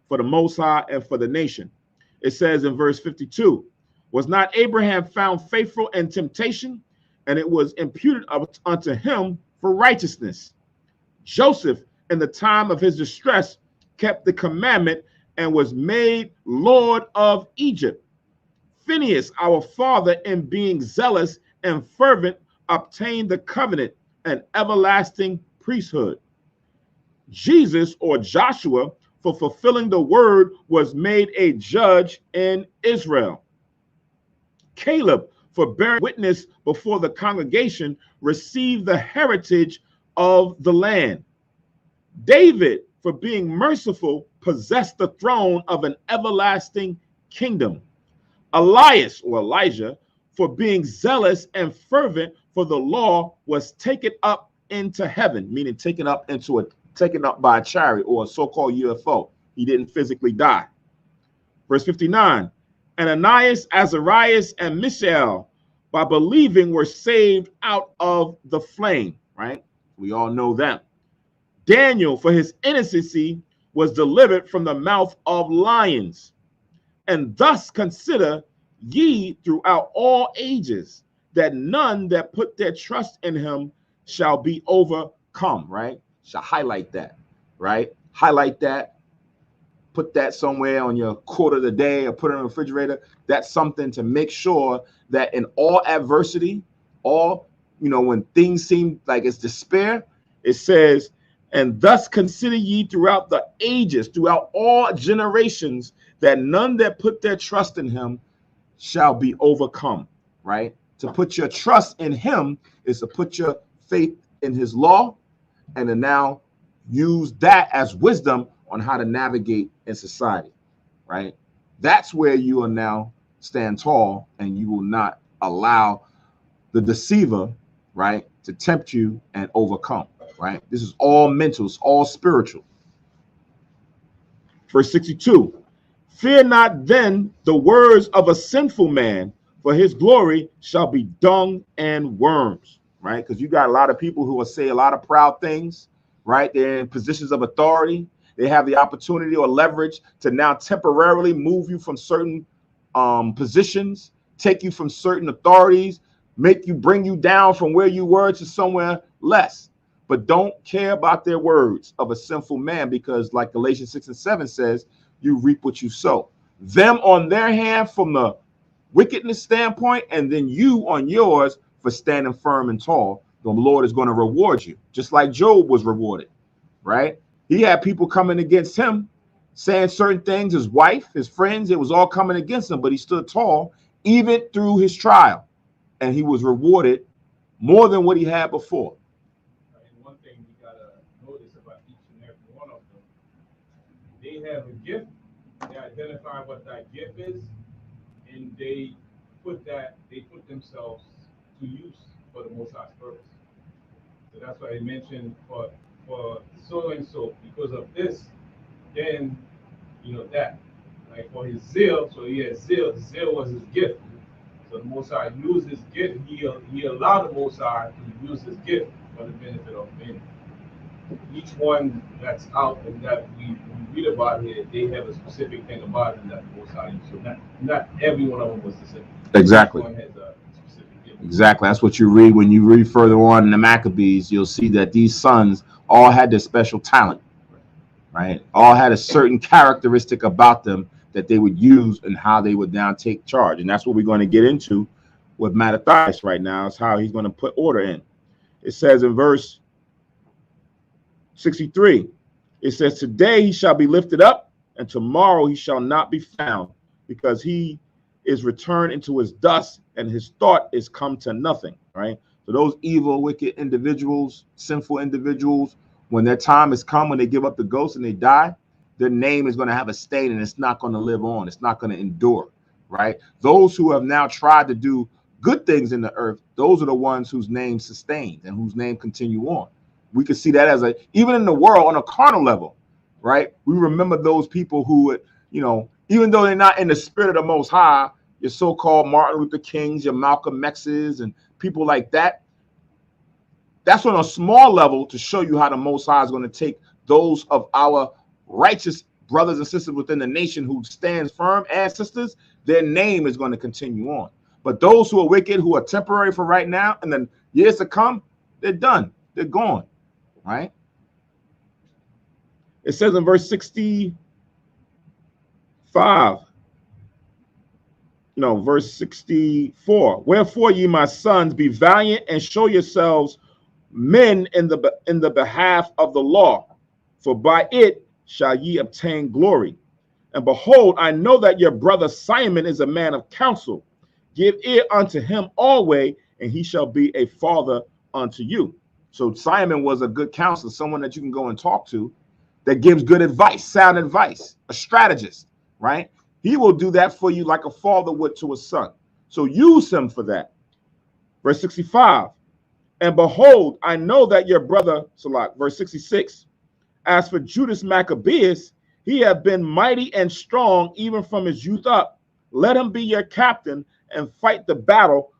for the Most High, and for the nation. It says in verse 52, was not Abraham found faithful in temptation, and it was imputed unto him for righteousness? Joseph, in the time of his distress, kept the commandment and was made Lord of Egypt. Phinehas, our father, in being zealous and fervent, obtained the covenant and everlasting priesthood. Jesus, or Joshua, for fulfilling the word, was made a judge in Israel. Caleb, for bearing witness before the congregation, received the heritage of the land. David, for being merciful, possessed the throne of an everlasting kingdom. Elias, or Elijah, for being zealous and fervent for the law, was taken up into heaven, meaning taken up by a chariot or a so-called UFO. He didn't physically die. Verse 59, Ananias, Azarias, and Mishael, by believing, were saved out of the flame, right? We all know them. Daniel, for his innocency, was delivered from the mouth of lions. And thus consider ye throughout all ages that none that put their trust in him shall be overcome, right? Shall highlight that, right? Highlight that. Put that somewhere on your quote of the day or put it in the refrigerator. That's something to make sure that in all adversity, when things seem like it's despair, it says, and thus consider ye throughout the ages, throughout all generations, that none that put their trust in him shall be overcome, right? To put your trust in him is to put your faith in his law and to now use that as wisdom on how to navigate in society, right? That's where you will now stand tall and you will not allow the deceiver, right, to tempt you and overcome, right? This is all mental, it's all spiritual. Verse 62, fear not then the words of a sinful man, for his glory shall be dung and worms, right? Because you got a lot of people who will say a lot of proud things, right? They're in positions of authority. They have the opportunity or leverage to now temporarily move you from certain positions, take you from certain authorities, bring you down from where you were to somewhere less. But don't care about their words of a sinful man, because like Galatians 6:7 says, you reap what you sow. Them on their hand from the wickedness standpoint, and then you on yours for standing firm and tall. The Lord is going to reward you, just like Job was rewarded, right? He had people coming against him, saying certain things, his wife, his friends, it was all coming against him, but he stood tall even through his trial, and he was rewarded more than what he had before. And one thing you got to notice about each and every one of them, they have a gift, they identify what that gift is, and they put themselves to use for the Most High's purpose. So that's why I mentioned for so and so, because of this, then that. Like for his zeal, so he had zeal. Zeal was his gift. So the Most High used his gift. He allowed the Most High to use his gift for the benefit of many. Each one that's out and that we read about here, they have a specific thing about them that the Most High used. So not every one of them was the same. Exactly. Each one has a specific gift. Exactly. That's what you read when you read further on in the Maccabees. You'll see that these sons all had their special talent, right? All had a certain characteristic about them that they would use and how they would now take charge. And that's what we're going to get into with Mattathias right now, is how he's going to put order in. It says in verse 63, it says, today he shall be lifted up, and tomorrow he shall not be found, because he is returned into his dust, and his thought is come to nothing, right? So those evil, wicked individuals, sinful individuals, when their time has come, when they give up the ghost and they die, their name is going to have a stain, and it's not going to live on. It's not going to endure, right? Those who have now tried to do good things in the earth, those are the ones whose name sustains and whose name continue on. We could see that as a, even in the world on a carnal level, right? We remember those people who, you know, even though they're not in the spirit of the Most High, your so-called Martin Luther Kings, your Malcolm X's, and people like that. That's on a small level to show you how the Most High is going to take those of our righteous brothers and sisters within the nation who stands firm, and sisters, their name is going to continue on. But those who are wicked, who are temporary for right now, and then years to come, they're done. They're gone, right? It says in verse 65, verse 64, wherefore ye, my sons, be valiant and show yourselves men in the behalf of the law, for by it shall ye obtain glory. And behold, I know that your brother Simon is a man of counsel. Give ear unto him always, and he shall be a father unto you. So Simon was a good counselor, someone that you can go and talk to, that gives good advice, sound advice, a strategist, right? He will do that for you like a father would to a son. So use him for that. Verse 65, and behold, I know that your brother, Salak, verse 66, as for Judas Maccabeus, he hath been mighty and strong even from his youth up. Let him be your captain and fight the battle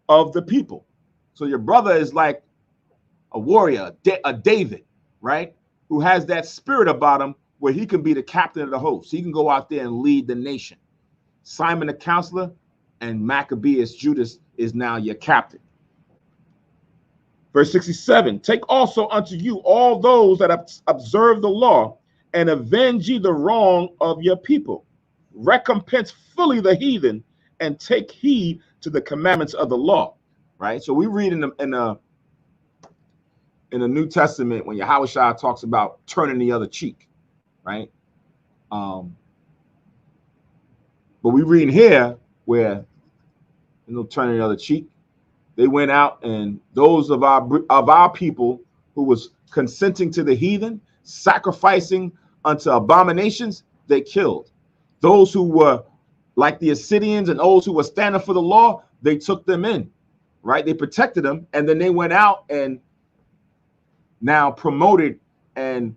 of the people. So your brother is like a warrior, a David, right? Who has that spirit about him where he can be the captain of the host. He can go out there and lead the nation. Simon the counselor and Maccabeus Judas is now your captain. Verse 67, take also unto you all those that observe the law, and avenge ye the wrong of your people. Recompense fully the heathen, and take heed to the commandments of the law. Right? So we read in the New Testament when Yahushua talks about turning the other cheek, right? But we read here where, turning the other cheek. They went out, and those of our people who was consenting to the heathen, sacrificing unto abominations, they killed. Those who were like the Assyrians and those who were standing for the law, they took them in, right? They protected them, and then they went out and now promoted and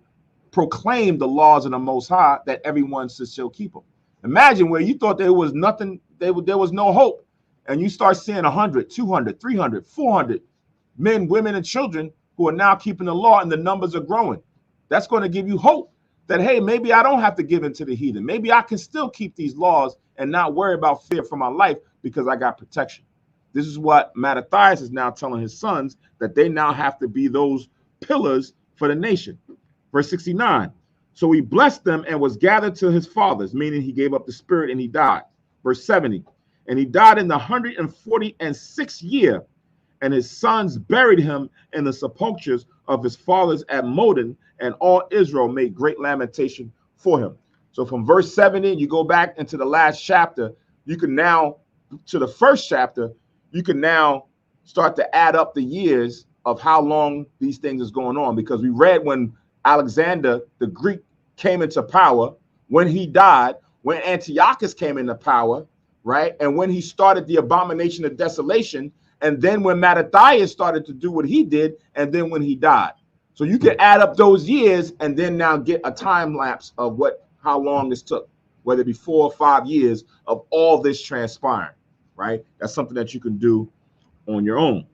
proclaimed the laws of the Most High that everyone shall keep them. Imagine where you thought there was nothing, there was no hope. And you start seeing 100, 200, 300, 400 men, women, and children who are now keeping the law, and the numbers are growing. That's going to give you hope that, hey, maybe I don't have to give in to the heathen. Maybe I can still keep these laws and not worry about fear for my life because I got protection. This is what Mattathias is now telling his sons, that they now have to be those pillars for the nation. Verse 69, so he blessed them and was gathered to his fathers, meaning he gave up the spirit and he died. Verse 70, and he died in the 146th year, and his sons buried him in the sepulchres of his fathers at Modin, and all Israel made great lamentation for him. So from verse 70, you go back into the last chapter, you can now, to the first chapter, you can now start to add up the years of how long these things is going on, because we read when Alexander the Greek came into power, when he died, when Antiochus came into power, right? And when he started the abomination of desolation, and then when Mattathias started to do what he did, and then when he died. So you can add up those years and then now get a time lapse of how long this took, whether it be 4 or 5 years of all this transpiring, right? That's something that you can do on your own.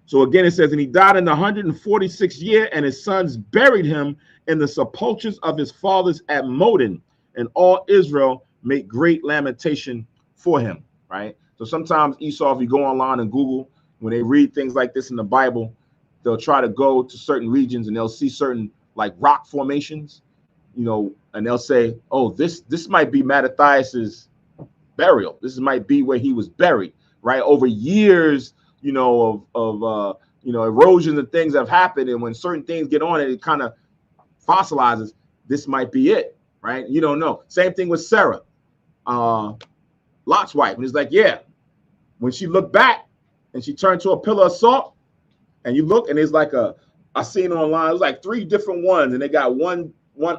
So again, it says, and he died in the 146th year, and his sons buried him in the sepulchres of his fathers at Moden, and all Israel made great lamentation for him, right? So sometimes Esau, if you go online and Google, when they read things like this in the Bible, they'll try to go to certain regions and they'll see certain like rock formations, you know, and they'll say, oh, this might be Mattathias's burial. This might be where he was buried, right? Over years, you know, of erosion and things have happened, and when certain things get on it, it kind of fossilizes. This might be it, right? You don't know. Same thing with Sarah, Lot's wife, and it's like, yeah, when she looked back and she turned to a pillar of salt, and you look, and it's like I seen online, it was like 3 different ones, and they got one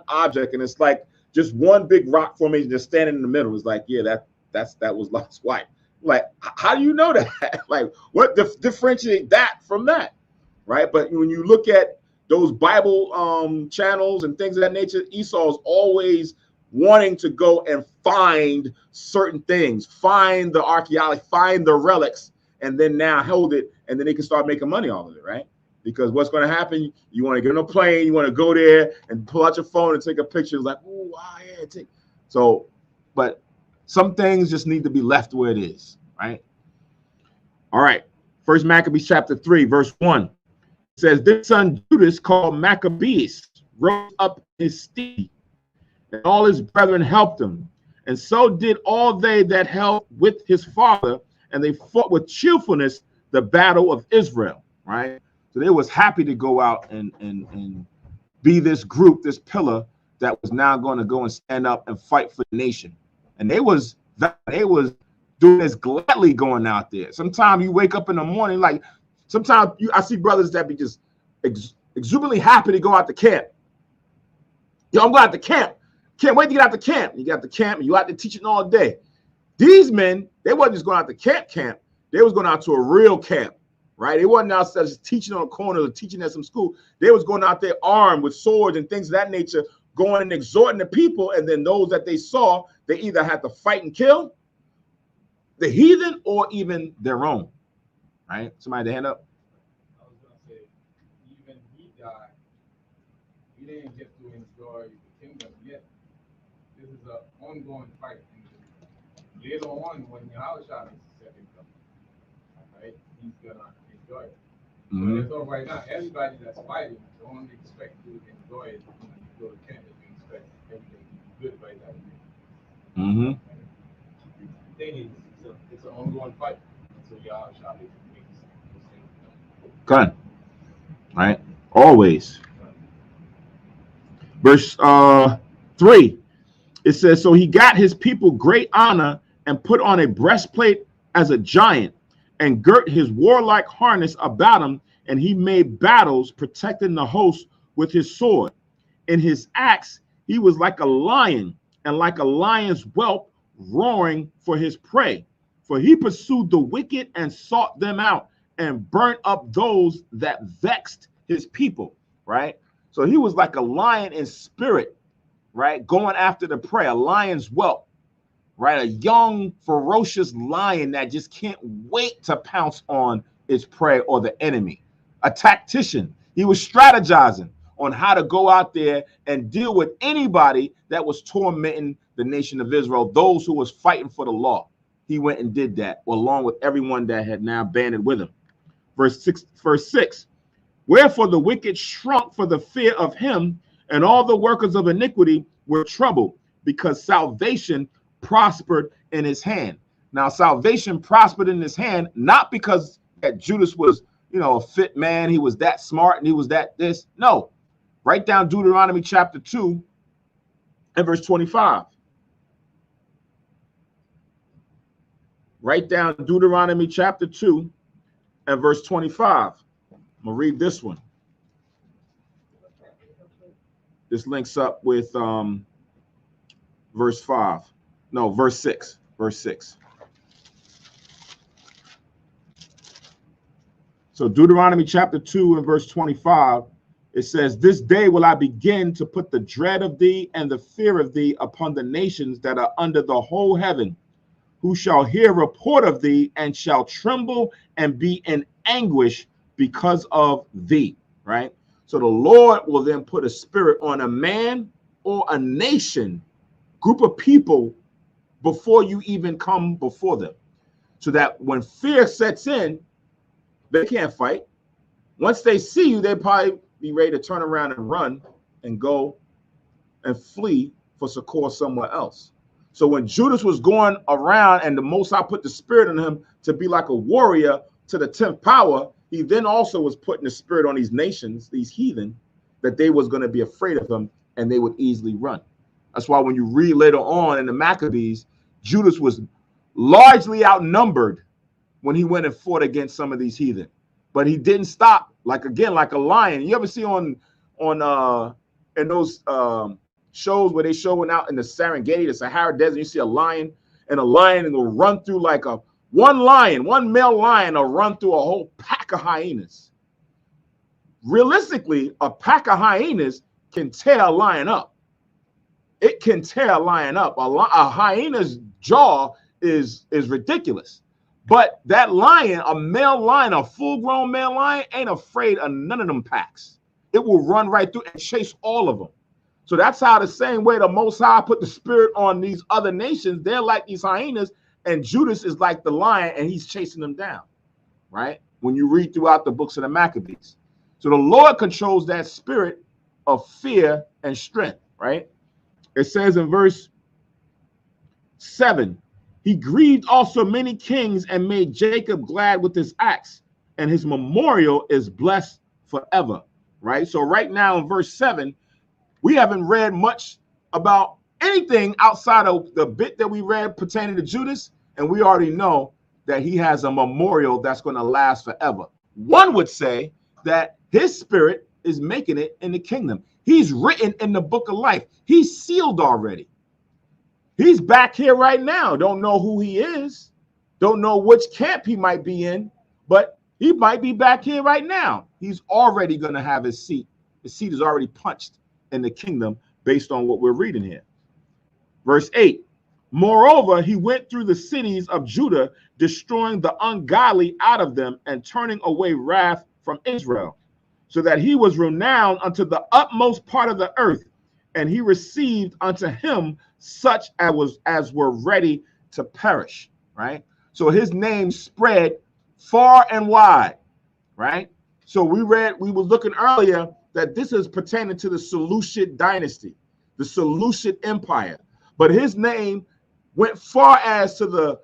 object, and it's like just one big rock formation just standing in the middle. It's like, yeah, that was Lot's wife. Like, how do you know that? Like, what differentiate that from that, right? But when you look at those Bible channels and things of that nature, Esau is always wanting to go and find certain things, find the archaeology, find the relics, and then now hold it, and then they can start making money off of it, right? Because what's going to happen, you want to get on a plane, you want to go there and pull out your phone and take a picture. It's like, oh, wow, yeah, take. So, but some things just need to be left where it is, right? All right. First Maccabees chapter 3, verse 1. It says, this son Judas, called Maccabeus, rose up his steed, and all his brethren helped him. And so did all they that helped with his father, and they fought with cheerfulness the battle of Israel, right? So they was happy to go out and be this group, this pillar that was now going to go and stand up and fight for the nation. And they was doing this gladly going out there. Sometimes you wake up in the morning, like sometimes I see brothers that be just exuberantly happy to go out to camp. Yo, I'm going out to camp. Can't wait to get out to camp. You got to camp and you out there teaching all day. These men, they wasn't just going out to camp. They was going out to a real camp, right? They wasn't out there just teaching on a corner or teaching at some school. They was going out there armed with swords and things of that nature, going and exhorting the people. And then those that they saw, they either had to fight and kill the heathen or even their own, right? Somebody hand up. I was going to say, even he died. He didn't get to enjoy the kingdom yet. This is an ongoing fight. Later on, when Yahushua is second coming, right, he's going to enjoy it. Mm-hmm. But so right now, everybody that's fighting don't expect to enjoy it when you go to camp. You expect everything to be good right now. Mm-hmm. The thing is, it's an ongoing fight until Yahushua makes those things. Good. Right? Always. Verse 3, it says, so he got his people great honor and put on a breastplate as a giant and girt his warlike harness about him, and he made battles, protecting the host with his sword. In his acts, he was like a lion, and like a lion's whelp, roaring for his prey. For he pursued the wicked and sought them out, and burnt up those that vexed his people, right? So he was like a lion in spirit, right? Going after the prey, a lion's whelp, right? A young, ferocious lion that just can't wait to pounce on its prey or the enemy. A tactician. He was strategizing on how to go out there and deal with anybody that was tormenting the nation of Israel, those who was fighting for the law. He went and did that, along with everyone that had now banded with him. Verse 6. Wherefore the wicked shrunk for the fear of him, and all the workers of iniquity were troubled, because salvation prospered in his hand. Now, salvation prospered in his hand, not because that Judas was, a fit man, he was that smart, and he was that this. No. Write down Deuteronomy chapter 2 and verse 25. Write down Deuteronomy chapter 2 and verse 25. I'm going to read this one. This links up with verse 5. No, verse 6. Verse 6. So Deuteronomy chapter 2 and verse 25, it says, this day will I begin to put the dread of thee and the fear of thee upon the nations that are under the whole heaven, who shall hear report of thee and shall tremble and be in anguish because of thee, right? So the Lord will then put a spirit on a man or a nation, group of people, before you even come before them. So that when fear sets in, they can't fight. Once they see you, they probably be ready to turn around and run and go and flee for succor somewhere else. So when Judas was going around and the Most High put the spirit in him to be like a warrior to the 10th power, he then also was putting the spirit on these nations, these heathen, that they was going to be afraid of him and they would easily run. That's why when you read later on in the Maccabees, Judas was largely outnumbered when he went and fought against some of these heathen. But he didn't stop, like a lion. You ever see on in those shows where they showing out in the Serengeti, the Sahara Desert, you see a lion, and will run through like one male lion will run through a whole pack of hyenas. Realistically, a pack of hyenas can tear a lion up. It can tear a lion up. A hyena's jaw is ridiculous. But that lion, a male lion, a full-grown male lion, ain't afraid of none of them packs. It will run right through and chase all of them. So that's how the same way the Most High put the spirit on these other nations, they're like these hyenas, and Judas is like the lion, and he's chasing them down, right? When you read throughout the books of the Maccabees. So the Lord controls that spirit of fear and strength, right? It says in verse 7, he grieved also many kings and made Jacob glad with his acts, and his memorial is blessed forever, right? So right now in verse 7, we haven't read much about anything outside of the bit that we read pertaining to Judas, and we already know that he has a memorial that's going to last forever. One would say that his spirit is making it in the kingdom. He's written in the book of life. He's sealed already. He's back here right now. Don't know who he is. Don't know which camp he might be in, but he might be back here right now. He's already going to have his seat. His seat is already punched in the kingdom based on what we're reading here. Verse 8, moreover, he went through the cities of Judah, destroying the ungodly out of them and turning away wrath from Israel, so that he was renowned unto the utmost part of the earth, and he received unto him such as were ready to perish, right? So his name spread far and wide, right? So we were looking earlier that this is pertaining to the Seleucid dynasty, the Seleucid Empire. But his name went far as to the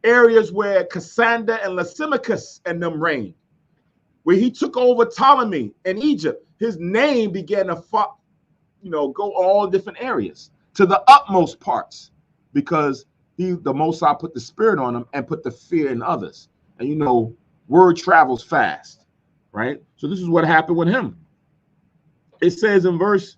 areas where Cassander and Lysimachus and them reigned, where he took over Ptolemy in Egypt. His name began to go all different areas to the utmost parts, because the Most High put the spirit on him and put the fear in others. And word travels fast, right? So this is what happened with him. It says in verse,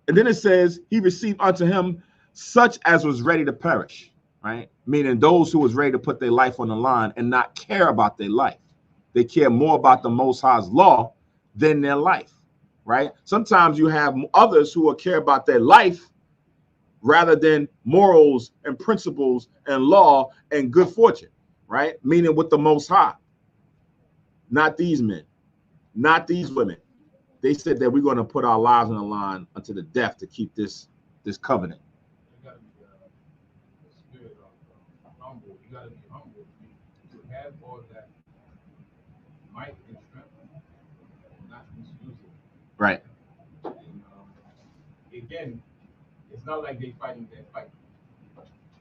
and then it says, he received unto him such as was ready to perish, right? Meaning those who was ready to put their life on the line and not care about their life. They care more about the Most High's law than their life, right? Sometimes you have others who will care about their life rather than morals and principles and law and good fortune, right? Meaning with the Most High. Not these men, not these women. They said that we're going to put our lives on the line unto the death to keep this covenant. You got to be the spirit of humble. You got to be humble to have all that might and strength, and not misuse it. Right. And again, it's not like they fighting their fight,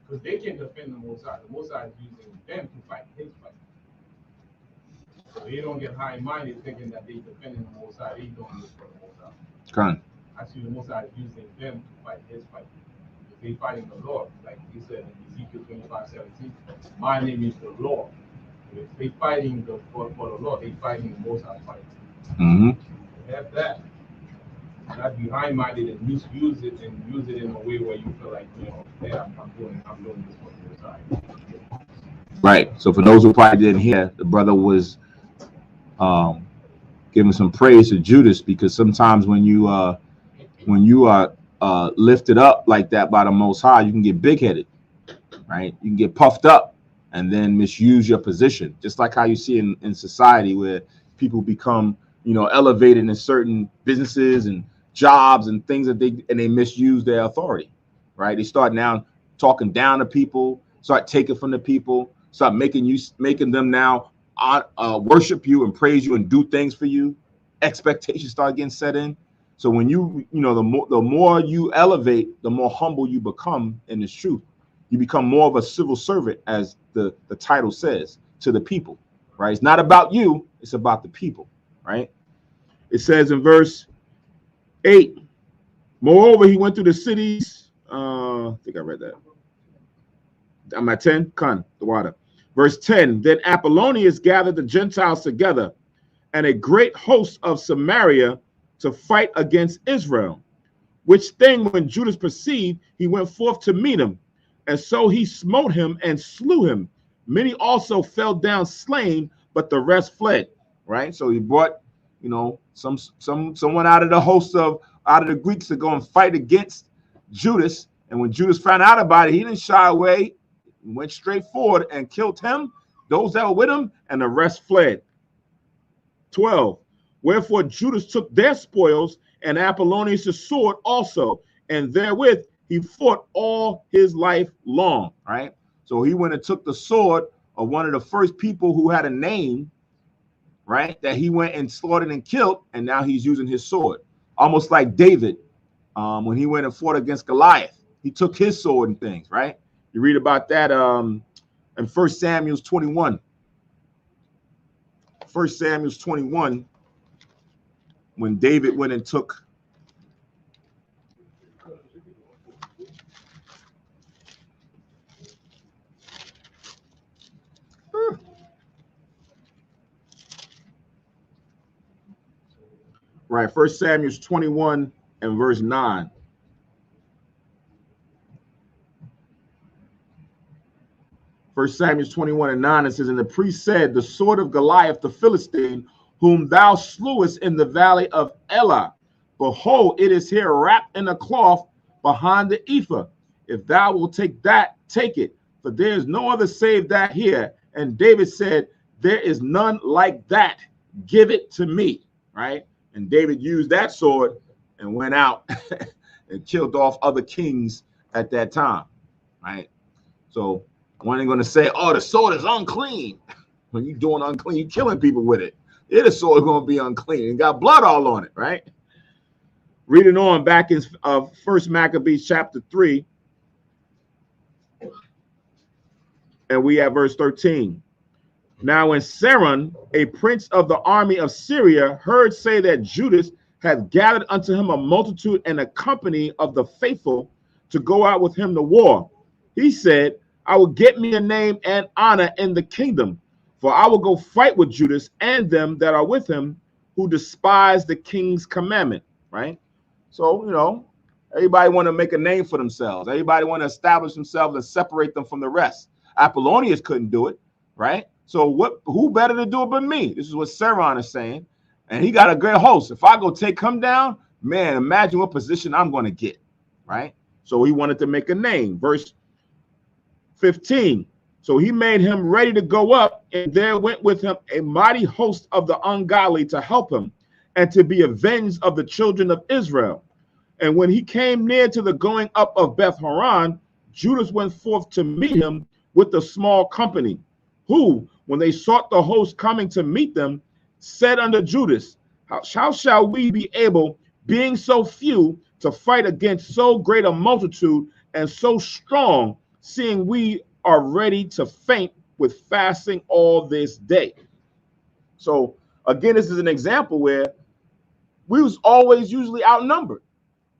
because they can defend the Most High. The Most High is using them to fight his fight. So they don't get high-minded thinking that they defending the Most High. They doing this for the Most High. Correct. Actually, the Most High is using them to fight his fight. If they fighting the Lord, like he said in Ezekiel 25:17, my name is the Lord. If they fighting for the Lord, they fighting the Most High fight. Mm-hmm. Have that. Not be high-minded and misuse it and use it in a way where you feel like, hey, I'm doing this for the Most High. Right. So for those who probably didn't hear, the brother was giving some praise to Judas, because sometimes when you are lifted up like that by the Most High, you can get big-headed, right? You can get puffed up and then misuse your position. Just like how you see in society where people become, elevated in certain businesses and jobs and things that they misuse their authority, right? They start now talking down to people, start taking from the people, start making them now worship you and praise you and do things for you. Expectations start getting set in. So when the more you elevate, the more humble you become in this truth. You become more of a civil servant, as the title says, to the people, right? It's not about you, it's about the people, right? It says in verse 8, moreover, he went through the cities. I think I read that. I'm at 10, the water. Verse 10, then Apollonius gathered the Gentiles together and a great host of Samaria to fight against Israel, which thing when Judas perceived, he went forth to meet him. And so he smote him and slew him. Many also fell down slain, but the rest fled. Right? So he brought, someone out of the Greeks to go and fight against Judas. And when Judas found out about it, he didn't shy away, went straight forward and killed him, those that were with him, and the rest fled. 12. Wherefore Judas took their spoils and Apollonius' sword also, and therewith he fought all his life long. Right? So he went and took the sword of one of the first people who had a name, right, that he went and slaughtered and killed, and now he's using his sword. Almost like David, when he went and fought against Goliath. He took his sword and things, right? You read about that in 1 Samuel 21. 1 Samuel 21, when David went and took right, 1 Samuel 21 and verse 9. First Samuel 21 and 9, it says, and the priest said, the sword of Goliath the Philistine, whom thou slewest in the valley of Elah, behold, it is here wrapped in a cloth behind the ephah. If thou wilt take that, take it, for there is no other save that here. And David said, there is none like that. Give it to me. Right? And David used that sword and went out and killed off other kings at that time. Right? So one ain't going to say, oh, the sword is unclean. When you're doing unclean, you're killing people with it. Yeah, the sword is going to be unclean and got blood all on it, right? Reading on back in 1 Maccabees chapter 3, and we have verse 13. Now when Saron, a prince of the army of Syria, heard say that Judas had gathered unto him a multitude and a company of the faithful to go out with him to war, he said, I will get me a name and honor in the kingdom, for I will go fight with Judas and them that are with him who despise the king's commandment. Right? So, everybody want to make a name for themselves. Everybody want to establish themselves and separate them from the rest. Apollonius couldn't do it. Right? So who better to do it but me? This is what Saron is saying. And he got a great host. If I go take him down, man, imagine what position I'm going to get. Right? So he wanted to make a name. Verse 15. So he made him ready to go up, and there went with him a mighty host of the ungodly to help him and to be avenged of the children of Israel. And when he came near to the going up of Beth Horon, Judas went forth to meet him with a small company, who, when they sought the host coming to meet them, said unto Judas, how shall we be able, being so few, to fight against so great a multitude and so strong, seeing we are ready to faint with fasting all this day? So again, this is an example where we was always usually outnumbered,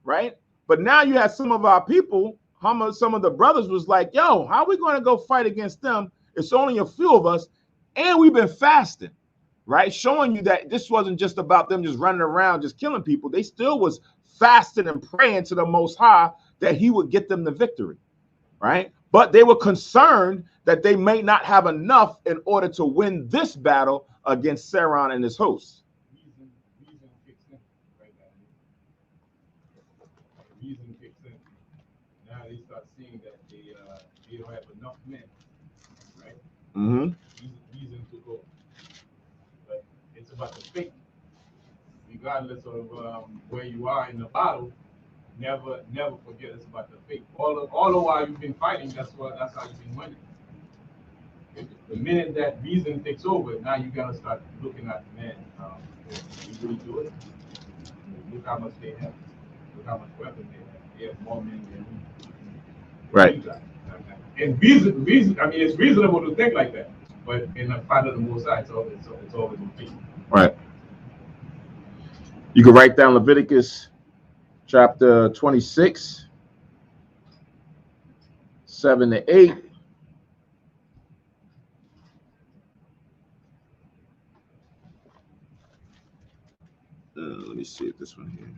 right? But now you have some of our people, some of the brothers was like, yo, how are we going to go fight against them? It's only a few of us, and we've been fasting, right? Showing you that this wasn't just about them just running around just killing people. They still was fasting and praying to the Most High that he would get them the victory, right? But they were concerned that they may not have enough in order to win this battle against Saron and his hosts. Reason kicks in. Now they start seeing that they don't have enough men, right? reason to go. But it's about the faith. Regardless of where you are in the battle, never forget it's about the faith. All the while you've been fighting, that's how you've been winning. The minute that reason takes over, now you gotta start looking at man. You really do it. Look how much they have. Look how much weapon they have. They have more men than we. Right. And reason. I mean, it's reasonable to think like that, but in the fight of the Most High, it's always in faith. Right. You can write down Leviticus chapter 26, 7 to 8. Let me see if this one here.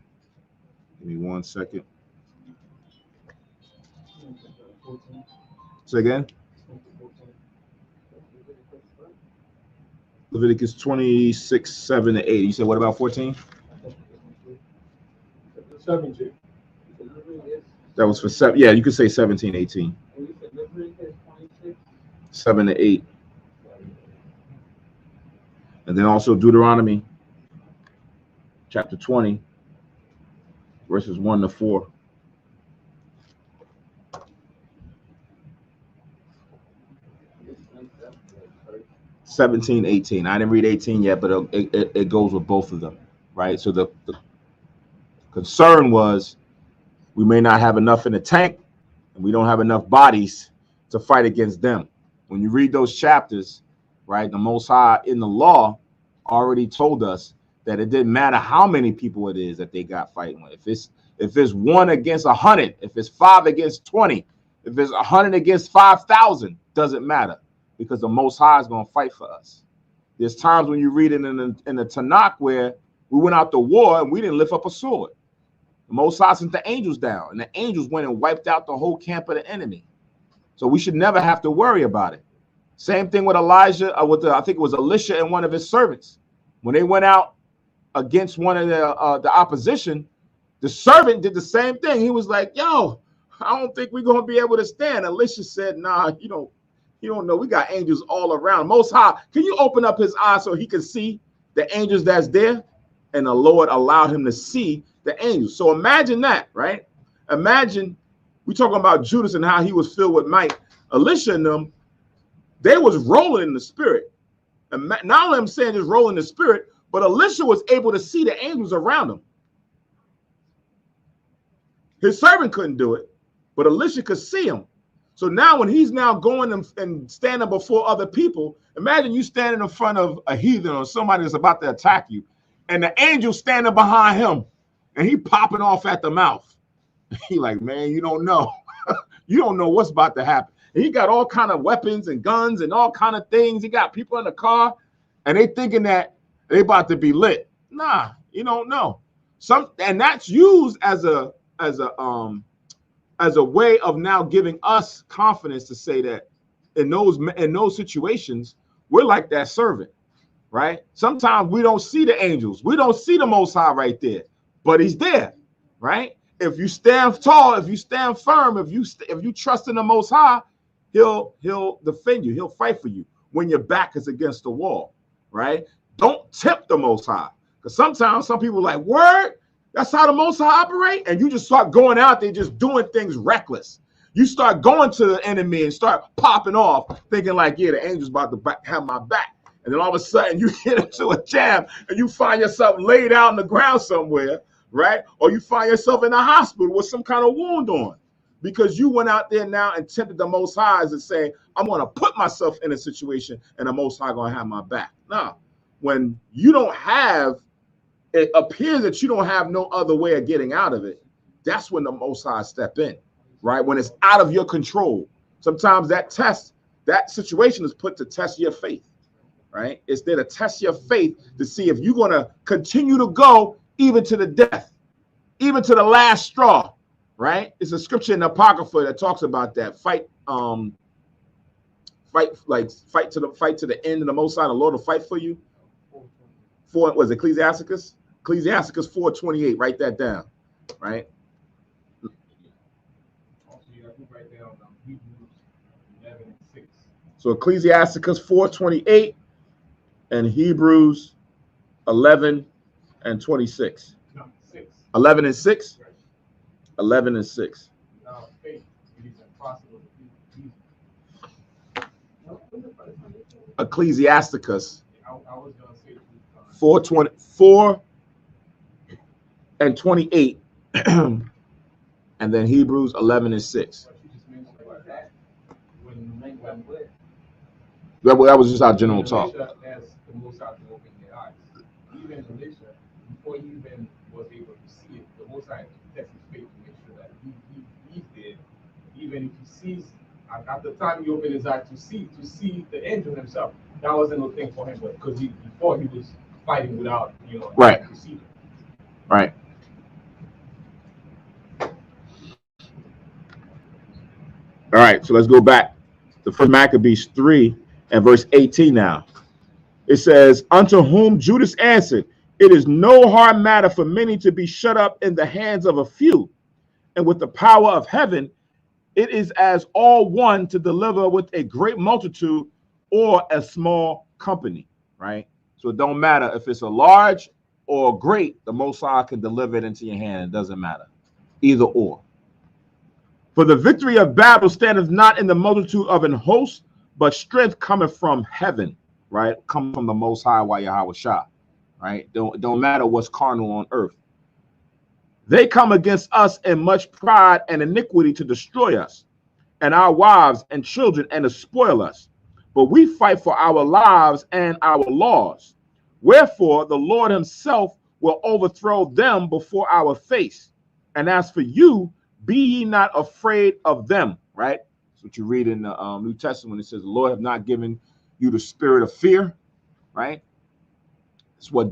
Give me 1 second. Say again. Leviticus 26, 7 to 8. You said what about 14? 17. That was for 7. Yeah, you could say 17, 18. 7 to 8. And then also Deuteronomy chapter 20, verses 1 to 4. 17, 18. I didn't read 18 yet, but it goes with both of them, right? So the concern was we may not have enough in the tank, and we don't have enough bodies to fight against them. When you read those chapters, right, the Most High in the law already told us that it didn't matter how many people it is that they got fighting with. If it's 1 against 100, if it's 5 against 20, if it's 100 against 5,000, doesn't matter, because the Most High is going to fight for us. There's times when you read it in the Tanakh where we went out to war and we didn't lift up a sword. The Most High sent the angels down, and the angels went and wiped out the whole camp of the enemy. So we should never have to worry about it. Same thing with Elijah, I think it was Elisha and one of his servants. When they went out against one of the opposition, the servant did the same thing. He was like, yo, I don't think we're going to be able to stand. Elisha said, nah, you don't know. We got angels all around. Most High, can you open up his eyes so he can see the angels that's there? And the Lord allowed him to see the angels. So imagine that, right? Imagine we talking about Judas and how he was filled with might. Elisha and them, they was rolling in the spirit. And not only I'm saying just rolling in the spirit, but Elisha was able to see the angels around him. His servant couldn't do it, but Elisha could see him. So now when he's now going and standing before other people, imagine you standing in front of a heathen or somebody that's about to attack you, and the angel standing behind him, and he popping off at the mouth. He like, man, you don't know. You don't know what's about to happen. And he got all kind of weapons and guns and all kind of things. He got people in the car, and they thinking that they about to be lit. Nah, you don't know. And that's used as a way of now giving us confidence to say that in those situations, we're like that servant, right? Sometimes we don't see the angels. We don't see the Most High right there, but he's there, right? If you stand tall, if you stand firm, if you trust in the Most High, he'll defend you. He'll fight for you when your back is against the wall, right? Don't tempt the Most High, because sometimes some people are like, word, that's how the Most High operate, and you just start going out there just doing things reckless. You start going to the enemy and start popping off, thinking like, yeah, the angel's about to have my back. And then all of a sudden you get into a jam and you find yourself laid out on the ground somewhere, right? Or you find yourself in a hospital with some kind of wound on, because you went out there now and tempted the Most High and say, I'm going to put myself in a situation and the Most High going to have my back. Now, when you don't have, it appears that you don't have no other way of getting out of it, that's when the Most High step in, right? When it's out of your control. Sometimes that situation is put to test your faith, right? It's there to test your faith to see if you're going to continue to go even to the death, even to the last straw, right? It's a scripture in the Apocrypha that talks about that. Fight to the end of the Most High, the Lord will fight for you. Was Ecclesiasticus? Ecclesiasticus 4:28. Write that down, right? Also, you got to write down Hebrews 11:6. So Ecclesiasticus 4:28 and Hebrews 11 and 26. No, 6. 11 and 6? Right. 11 and 6. Faith, it is impossible to please. Ecclesiasticus I was going to say 4:24 and 28. And then Hebrews 11 and 6. What you just mentioned about that. When That was just our general talk. as the Most High to open their eyes. Even Elisha, before he even was able to see it, the Most High tests his faith to make sure that he's there. Even if he sees, at the time he opened his eyes to see the angel himself, that wasn't no thing for him, but because before he was fighting without, right. To see it. Right. All right, so let's go back to 1 Maccabees 3 and verse 18 now. It says, unto whom Judas answered, it is no hard matter for many to be shut up in the hands of a few, and with the power of heaven, it is as all one to deliver with a great multitude or a small company, right? So it don't matter if it's a large or great, the Most High can deliver it into your hand. It doesn't matter, either or. For the victory of battle standeth not in the multitude of an host, but strength cometh from heaven, right? Come from the Most High, Yahweh Shah, right? Don't matter what's carnal on earth. They come against us in much pride and iniquity to destroy us, and our wives and children, and to spoil us. But we fight for our lives and our laws. Wherefore the Lord himself will overthrow them before our face. And as for you, be ye not afraid of them, right? That's what you read in the New Testament. It says, the Lord have not given you the spirit of fear, right? That's what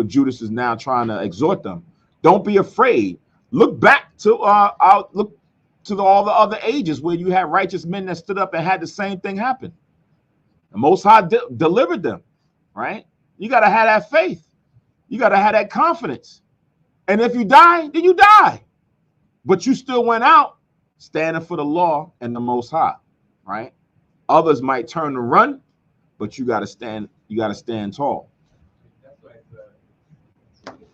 Judas is now trying to exhort them. Don't be afraid. Look back to all the other ages where you had righteous men that stood up and had the same thing happen. The Most High delivered them, right? You got to have that faith. You got to have that confidence. And if you die, then you die. But you still went out standing for the law and the Most High, right? Others might turn and run, but you got to stand. You got to stand tall. That's like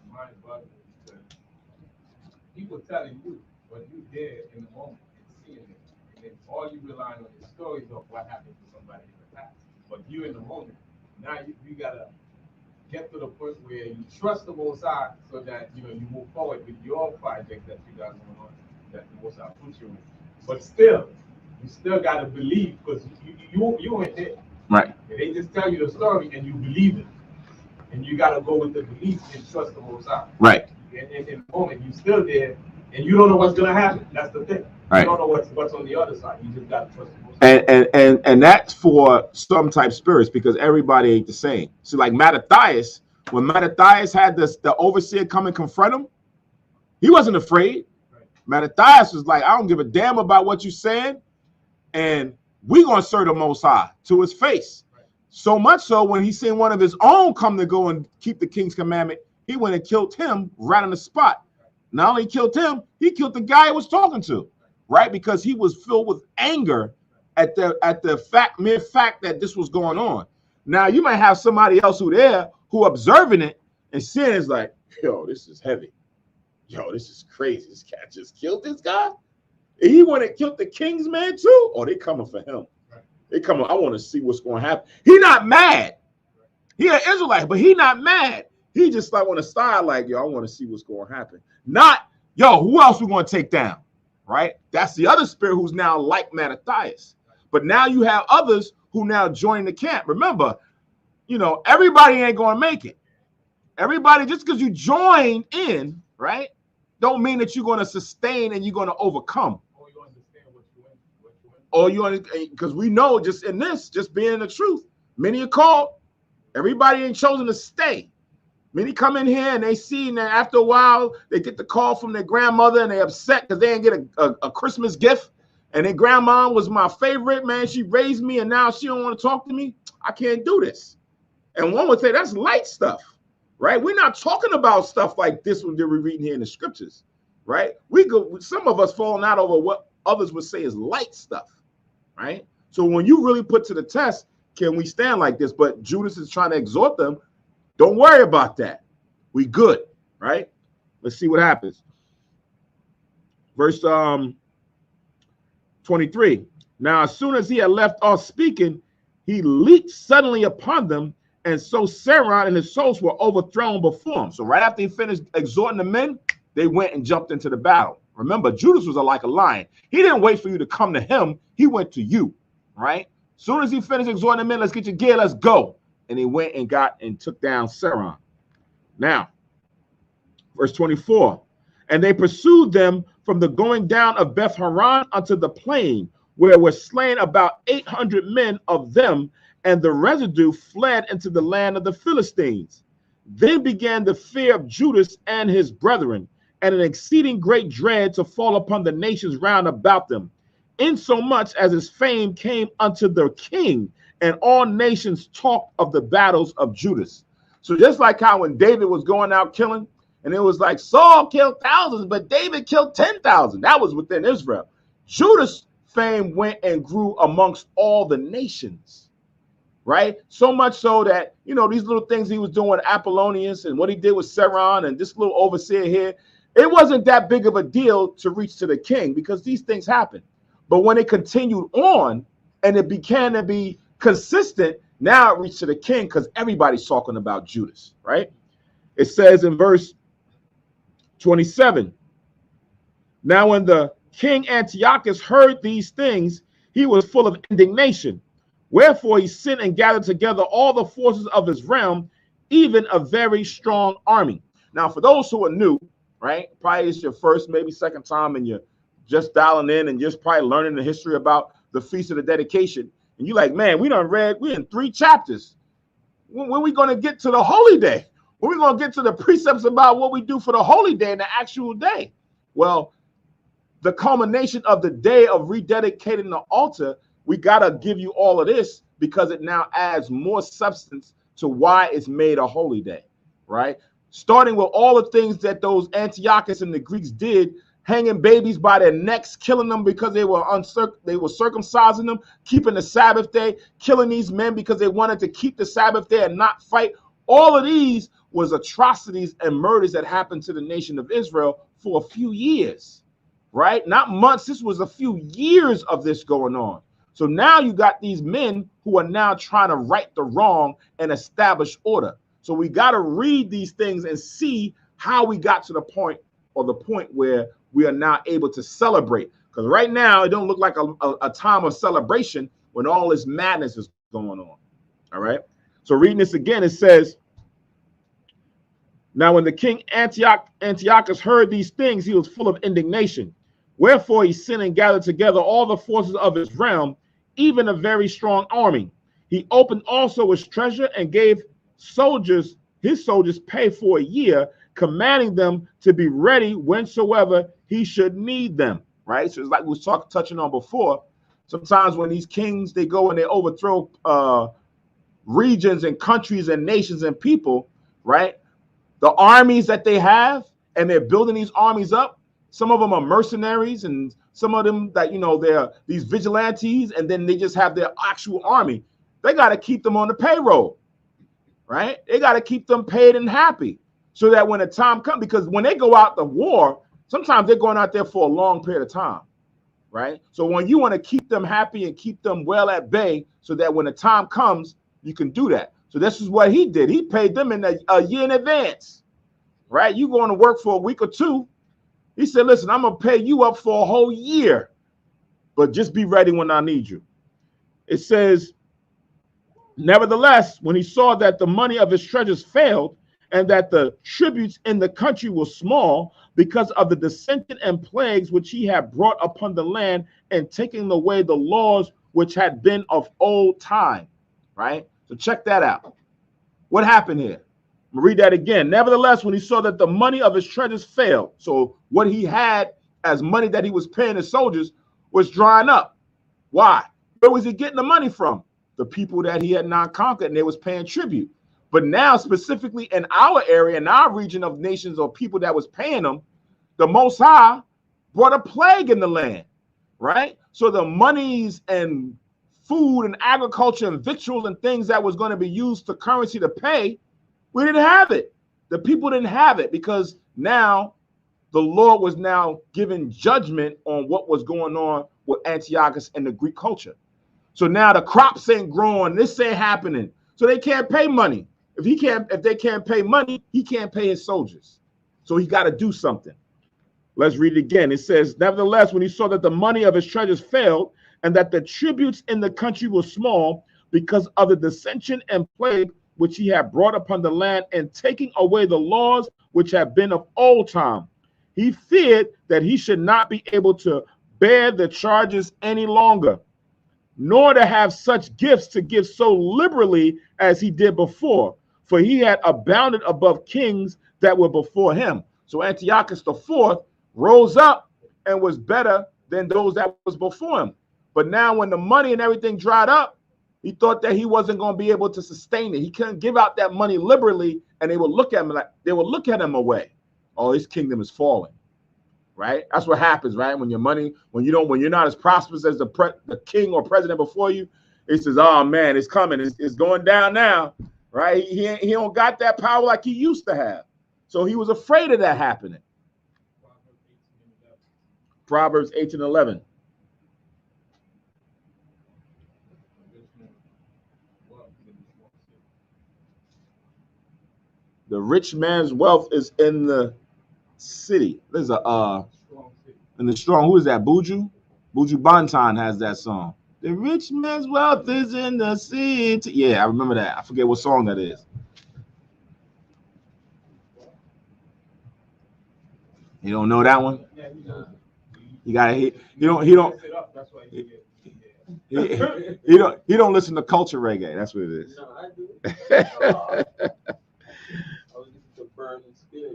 mind boggling. People telling you, but you there in the moment and seeing it, and then all you relying on is stories of what happened to somebody in the past. But you in the moment, now you gotta get to the point where you trust the Most High, so that you move forward with your project that you got going on, that the Most High puts you in. But still, you still gotta believe, because you ain't there. Right. And they just tell you the story and you believe it, and you gotta go with the belief and trust the Most High. Right. And in the moment, you still there, and you don't know what's gonna happen. That's the thing. Right. You don't know what's on the other side. You just gotta trust the Most High. And that's for some type spirits, because everybody ain't the same. So like Mattathias, when Mattathias had the overseer come and confront him, he wasn't afraid. Right. Mattathias was like, I don't give a damn about what you're saying, and we're gonna serve the Most High to his face. Right. So much so when he seen one of his own come to go and keep the king's commandment, he went and killed him right on the spot. Not only killed him, he killed the guy he was talking to, right? Because he was filled with anger at the mere fact that this was going on. Now you might have somebody else who observing it and seeing it's like, yo, this is heavy. Yo, this is crazy. This cat just killed this guy. And he went and killed the king's man too. Oh, they coming for him. They coming. I want to see what's going to happen. He not mad. He an Israelite, but he not mad. He just like on the side, like, yo, I want to see what's going to happen. Not, yo, who else we going to take down, right? That's the other spirit who's now like Mattathias. But now you have others who now join the camp. Remember, everybody ain't going to make it. Everybody, just because you join in, right, don't mean that you're going to sustain and you're going to overcome. Or you understand what you want. Or you, because we know just in this, just being the truth, many are called. Everybody ain't chosen to stay. Many come in here and they see, and then after a while, they get the call from their grandmother and they're upset because they didn't get a Christmas gift. And their grandma was my favorite, man. She raised me and now she don't want to talk to me. I can't do this. And one would say that's light stuff, right? We're not talking about stuff like this when we're reading here in the scriptures, right? Some of us falling out over what others would say is light stuff, right? So when you really put to the test, can we stand like this? But Judas is trying to exhort them. Don't worry about that. We good, right? Let's see what happens. Verse 23. Now, as soon as he had left off speaking, he leaped suddenly upon them, and so Saron and his soldiers were overthrown before him. So right after he finished exhorting the men, they went and jumped into the battle. Remember, Judas was like a lion. He didn't wait for you to come to him. He went to you, right? As soon as he finished exhorting the men, let's get your gear, let's go. And he went and got and took down Saron. Now, verse 24. And they pursued them from the going down of Beth Horon unto the plain, where were slain about 800 men of them, and the residue fled into the land of the Philistines. Then began the fear of Judas and his brethren, and an exceeding great dread to fall upon the nations round about them, insomuch as his fame came unto the king, and all nations talked of the battles of Judas. So just like how when David was going out killing, and it was like Saul killed thousands, but David killed 10,000. That was within Israel. Judas' fame went and grew amongst all the nations, right? So much so that, you know, these little things he was doing with Apollonius and what he did with Saron and this little overseer here, it wasn't that big of a deal to reach to the king because these things happen. But when it continued on and it began to be consistent, now it reached to the king because everybody's talking about Judas, right? It says in verse 27, now when the king Antiochus heard these things, he was full of indignation. Wherefore he sent and gathered together all the forces of his realm, even a very strong army. Now, for those who are new, right, probably it's your first, maybe second time, and you're just dialing in and just probably learning the history about the Feast of the Dedication. And you're like, man, we're in 3 chapters. When are we going to get to the holy day? When are we going to get to the precepts about what we do for the holy day and the actual day? Well, the culmination of the day of rededicating the altar, we got to give you all of this because it now adds more substance to why it's made a holy day, right? Starting with all the things that those Antiochus and the Greeks did, hanging babies by their necks, killing them because they were circumcising them, keeping the Sabbath day, killing these men because they wanted to keep the Sabbath day and not fight. All of these was atrocities and murders that happened to the nation of Israel for a few years, right? Not months. This was a few years of this going on. So now you got these men who are now trying to right the wrong and establish order. So we got to read these things and see how we got to the point where we are now able to celebrate. Because right now it don't look like a time of celebration when all this madness is going on. All right. So reading this again, it says, now when the king Antiochus heard these things, he was full of indignation. Wherefore he sent and gathered together all the forces of his realm, even a very strong army. He opened also his treasure and gave his soldiers pay for a year, commanding them to be ready whensoever he should need them, right? So it's like we was touching on before. Sometimes when these kings, they go and they overthrow regions and countries and nations and people, right? The armies that they have, and they're building these armies up. Some of them are mercenaries, and some of them that, you know, they're these vigilantes, and then they just have their actual army. They got to keep them on the payroll, right? They got to keep them paid and happy so that when the time comes, because when they go out to war, sometimes they're going out there for a long period of time, right? So when you want to keep them happy and keep them well at bay so that when the time comes, you can do that. So this is what he did. He paid them in a year in advance, right? You going to work for a week or two. He said, listen, I'm going to pay you up for a whole year, but just be ready when I need you. It says, nevertheless, when he saw that the money of his treasures failed and that the tributes in the country were small because of the dissension and plagues which he had brought upon the land and taking away the laws which had been of old time, right? So check that out. What happened here? I'm gonna read that again. Nevertheless, when he saw that the money of his treasures failed, so what he had as money that he was paying his soldiers was drying up. Why? Where was he getting the money from? The people that he had not conquered, and they was paying tribute. But now, specifically in our area, in our region of nations or people that was paying them, the Most High brought a plague in the land, right? So the monies and food and agriculture and victuals and things that was going to be used to currency to pay, we didn't have it. The people didn't have it because now the Lord was now giving judgment on what was going on with Antiochus and the Greek culture. So now the crops ain't growing, this ain't happening. So they can't pay money. If they can't pay money, he can't pay his soldiers. So he got to do something. Let's read it again. It says, nevertheless, when he saw that the money of his treasures failed and that the tributes in the country were small because of the dissension and plague which he had brought upon the land and taking away the laws which had been of old time, he feared that he should not be able to bear the charges any longer, nor to have such gifts to give so liberally as he did before, for he had abounded above kings that were before him. So Antiochus IV rose up and was better than those that was before him. But now when the money and everything dried up, he thought that he wasn't going to be able to sustain it. He couldn't give out that money liberally, and they would look at him like they would look at him away. Oh, his kingdom is falling. Right? That's what happens, right? When your money, when you're not as prosperous as the king or president before you, it says, oh man, it's coming, it's going down now, right? He don't got that power like he used to have. So he was afraid of that happening. Proverbs 18:11. The rich man's wealth is in the city. There's a and the strong, who is that? Buju Banton has that song. The rich man's wealth is in the city. Yeah, I remember that. I forget what song that is. You don't know that one? You gotta he don't he don't he don't listen to culture reggae. That's what it is. No, I do.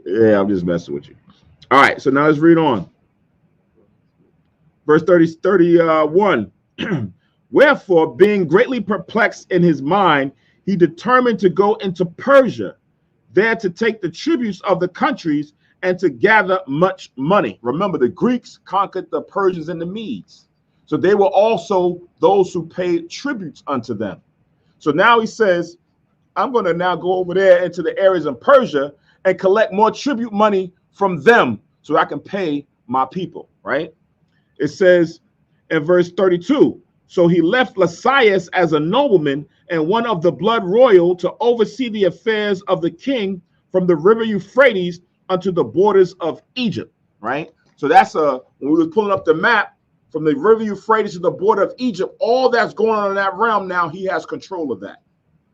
Yeah, I'm just messing with you. All right, so now let's read on. Verse 31. Wherefore, being greatly perplexed in his mind, he determined to go into Persia, there to take the tributes of the countries and to gather much money. Remember, the Greeks conquered the Persians and the Medes. So they were also those who paid tributes unto them. So now he says, I'm going to now go over there into the areas in Persia and collect more tribute money from them so I can pay my people, right? It says in verse 32, so he left Lysias as a nobleman and one of the blood royal to oversee the affairs of the king from the river Euphrates unto the borders of Egypt, right? So that's when we was pulling up the map from the river Euphrates to the border of Egypt, all that's going on in that realm now, he has control of that.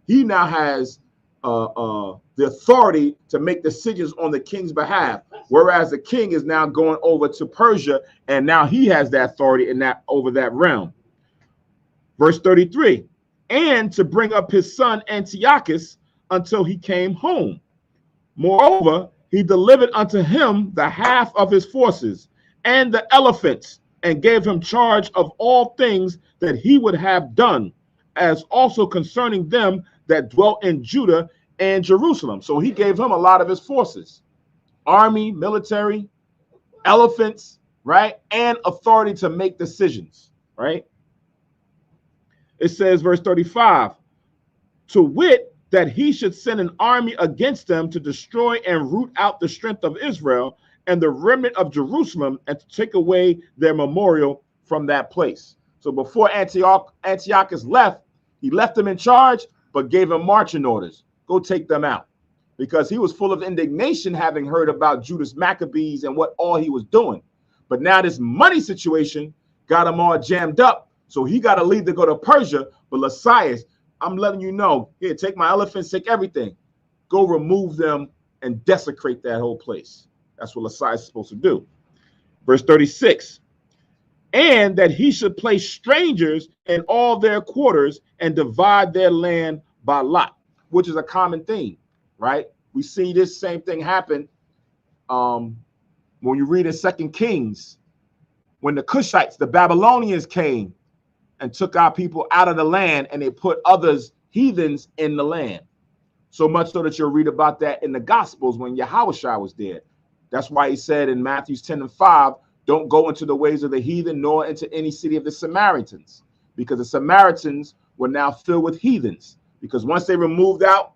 He now has the authority to make decisions on the king's behalf, whereas the king is now going over to Persia, and now he has that authority in that over that realm. Verse 33, and to bring up his son Antiochus until he came home. Moreover, he delivered unto him the half of his forces and the elephants, and gave him charge of all things that he would have done, as also concerning them that dwelt in Judah and Jerusalem. So he gave him a lot of his forces, army, military, elephants, right? And authority to make decisions, right? It says, verse 35, to wit, that he should send an army against them to destroy and root out the strength of Israel and the remnant of Jerusalem, and to take away their memorial from that place. So before Antiochus left, he left them in charge, but gave him marching orders. Go take them out. Because he was full of indignation having heard about Judas Maccabees and what all he was doing. But now this money situation got him all jammed up. So he got to leave to go to Persia. But Lysias, I'm letting you know, here, take my elephants, take everything. Go remove them and desecrate that whole place. That's what Lysias is supposed to do. Verse 36. And that he should place strangers in all their quarters and divide their land by lot, which is a common theme, right? We see this same thing happen when you read in 2 Kings, when the Cushites, the Babylonians came and took our people out of the land, and they put others, heathens, in the land. So much so that you'll read about that in the Gospels when Yahushua was there. That's why he said in Matthew 10:5, don't go into the ways of the heathen, nor into any city of the Samaritans. because the Samaritans were now filled with heathens. Because once they were moved out,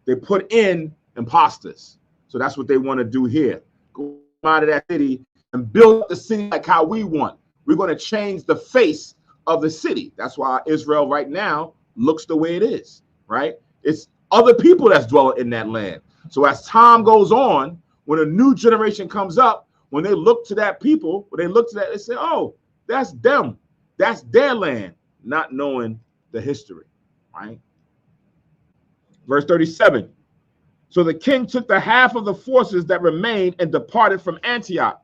they put in imposters. So that's what they want to do here. Go out of that city and build up the city like how we want. We're going to change the face of the city. That's why Israel right now looks the way it is, right? It's other people that's dwelling in that land. So as time goes on, when a new generation comes up, when they look to that people, when they look to that, they say, oh, that's them. That's their land, not knowing the history, right? Verse 37. So the king took the half of the forces that remained and departed from Antioch,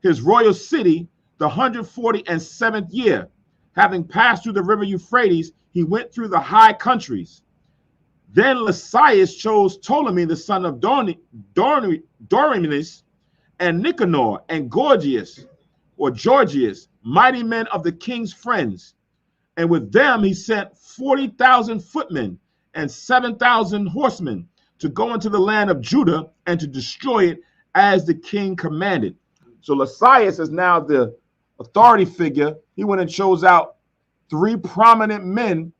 his royal city, the 147th year. Having passed through the river Euphrates, he went through the high countries. Then Lysias chose Ptolemy, the son of Doremus, and Nicanor and Gorgias, or Georgius, mighty men of the king's friends. And with them he sent 40,000 footmen and 7,000 horsemen to go into the land of Judah and to destroy it as the king commanded. So Lysias is now the authority figure. He went and chose out 3 prominent men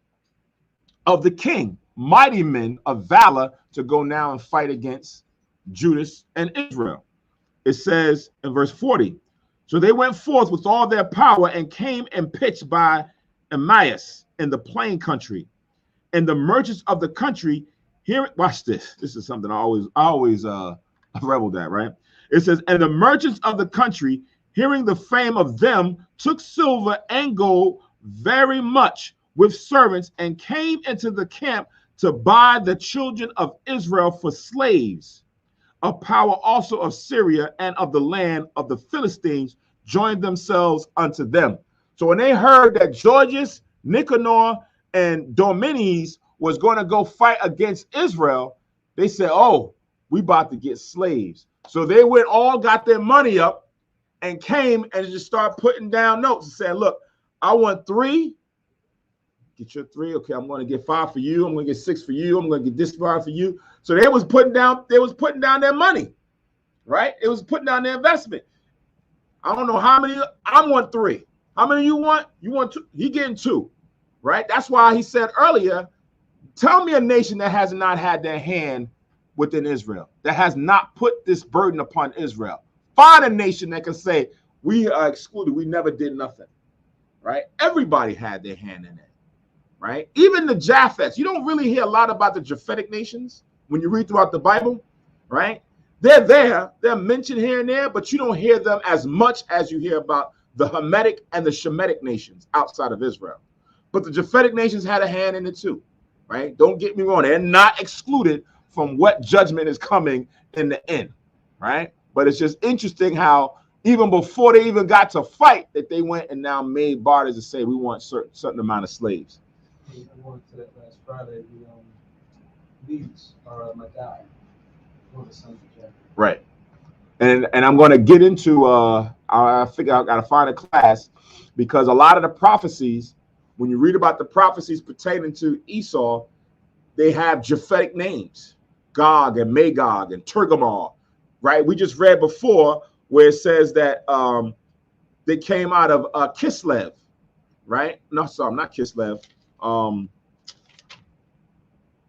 of the king, mighty men of valor, to go now and fight against Judas and Israel. It says in verse 40, so they went forth with all their power and came and pitched by Emmaus in the plain country. And the merchants of the country, here, watch this. This is something I always reveled at, right? It says, and the merchants of the country, hearing the fame of them, took silver and gold very much with servants and came into the camp to buy the children of Israel for slaves. A power also of Syria and of the land of the Philistines joined themselves unto them. So when they heard that Georgius, Nicanor, and Doremus was going to go fight against Israel, they said, oh, we about to get slaves. So they went, all got their money up and came and just started putting down notes and saying, look, I want 3. Get your 3. Okay, I'm going to get 5 for you. I'm going to get 6 for you. I'm going to get this 5 for you. So they was putting down their money, right? It was putting down their investment. I don't know how many. I want 3. How many you want? You want 2? He getting 2, right? That's why he said earlier, tell me a nation that has not had their hand within Israel, that has not put this burden upon Israel. Find a nation that can say, we are excluded. We never did nothing, right? Everybody had their hand in it, right? Even the Japheths. You don't really hear a lot about the Japhetic nations when you read throughout the Bible, right? They're there. They're mentioned here and there, but you don't hear them as much as you hear about the Hamitic and the Shemitic nations outside of Israel. But the Japhetic nations had a hand in it too, right? Don't get me wrong. They're not excluded from what judgment is coming in the end, right? But it's just interesting how even before they even got to fight, that they went and now made barters to say, we want certain amount of slaves. I wanted to that last Friday. The Leeds are my guy. One of the sons of Jack. Right. And I'm going to get into, I figure I got to find a class, because a lot of the prophecies, when you read about the prophecies pertaining to Esau, they have Japhetic names, Gog and Magog and Tergamar, right? We just read before where it says that they came out of Kislev, right? No, sorry, not Kislev.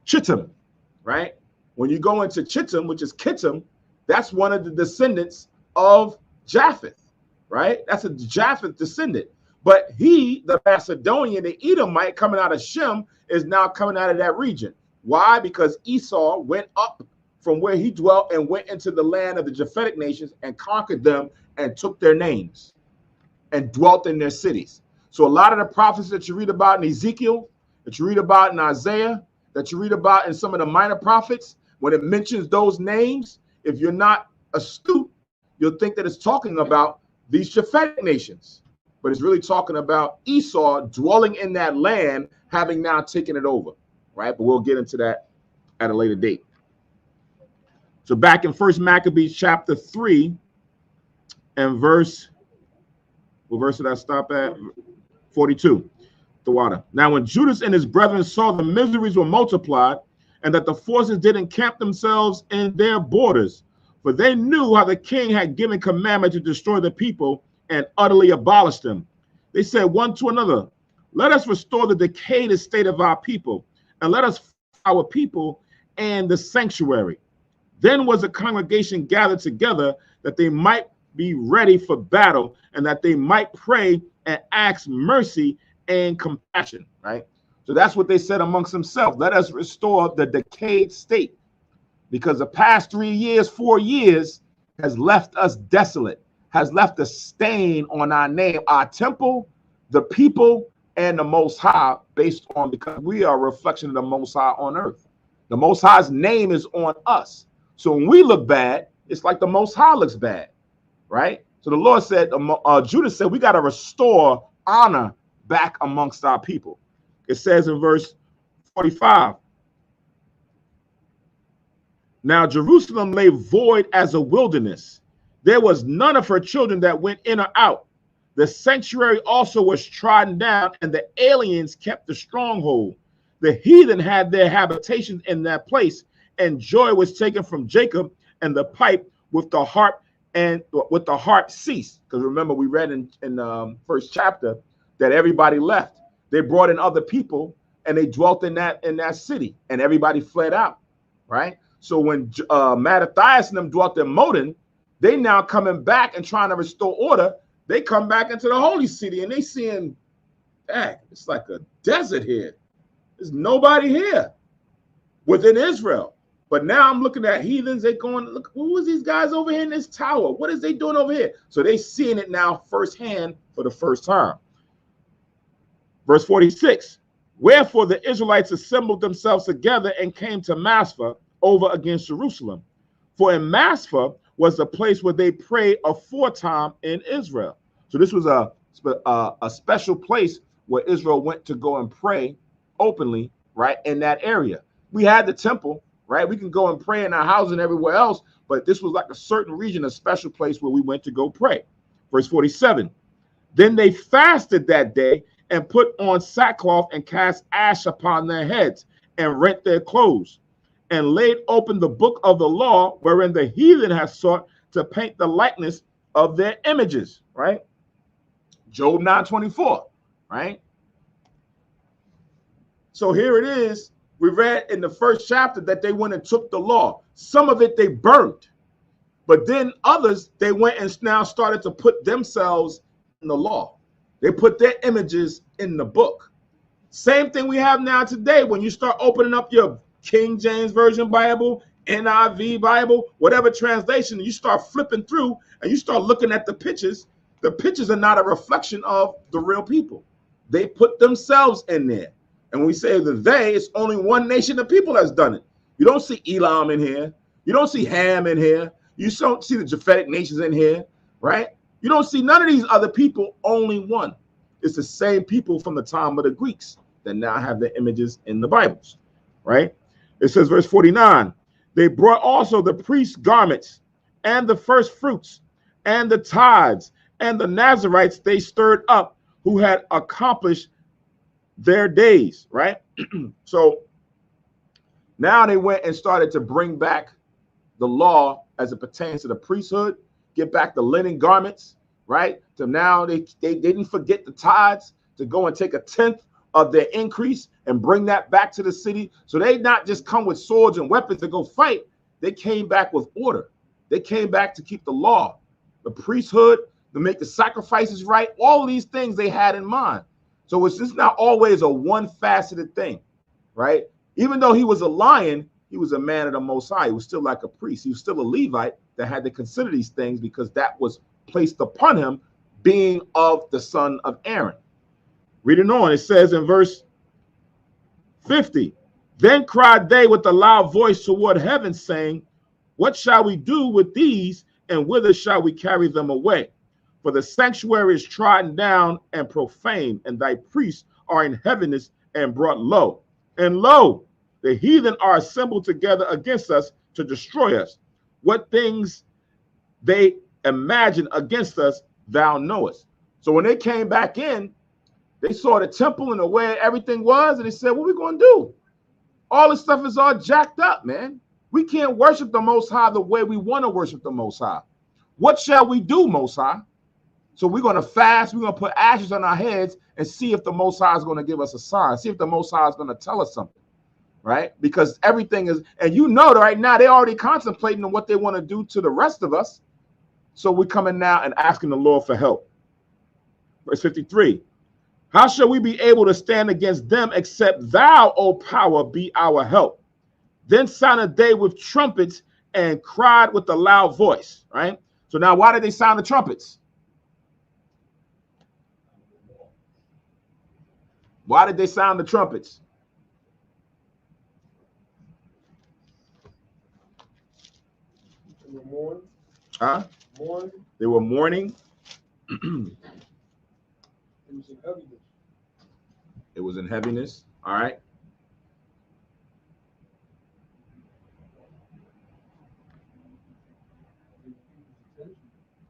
Chittim, right? When you go into Chittim, which is Kittim, that's one of the descendants of Japheth, right? That's a Japheth descendant. But he, the Macedonian, the Edomite coming out of Shem, is now coming out of that region. Why? Because Esau went up from where he dwelt and went into the land of the Japhetic nations and conquered them and took their names and dwelt in their cities. So a lot of the prophecies that you read about in Ezekiel, that you read about in Isaiah, that you read about in some of the minor prophets, when it mentions those names, if you're not astute, you'll think that it's talking about these Japhetic nations. But it's really talking about Esau dwelling in that land, having now taken it over, right? But we'll get into that at a later date. So back in 1 Maccabees chapter 3 and verse, what verse did I stop at? 42, the water. Now when Judas and his brethren saw the miseries were multiplied, and that the forces did encamp themselves in their borders, for they knew how the king had given commandment to destroy the people and utterly abolish them. they said one to another, let us restore the decayed estate of our people, and let us our people and the sanctuary. Then was the congregation gathered together that they might be ready for battle, and that they might pray and ask mercy and compassion, right? So that's what they said amongst themselves. Let us restore the decayed state, because the past 3 years, 4 years has left us desolate, has left a stain on our name, our temple, the people, and the Most High, based on, because we are a reflection of the Most High on earth. The Most High's name is on us. So when we look bad, it's like the Most High looks bad, right? So the Lord said, Judah said, we got to restore honor back amongst our people. It says in verse 45, now Jerusalem lay void as a wilderness. There was none of her children that went in or out. The sanctuary also was trodden down, and the aliens kept the stronghold. The heathen had their habitations in that place, and joy was taken from Jacob, and the pipe with the harp and with the harp ceased. Because remember, we read in first chapter that everybody left. They brought in other people, and they dwelt in that city, and everybody fled out, right? So when Mattathias and them dwelt in Modin, they now coming back and trying to restore order. They come back into the holy city, and they seeing, dang, it's like a desert here. There's nobody here within Israel. But now I'm looking at heathens. They going, look, who is these guys over here in this tower? What is they doing over here? So they seeing it now firsthand for the first time. Verse 46, wherefore the Israelites assembled themselves together and came to Maspha over against Jerusalem. For in Maspha was the place where they prayed aforetime in Israel. So this was a special place where Israel went to go and pray openly, right, in that area. We had the temple, right? We can go and pray in our house and everywhere else, but this was like a certain region, a special place where we went to go pray. Verse 47, then they fasted that day and put on sackcloth and cast ash upon their heads and rent their clothes and laid open the book of the law wherein the heathen has sought to paint the likeness of their images, right? Job 9:24, right? So here it is. We read in the first chapter that they went and took the law. Some of it they burned, but then others, they went and now started to put themselves in the law. They put their images in the book. Same thing we have now today. When you start opening up your King James Version Bible, NIV Bible, whatever translation, you start flipping through and you start looking at the pictures are not a reflection of the real people. They put themselves in there. And when we say the they, it's only one nation of people that's done it. You don't see Elam in here. You don't see Ham in here. You don't see the Japhetic nations in here, right? You don't see none of these other people, only one. It's the same people from the time of the Greeks that now have their images in the Bibles, right? It says, verse 49, they brought also the priest's garments and the first fruits and the tithes and the Nazarites they stirred up who had accomplished their days, right? So now they went and started to bring back the law as it pertains to the priesthood, get back the linen garments, right? So now they didn't forget the tithes to go and take a tenth of their increase and bring that back to the city. So they not just come with swords and weapons to go fight. They came back with order. They came back to keep the law, the priesthood, to make the sacrifices right. All of these things they had in mind. So it's just not always a one-faceted thing, right? Even though he was a lion, he was a man of the Most High. He was still like a priest. He was still a Levite that had to consider these things because that was placed upon him, being of the son of Aaron. Reading on, it says in verse 50, then cried they with a loud voice toward heaven, saying, what shall we do with these, and whither shall we carry them away? For the sanctuary is trodden down and profane, and thy priests are in heaviness and brought low. And lo, the heathen are assembled together against us to destroy us. What things they imagine against us, thou knowest. So when they came back in, they saw the temple and the way everything was, and they said, what are we going to do? All this stuff is all jacked up, man. We can't worship the Most High the way we want to worship the Most High. What shall we do, Most High? So we're going to fast. We're going to put ashes on our heads and see if the Most High is going to give us a sign. See if the Most High is going to tell us something, right? Because everything is, and you know that right now they're already contemplating on what they want to do to the rest of us. So we're coming now and asking the Lord for help. Verse 53. How shall we be able to stand against them except thou, O power, be our help? Then sounded they with trumpets and cried with a loud voice, right? So now why did they sound the trumpets? Why did they sound the trumpets? They were mourning. Huh? Mourning. They were mourning. It was in heaviness. It was in heaviness. All right.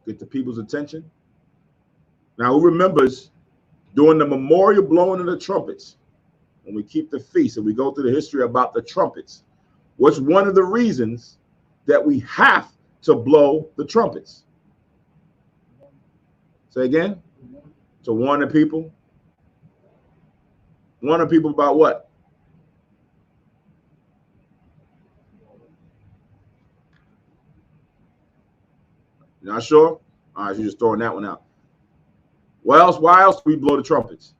Get the people's attention. Now, who remembers during the memorial blowing of the trumpets, when we keep the feast and we go through the history about the trumpets, what's one of the reasons that we have to blow the trumpets? Say again? To warn the people. Warn the people about what? You're not sure? All right, you're just throwing that one out. What else? Why else do we blow the trumpets?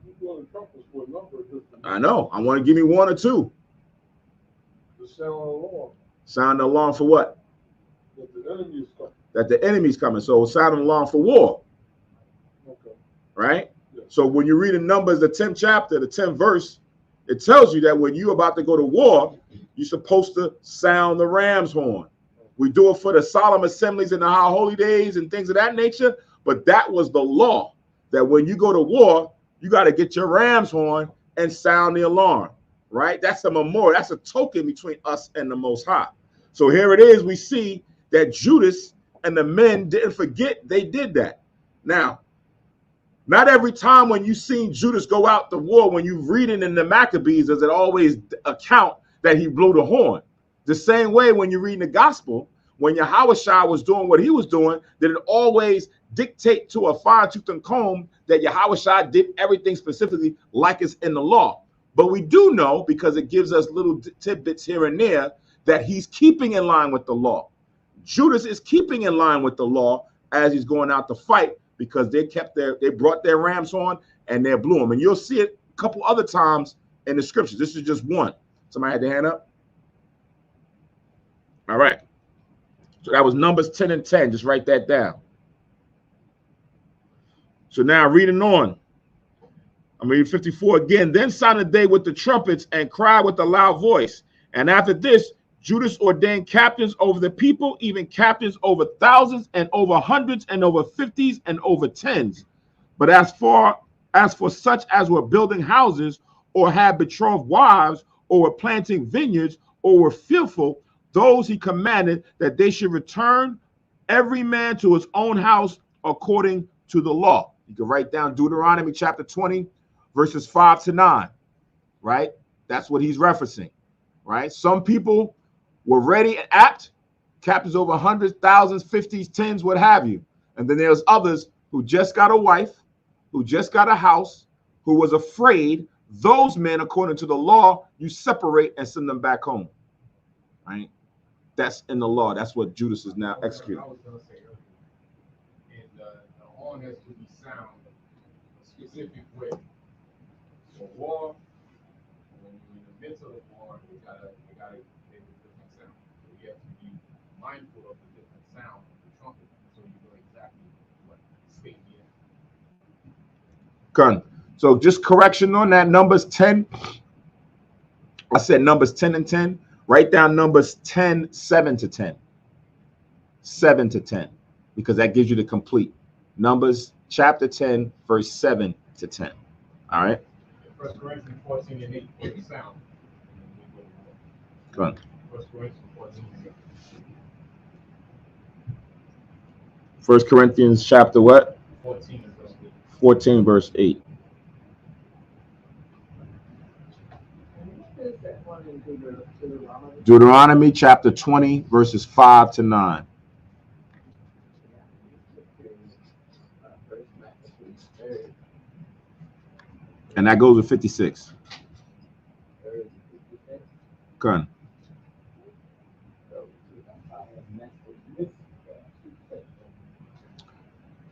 You blow the trumpets for a number of different. I know. I want to give me one or two. The sound alarm. Sound the alarm for what? That the enemy is coming. That the enemy's coming. So sound an alarm for war. Okay. Right? Yeah. So when you read in Numbers, the 10th chapter, the 10th verse, it tells you that when you're about to go to war, you're supposed to sound the ram's horn. We do it for the solemn assemblies and the high holy days and things of that nature. But that was the law, that when you go to war, you got to get your ram's horn and sound the alarm, right? That's a memorial. That's a token between us and the Most High. So here it is. We see that Judas and the men didn't forget they did that. Now, not every time when you seen Judas go out to war, when you read it in the Maccabees, does it always account that he blew the horn. The same way when you read the gospel, when Yahushua was doing what he was doing, did it always dictate to a fine tooth and comb that Yahushua did everything specifically like it's in the law. But we do know, because it gives us little tidbits here and there, that he's keeping in line with the law. Judas is keeping in line with the law as he's going out to fight, because they brought their ram's horn and they blew them. And you'll see it a couple other times in the scriptures. This is just one. Somebody had their hand up? All right. So that was Numbers 10 and 10. Just write that down. So now reading on. I'm reading 54 again. Then sounded they with the trumpets and cried with a loud voice. And after this, Judas ordained captains over the people, even captains over thousands and over hundreds and over fifties and over tens. But as for such as were building houses, or had betrothed wives, or were planting vineyards, or were fearful, those he commanded that they should return every man to his own house according to the law. You can write down Deuteronomy chapter 20, verses 5 to 9, right? That's what he's referencing, right? Some people were ready and apt, captains over hundreds, thousands, fifties, tens, what have you. And then there's others who just got a wife, who just got a house, who was afraid. Those men, according to the law, you separate and send them back home, right? That's in the law. That's what Judas is now executing. I was going to say earlier, and the horn has to be sound a specific way. For war, when you're in the midst of the war, you gotta make a different sound. So you have to be mindful of the different sound of the trumpet, so you know exactly what state you're in. Good. So just correction on that. Numbers 10. I said Numbers 10 and 10. Write down Numbers 10, 7 to 10. 7 to 10. Because that gives you the complete. Numbers chapter 10, verse 7 to 10. All right. 1 Corinthians 14 and 8, what the sound. Good. 1 Corinthians 14 and 8. 1 Corinthians chapter what? 14 verse 8. 14, verse 8. Deuteronomy chapter 20, verses 5 to 9. And that goes with 56. Gun.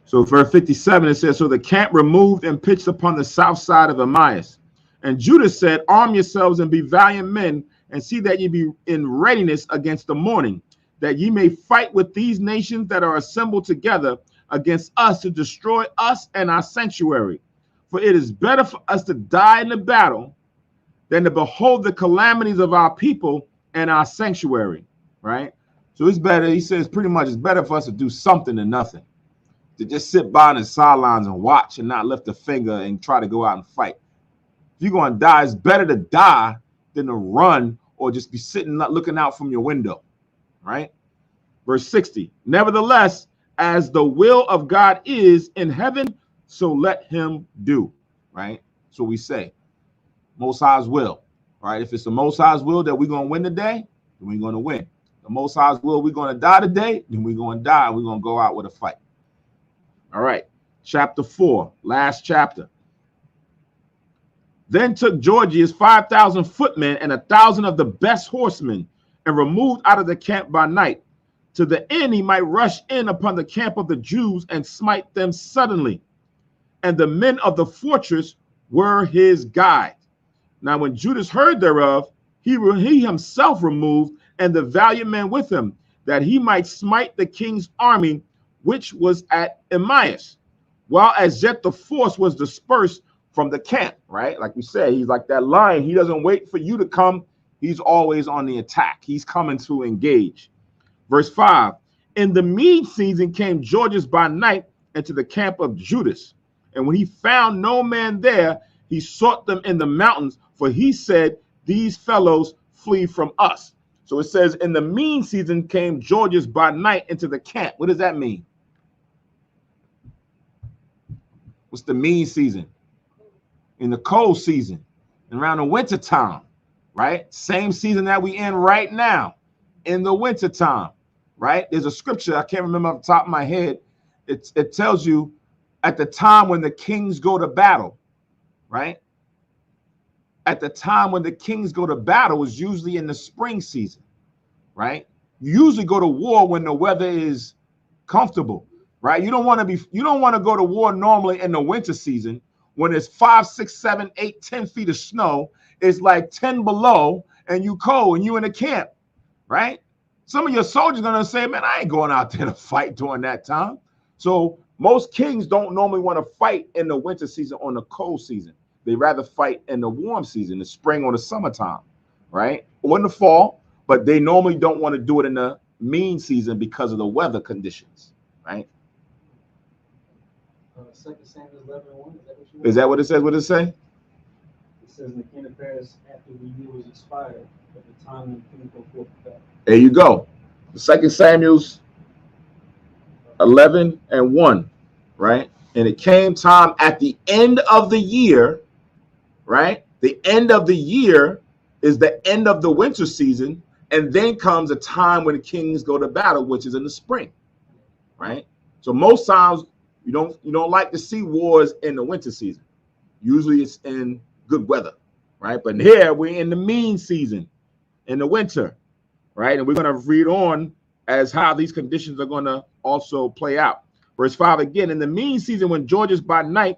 So verse 57, it says, so the camp removed and pitched upon the south side of Emmaus. And Judah said, arm yourselves and be valiant men, and see that ye be in readiness against the morning, that ye may fight with these nations that are assembled together against us to destroy us and our sanctuary. For it is better for us to die in the battle than to behold the calamities of our people and our sanctuary. Right? So it's better, he says pretty much it's better for us to do something than nothing. To just sit by on the sidelines and watch and not lift a finger and try to go out and fight. If you're going to die, it's better to die than to run or just be sitting looking out from your window. Right? Verse 60. Nevertheless, as the will of God is in heaven, so let him do. Right? So we say, Most High's will. Right? If it's the Most High's will that we're going to win today, then we're going to win. The Most High's will we're going to die today, then we're going to die. We're going to go out with a fight. All right, chapter 4, last chapter. Then took Georgius 5,000 footmen and 1,000 of the best horsemen, and removed out of the camp by night, to the end he might rush in upon the camp of the Jews and smite them suddenly. And the men of the fortress were his guide. Now when Judas heard thereof, he himself removed, and the valiant men with him, that he might smite the king's army, which was at Emmaus, while as yet the force was dispersed from the camp. Right? Like we said, he's like that lion. He doesn't wait for you to come. He's always on the attack. He's coming to engage. Verse 5. In the mean season came Georgius by night into the camp of Judas. And when he found no man there, he sought them in the mountains, for he said, these fellows flee from us. So it says, in the mean season came Georgius by night into the camp. What does that mean? What's the mean season? In the cold season, and around the winter time, right? Same season that we in right now, in the winter time, right? There's a scripture, I can't remember off the top of my head. It tells you at the time when the kings go to battle, right? At the time when the kings go to battle is usually in the spring season, right? You usually go to war when the weather is comfortable. Right? You don't want to go to war normally in the winter season when it's 5, 6, 7, 8, 10 feet of snow. It's like 10 below and you cold and you in a camp, right? Some of your soldiers are gonna say, man, I ain't going out there to fight during that time. So most kings don't normally want to fight in the winter season or the cold season. They rather fight in the warm season, the spring or the summertime, right? Or in the fall, but they normally don't want to do it in the mean season because of the weather conditions, right? 2 Samuel 11:1. Is that what it says? What does it say? It says the king affairs after the year was expired, at the time when the king go forth to battle. There you go. 2 Samuel's 11:1, right? And it came time at the end of the year, right? The end of the year is the end of the winter season, and then comes a time when the kings go to battle, which is in the spring, right? So most times you don't like to see wars in the winter season. Usually it's in good weather, right? But here we're in the mean season, in the winter, right? And we're going to read on as how these conditions are going to also play out. Verse 5 again, in the mean season when Georgius by night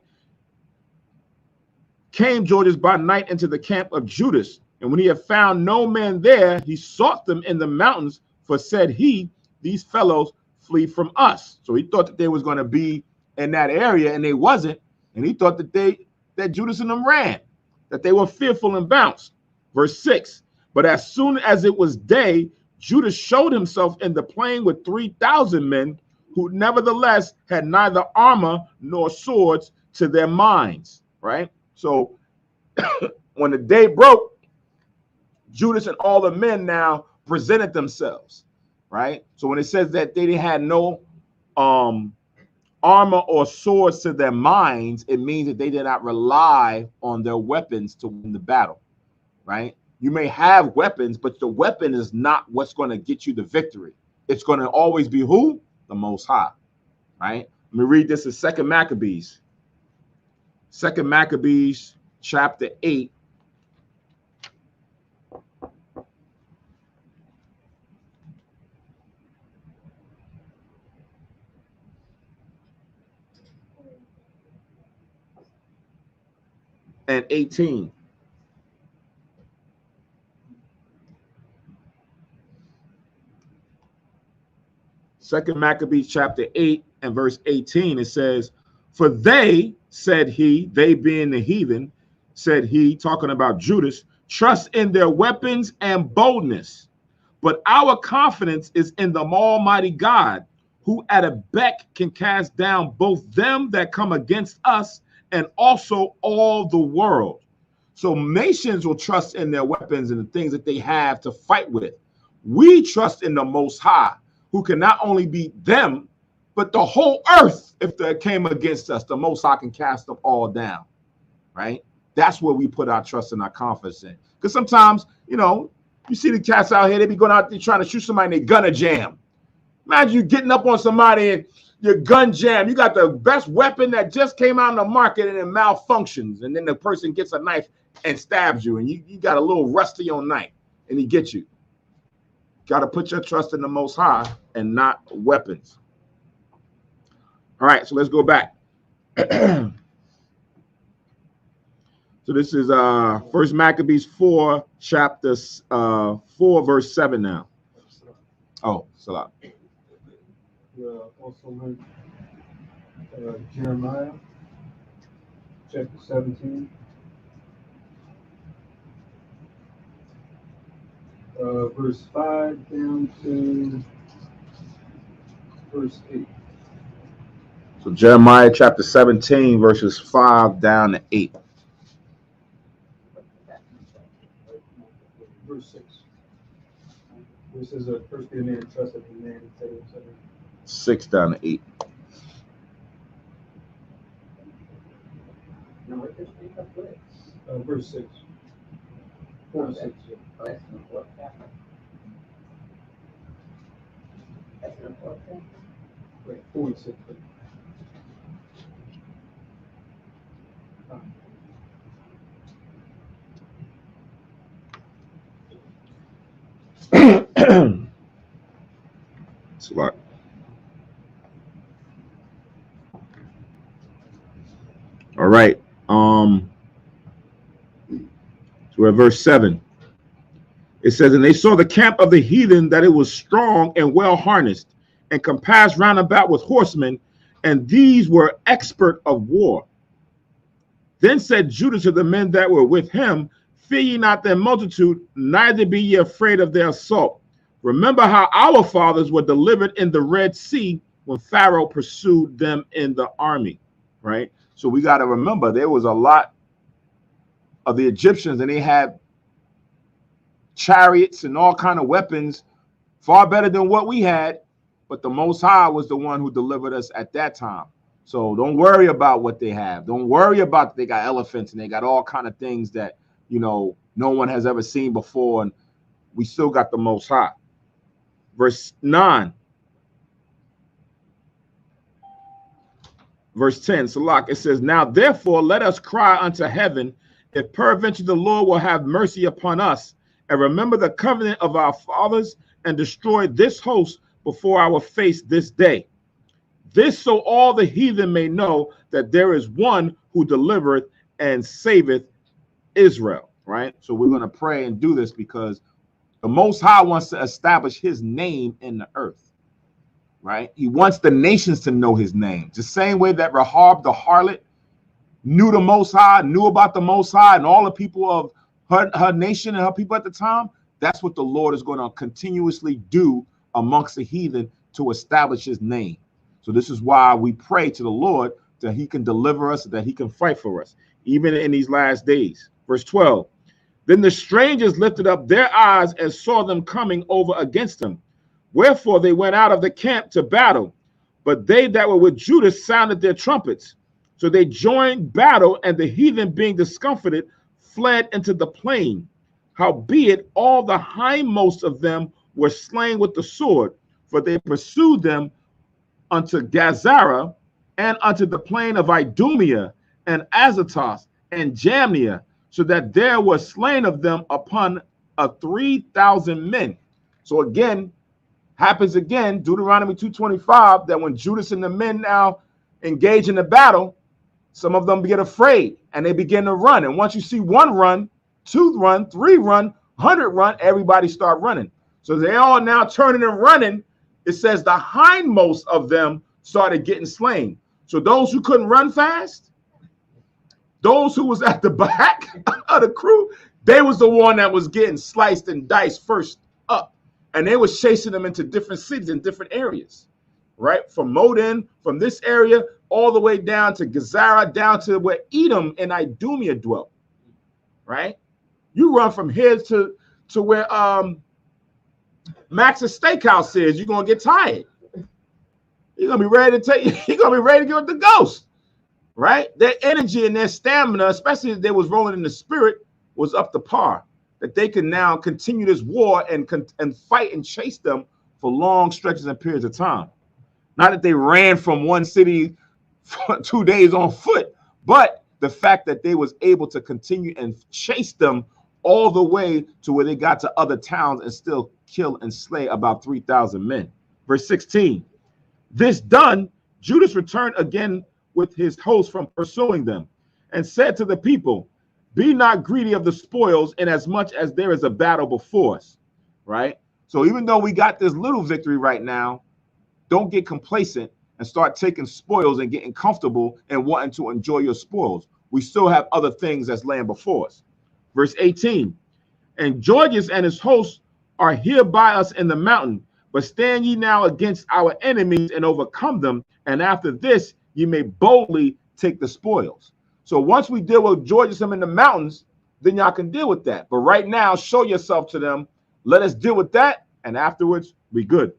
came Georgius by night into the camp of Judas, and when he had found no man there, he sought them in the mountains, for said he, these fellows flee from us. So he thought that they was going to be in that area, and they wasn't, and he thought that Judas and them ran, that they were fearful and bounced. Verse 6, but as soon as it was day, Judas showed himself in the plain with 3,000 men, who nevertheless had neither armor nor swords to their minds, right? So when the day broke, Judas and all the men now presented themselves, right? So when it says that they had no armor or swords to their minds, it means that they did not rely on their weapons to win the battle, right? You may have weapons, but the weapon is not what's going to get you the victory. It's going to always be who? The Most High, right? Let me read this in 2 Maccabees. 2 Maccabees chapter 8. And 18. Second Maccabees chapter 8 and verse 18, it says, for they, said he, they being the heathen, said he, talking about Judas, trust in their weapons and boldness. But our confidence is in the Almighty God, who at a beck can cast down both them that come against us and also all the world. So nations will trust in their weapons and the things that they have to fight with. We trust in the Most High, who can not only beat them, but the whole earth. If they came against us, the Most High can cast them all down, right? That's where we put our trust and our confidence in. Because sometimes, you know, you see the cats out here, they be going out there trying to shoot somebody and they gonna jam. Imagine you getting up on somebody and your gun jam. You got the best weapon that just came out in the market and it malfunctions. And then the person gets a knife and stabs you. And you got a little rust on your knife and he gets you. Got to put your trust in the Most High and not weapons. All right, so let's go back. So this is First Maccabees 4, chapter 4, verse 7 now. Oh, Salah. Also went Jeremiah chapter 17. Verse 5 down to verse 8. So Jeremiah chapter 17, verses 5 down to 8. Verse 6. This is a first be a man trusted in man, etc. 6 down to 8. No, it just pick up with. Verse 6. 4 6. That's an important chapter. That's an important chapter. Right, 4 and 6. Salah. All right. So we're at verse 7. It says, and they saw the camp of the heathen, that it was strong and well harnessed, and compassed round about with horsemen, and these were expert of war. Then said Judah to the men that were with him, fear ye not their multitude, neither be ye afraid of their assault. Remember how our fathers were delivered in the Red Sea when Pharaoh pursued them in the army, right? So we got to remember there was a lot of the Egyptians, and they had chariots and all kind of weapons far better than what we had, but the Most High was the one who delivered us at that time. So don't worry about what they have. Don't worry about they got elephants and they got all kind of things that, you know, no one has ever seen before, and we still got the Most High. Verse 9. Verse 10, Salak, it says, now therefore let us cry unto heaven, if peradventure the Lord will have mercy upon us, and remember the covenant of our fathers, and destroy this host before our face this day. This so all the heathen may know that there is one who delivereth and saveth Israel, right? So we're going to pray and do this because the Most High wants to establish his name in the earth, right? He wants the nations to know his name. The same way that Rahab the harlot knew the Most High, knew about the Most High, and all the people of her nation and her people at the time. That's what the Lord is going to continuously do amongst the heathen to establish his name. So this is why we pray to the Lord that he can deliver us, that he can fight for us, even in these last days. Verse 12, then the strangers lifted up their eyes and saw them coming over against them. Wherefore they went out of the camp to battle. But they that were with Judah sounded their trumpets. So they joined battle, and the heathen, being discomfited, fled into the plain. Howbeit all the hindmost of them were slain with the sword, for they pursued them unto Gazara, and unto the plain of Idumea and Azotus, and Jamnia, so that there was slain of them upon 3,000 men. So again, happens again, Deuteronomy 2:25, that when Judas and the men now engage in the battle, some of them get afraid and they begin to run. And once you see one run, two run, three run, 100 run, everybody start running. So they all now turning and running. It says the hindmost of them started getting slain. So those who couldn't run fast, those who was at the back of the crew, they was the one that was getting sliced and diced first up. And they was chasing them into different cities and different areas, right? From Modin, from this area, all the way down to Gezerah, down to where Edom and Idumea dwelt, right? You run from here to where Max's Steakhouse is, you're going to get tired. You're going to be ready to take, you're going to be ready to get with the ghost, right? Their energy and their stamina, especially if they was rolling in the spirit, was up to par, that they can now continue this war and fight and chase them for long stretches and periods of time. Not that they ran from one city for 2 days on foot, but the fact that they was able to continue and chase them all the way to where they got to other towns and still kill and slay about 3,000 men. Verse 16, this done, Judas returned again with his host from pursuing them and said to the people, be not greedy of the spoils inasmuch as there is a battle before us, right? So even though we got this little victory right now, don't get complacent and start taking spoils and getting comfortable and wanting to enjoy your spoils. We still have other things that's laying before us. Verse 18, and Georgius and his hosts are here by us in the mountain, but stand ye now against our enemies and overcome them, and after this ye may boldly take the spoils. So once we deal with Georgius in the mountains, then y'all can deal with that. But right now, show yourself to them. Let us deal with that, and afterwards we good.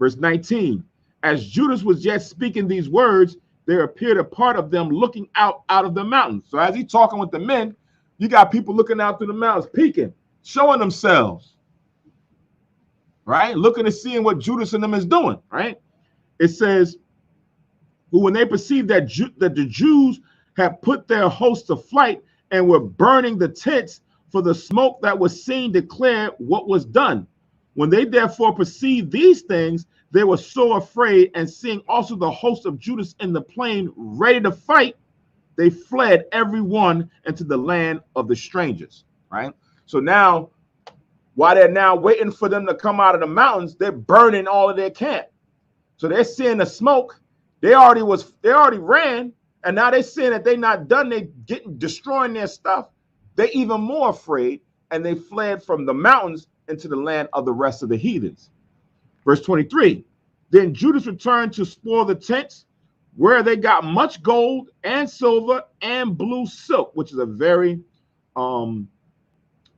Verse 19, as Judas was yet speaking these words, there appeared a part of them looking out of the mountains. So as he's talking with the men, you got people looking out through the mountains, peeking, showing themselves, right? Looking and seeing what Judas and them is doing, right? It says, who when they perceived that the Jews had put their host to flight and were burning the tents, for the smoke that was seen declared what was done. When they therefore perceived these things, they were so afraid, and seeing also the host of Judas in the plain ready to fight, they fled every one into the land of the strangers, right? So now, while they're now waiting for them to come out of the mountains, they're burning all of their camp. So they're seeing the smoke. They already ran, and now they're seeing that they're not done. They destroying their stuff. They're even more afraid, and they fled from the mountains into the land of the rest of the heathens. Verse 23, then Judas returned to spoil the tents, where they got much gold and silver and blue silk, which is a very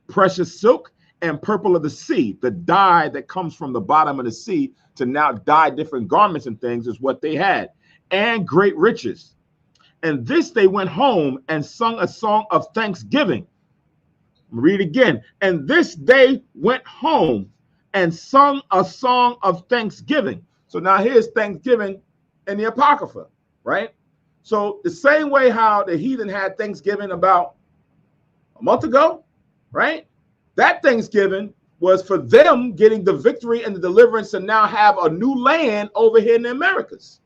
precious silk, and purple of the sea, the dye that comes from the bottom of the sea to now dye different garments and things is what they had, and great riches. And this they went home and sung a song of thanksgiving. Read again. And this they went home and sung a song of thanksgiving. So now here's thanksgiving in the Apocrypha, right? So the same way how the heathen had Thanksgiving about a month ago, right? That Thanksgiving was for them getting the victory and the deliverance and now have a new land over here in the Americas,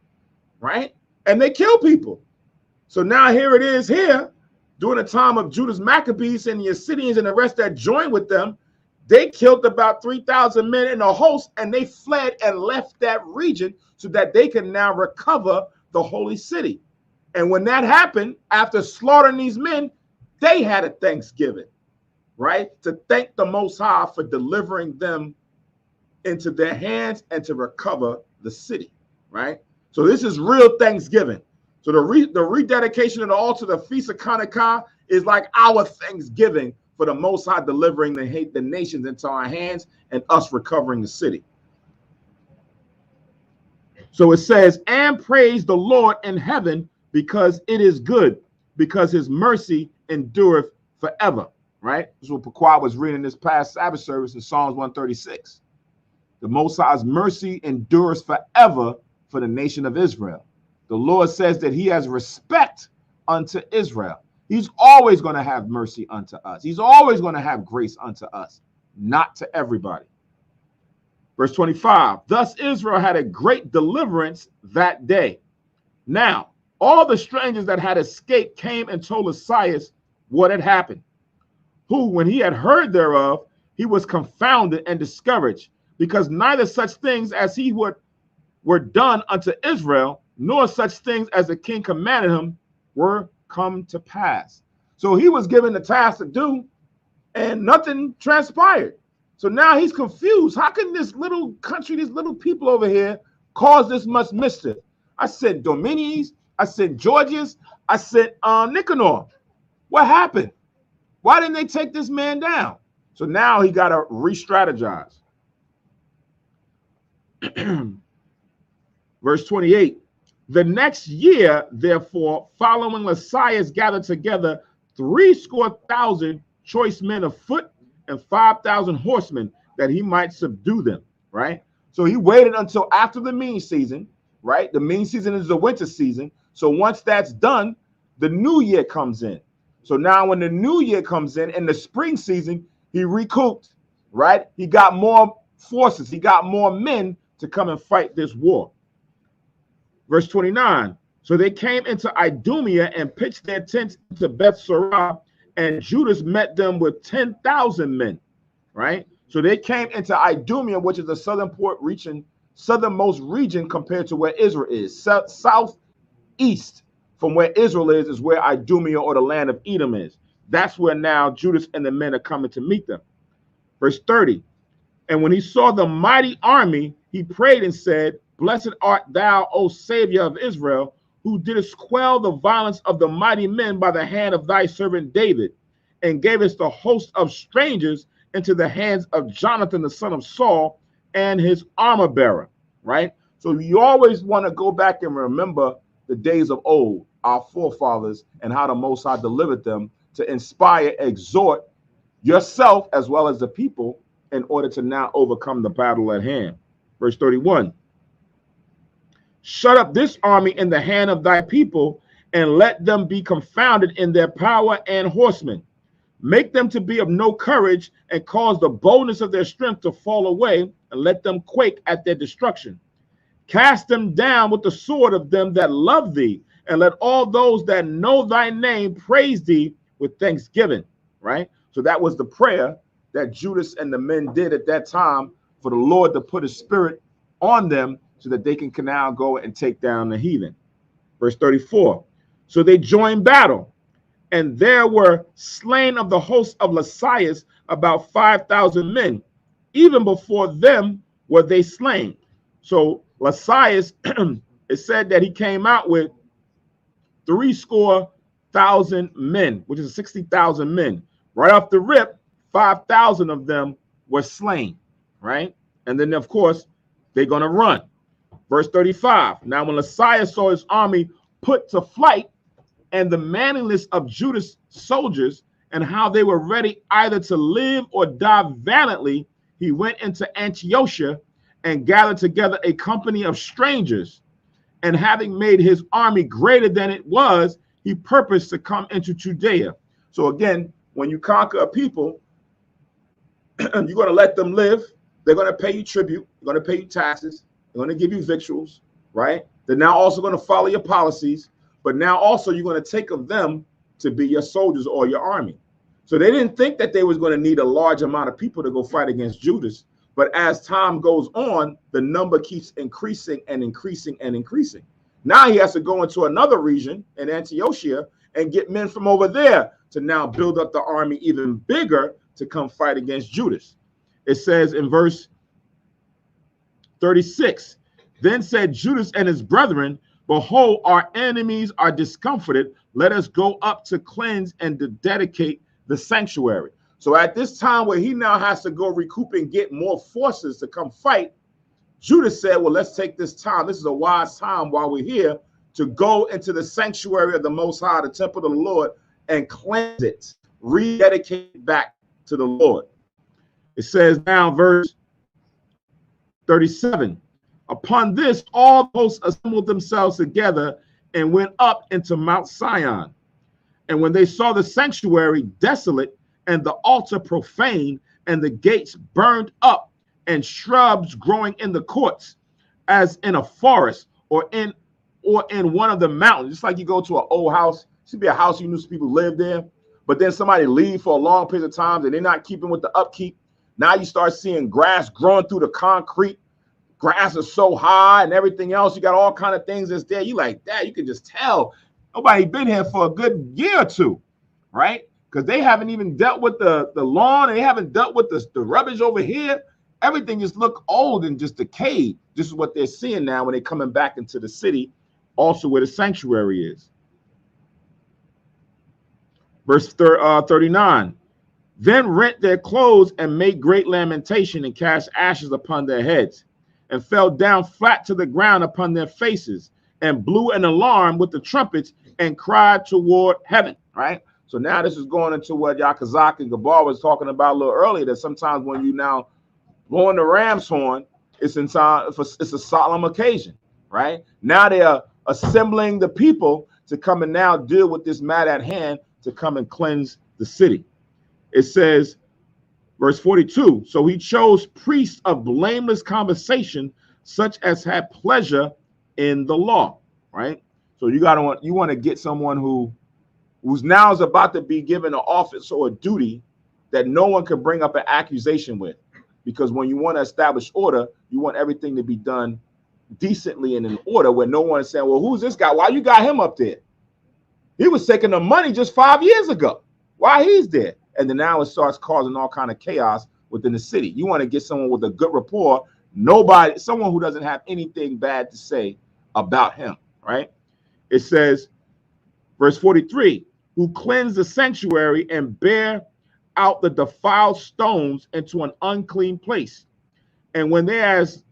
right? And they kill people. So now here it is here during the time of Judas Maccabees and the Assyrians and the rest that joined with them. They killed about 3,000 men in a host, and they fled and left that region so that they can now recover the holy city. And when that happened, after slaughtering these men, they had a Thanksgiving, right? To thank the Most High for delivering them into their hands and to recover the city, right? So this is real Thanksgiving. So the rededication of the altar, the Feast of Chaanakah, is like our Thanksgiving for the Most High delivering the nations into our hands and us recovering the city. So it says, and praise the Lord in heaven, because it is good, because his mercy endureth forever, right? This is what Pequod was reading this past Sabbath service in Psalms 136. The Most High's mercy endures forever for the nation of Israel. The Lord says that he has respect unto Israel. He's always going to have mercy unto us. He's always going to have grace unto us, not to everybody. Verse 25, thus Israel had a great deliverance that day. Now, all the strangers that had escaped came and told Esaias what had happened, who, when he had heard thereof, he was confounded and discouraged, because neither such things as he were done unto Israel, nor such things as the king commanded him were come to pass. So he was given the task to do, and nothing transpired. So now he's confused. How can this little country, these little people over here, cause this much mischief? I said Dominies, I said Georgius, I said Nicanor. What happened? Why didn't they take this man down? So now he got to re-strategize. Verse 28, the next year, therefore, following Esaias gathered together 70,000 choice men of foot and 5,000 horsemen, that he might subdue them, right? So he waited until after the mean season, right? The mean season is the winter season. So once that's done, the new year comes in. So now when the new year comes in the spring season, he recouped, right? He got more forces. He got more men to come and fight this war. Verse 29, so they came into Idumea and pitched their tents into Bethsarah, and Judas met them with 10,000 men, right? So they came into Idumea, which is the southernmost region compared to where Israel is. Southeast from where Israel is where Idumea, or the land of Edom, is. That's where now Judas and the men are coming to meet them. Verse 30, and when he saw the mighty army, he prayed and said, blessed art thou, O Savior of Israel, who didst quell the violence of the mighty men by the hand of thy servant David, and gavest the host of strangers into the hands of Jonathan, the son of Saul, and his armor bearer, right? So you always want to go back and remember the days of old, our forefathers, and how the Most High delivered them to inspire, exhort yourself as well as the people in order to now overcome the battle at hand. Verse 31. Shut up this army in the hand of thy people, and let them be confounded in their power and horsemen. Make them to be of no courage, and cause the boldness of their strength to fall away, and let them quake at their destruction. Cast them down with the sword of them that love thee, and let all those that know thy name praise thee with thanksgiving, right? So that was the prayer that Judas and the men did at that time for the Lord to put his spirit on them so that they can now go and take down the heathen. Verse 34. So they joined battle, and there were slain of the host of Lysias about 5,000 men. Even before them were they slain. So Lysias, it said that he came out with 70,000 men, which is 60,000 men. Right off the rip, 5,000 of them were slain, right? And then, of course, they're going to run. Verse 35, now when Lysias saw his army put to flight, and the manliness of Judas' soldiers, and how they were ready either to live or die valiantly, he went into Antiochia and gathered together a company of strangers. And having made his army greater than it was, he purposed to come into Judea. So again, when you conquer a people, you're going to let them live. They're going to pay you tribute. They're going to pay you taxes. They're going to give you victuals, right? They're now also going to follow your policies, but now also you're going to take of them to be your soldiers or your army. So they didn't think that they was going to need a large amount of people to go fight against Judas. But as time goes on, the number keeps increasing and increasing and increasing. Now he has to go into another region in Antiochia and get men from over there to now build up the army even bigger to come fight against Judas. It says in verse 36, then said Judas and his brethren, behold, our enemies are discomfited. Let us go up to cleanse and to dedicate the sanctuary. So at this time where he now has to go recoup and get more forces to come fight, Judas said, well, let's take this time. This is a wise time while we're here to go into the sanctuary of the Most High, the temple of the Lord, and cleanse it, rededicate it back to the Lord. It says now, verse 37, upon this, all hosts assembled themselves together and went up into Mount Sion. And when they saw the sanctuary desolate and the altar profane and the gates burned up and shrubs growing in the courts as in a forest or in one of the mountains, just like you go to an old house, it should be a house you knew some people live there, but then somebody leave for a long period of time and they're not keeping with the upkeep. Now you start seeing grass growing through the concrete. Grass is so high and everything else. You got all kind of things that's there. You like that. You can just tell nobody been here for a good year or two, right? Because they haven't even dealt with the lawn. And they haven't dealt with the rubbish over here. Everything just look old and just decayed. This is what they're seeing now when they're coming back into the city, also where the sanctuary is. Verse 39. Then rent their clothes and made great lamentation and cast ashes upon their heads and fell down flat to the ground upon their faces and blew an alarm with the trumpets and cried toward heaven, right? So now this is going into what Yakazak and Gabar was talking about a little earlier, that sometimes when you now blowing the ram's horn, it's a solemn occasion, right? Now they are assembling the people to come and now deal with this matter at hand, to come and cleanse the city. It says, verse 42, so he chose priests of blameless conversation, such as had pleasure in the law, right? So you want to get someone who's now is about to be given an office or a duty that no one can bring up an accusation with, because when you want to establish order, you want everything to be done decently and in order, where no one is saying, well, who's this guy? Why you got him up there? He was taking the money just 5 years ago. Why he's there? And then now it starts causing all kind of chaos within the city. You want to get someone with a good rapport, someone who doesn't have anything bad to say about him, right? It says, verse 43, who cleanse the sanctuary and bear out the defiled stones into an unclean place. And when as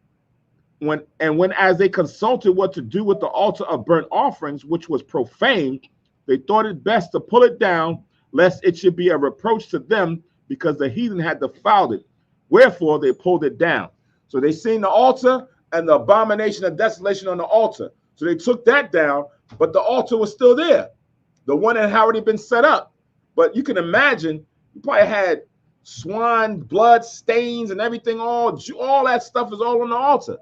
they consulted what to do with the altar of burnt offerings, which was profane, they thought it best to pull it down, lest it should be a reproach to them, because the heathen had defiled it. Wherefore they pulled it down. So they seen the altar and the abomination of desolation on the altar. So they took that down, but the altar was still there, the one that had already been set up. But you can imagine, you probably had swan blood stains and everything, all that stuff is all on the altar.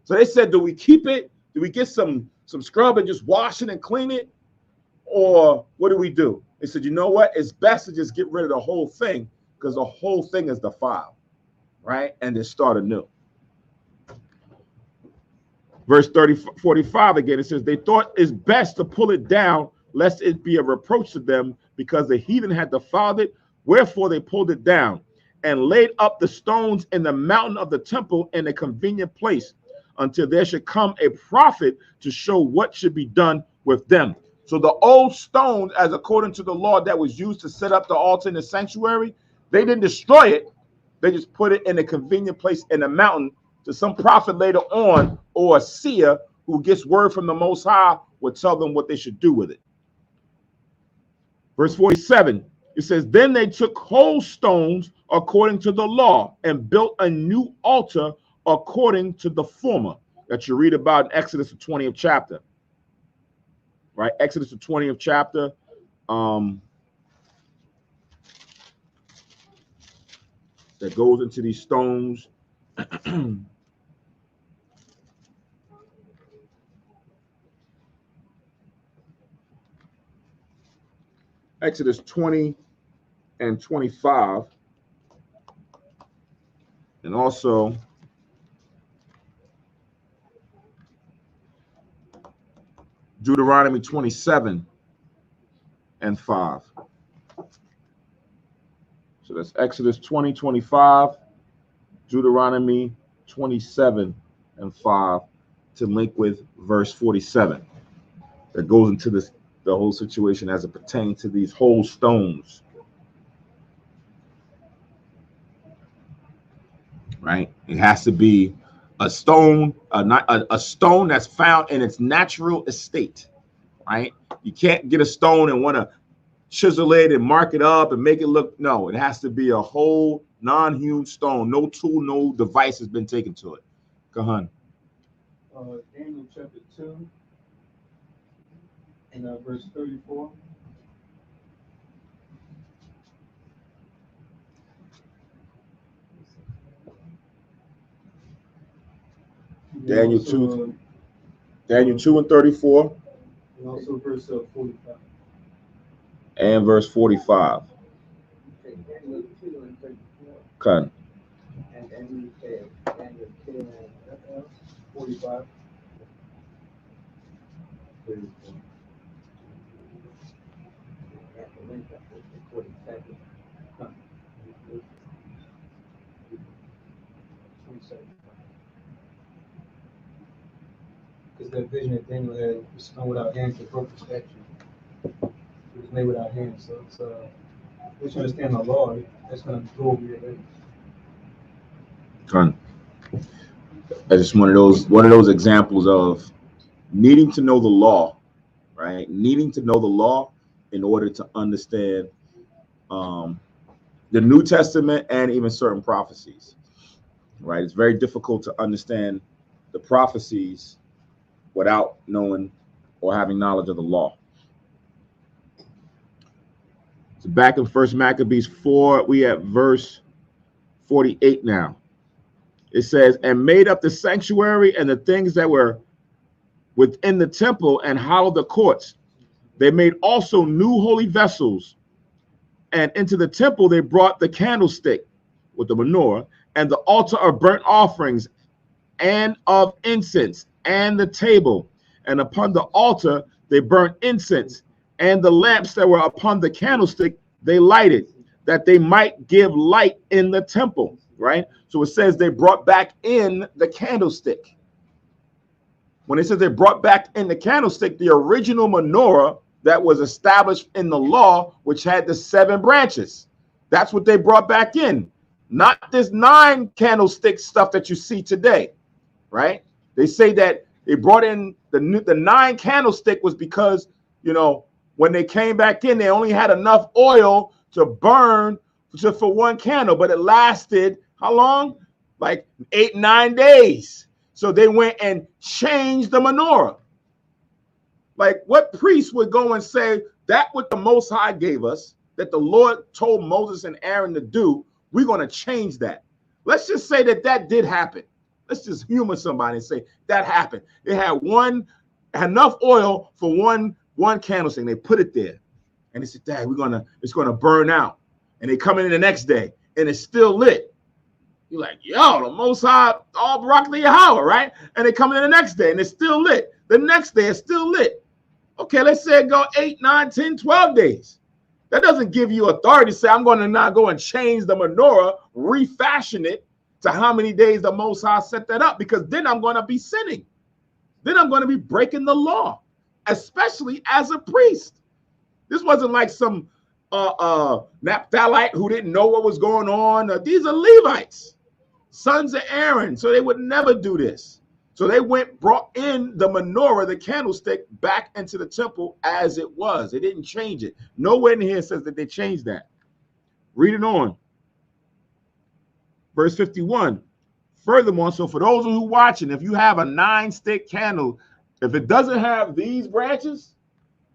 So they said, do we keep it? Do we get some scrub and just wash it and clean it? Or what do we do? They said, you know what? It's best to just get rid of the whole thing, because the whole thing is defiled, right? And then start anew. Verse 45 again, it says, they thought it's best to pull it down, lest it be a reproach to them, because the heathen had defiled it. Wherefore they pulled it down and laid up the stones in the mountain of the temple in a convenient place, until there should come a prophet to show what should be done with them. So the old stone, as according to the law that was used to set up the altar in the sanctuary, they didn't destroy it. They just put it in a convenient place in the mountain, to some prophet later on, or a seer who gets word from the Most High will tell them what they should do with it. Verse 47, it says, then they took whole stones according to the law and built a new altar according to the former, that you read about in Exodus, the 20th chapter. Right, Exodus, the 20th chapter. That goes into these stones. Exodus 20 and 25. And also Deuteronomy 27 and 5. So that's Exodus 20, 25, Deuteronomy 27 and 5, to link with verse 47. That goes into the whole situation as it pertains to these whole stones. Right? It has to be a stone, a stone that's found in its natural estate, right? You can't get a stone and want to chisel it and mark it up and make it look. No, it has to be a whole non-hewn stone. No tool, no device has been taken to it. Go on. Daniel chapter 2 and verse 34. Daniel also, 2. Daniel 2 and 34. And also verse 45. And verse 45. Daniel 2 and 34. Con. And then you said Daniel 2 and what else? 45. 34. At the link up with the 42nd. 27. Because that vision that Daniel had was done without hands, the broken statue. It was made without hands. So it's once you understand the law, that's going to go over your head. Con. That's just one of those examples of needing to know the law, right? Needing to know the law in order to understand the New Testament and even certain prophecies, right? It's very difficult to understand the prophecies without knowing or having knowledge of the law. So back in First Maccabees 4, we at verse 48 now. It says, and made up the sanctuary and the things that were within the temple and hollowed the courts. They made also new holy vessels. And into the temple they brought the candlestick with the menorah and the altar of burnt offerings and of incense and the table. And upon the altar they burnt incense, and the lamps that were upon the candlestick they lighted, that they might give light in the temple, right? So it says they brought back in the candlestick. When it says they brought back in the candlestick, the original menorah that was established in the law, which had the 7 branches, that's what they brought back in. Not this 9 candlestick stuff that you see today, right? They say that they brought in the 9 candlestick was because, you know, when they came back in, they only had enough oil to burn just for 1 candle, but it lasted how long? Like 8-9 days. So they went and changed the menorah. Like, what priest would go and say that what the Most High gave us, that the Lord told Moses and Aaron to do, we're going to change that. Let's just say that did happen. Let's just humor somebody and say that happened. They had enough oil for one candlestick. They put it there, and they said, "Dad, it's gonna burn out." And they come in the next day, and it's still lit. You're like, "Yo, the Most High, all broccoli Yahweh, right?" And they come in the next day, and it's still lit. The next day, it's still lit. Okay, let's say it go 8, 9, 10, 12 days. That doesn't give you authority to say, I'm going to now go and change the menorah, refashion it to how many days the Most High set that up, because then I'm going to be sinning. Then I'm going to be breaking the law, especially as a priest. This wasn't like some Naphthalite who didn't know what was going on. These are Levites, sons of Aaron, so they would never do this. So they brought in the menorah, the candlestick, back into the temple as it was. They didn't change it. Nowhere in here says that they changed that. Read it on. Verse 51. Furthermore, so for those who are watching, if you have a 9-stick candle, if it doesn't have these branches,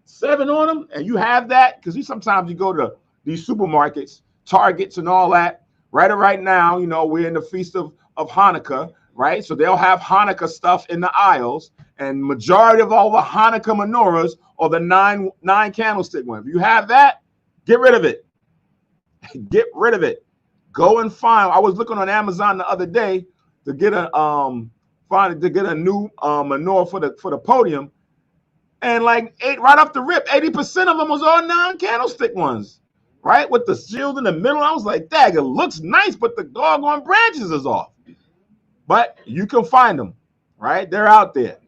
7 on them, and you have that, because sometimes you go to these supermarkets, Targets and all that, right now, you know, we're in the feast of Hanukkah, right? So they'll have Hanukkah stuff in the aisles, and majority of all the Hanukkah menorahs are the nine candlestick one. If you have that, get rid of it. Get rid of it. Go and find. I was looking on Amazon the other day to get a new menorah for the podium, and like right off the rip, 80% of them was all 9 candlestick ones, right? With the shield in the middle. I was like, dang, it looks nice, but the doggone branches is off. But you can find them, right? They're out there,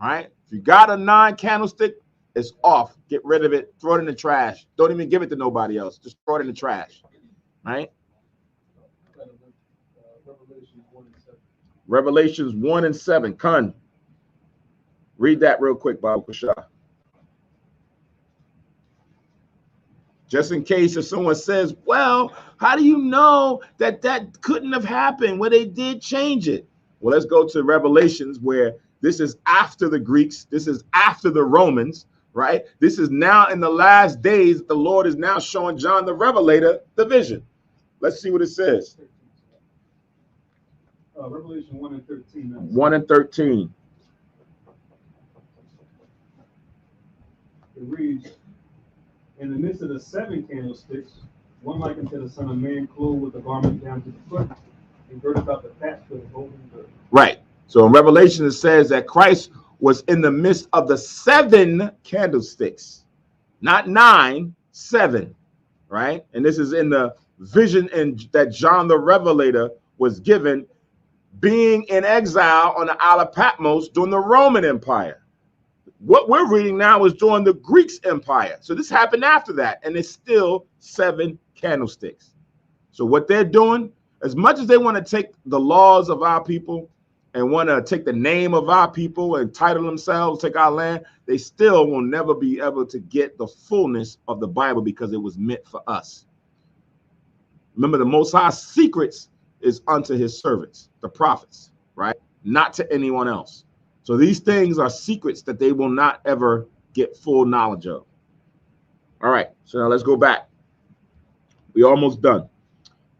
right? If you got a 9 candlestick, it's off. Get rid of it. Throw it in the trash. Don't even give it to nobody else. Just throw it in the trash, right? Revelations 1 and 7. Kun, read that real quick, Bob Kushah. Just in case if someone says, well, how do you know that couldn't have happened where they did change it? Well, let's go to Revelations, where this is after the Greeks. This is after the Romans, right? This is now in the last days. The Lord is now showing John the Revelator the vision. Let's see what it says. Revelation 1 and 13. 1 and 13. It reads, in the midst of the 7 candlesticks, one like unto the Son of Man, clothed with a garment down to the foot, and girded about the path with a golden girdle. Right. So in Revelation, it says that Christ was in the midst of the 7 candlesticks, not 9, 7. Right. And this is in the vision that John the Revelator was given, being in exile on the Isle of Patmos during the Roman Empire. What we're reading now is during the Greeks Empire. So this happened after that, and it's still 7 candlesticks. So what they're doing, as much as they want to take the laws of our people and want to take the name of our people and title themselves, take our land, they still will never be able to get the fullness of the Bible because it was meant for us. Remember, the Most High's secrets is unto his servants, the prophets, right? Not to anyone else. So these things are secrets that they will not ever get full knowledge of. All right, so now let's go back. We're almost done.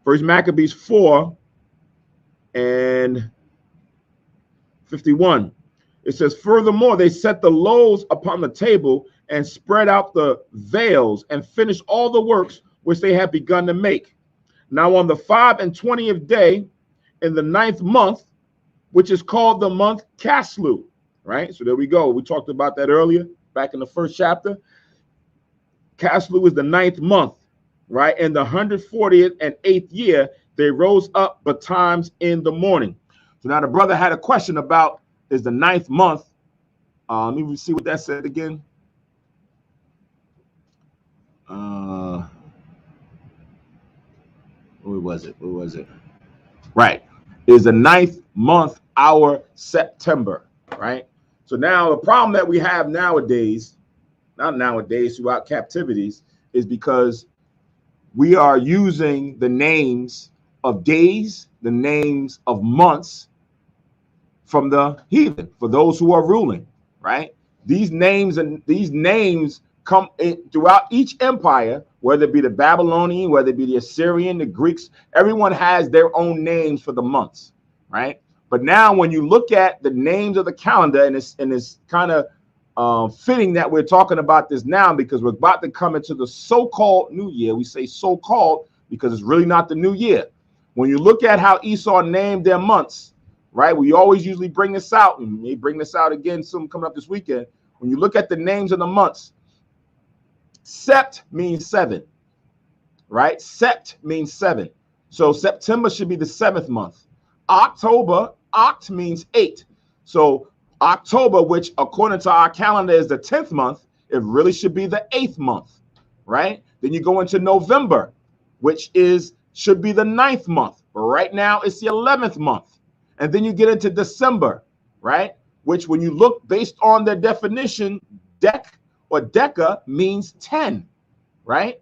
First Maccabees 4 and 51. It says, furthermore, they set the loaves upon the table and spread out the veils and finished all the works which they had begun to make. Now on the 25th day in the 9th month, which is called the month Caslu, right? So there we go. We talked about that earlier, back in the first chapter. Caslu is the 9th month, right? In the 140th and 8th year, they rose up betimes in the morning. So now the brother had a question about, is the 9th month, let me see what that said again. Where was it? Right. Is the 9th month our September, right? So now the problem that we have nowadays, not nowadays, throughout captivities, is because we are using the names of days, the names of months from the heathen, for those who are ruling, right? These names come in throughout each empire, whether it be the Babylonian, whether it be the Assyrian, the Greeks, everyone has their own names for the months, right? But now when you look at the names of the calendar, and it's kind of fitting that we're talking about this now, because we're about to come into the so-called new year. We say so-called because it's really not the new year. When you look at how Esau named their months, right? We always usually bring this out, and we bring this out again soon coming up this weekend. When you look at the names of the months, Sept means 7, right? Sept means 7. So September should be the 7th month. October, Oct means 8. So October, which according to our calendar is the 10th month, it really should be the 8th month, right? Then you go into November, which should be the 9th month. But right now it's the 11th month. And then you get into December, right? Which when you look based on their definition, dec or deca means 10, right?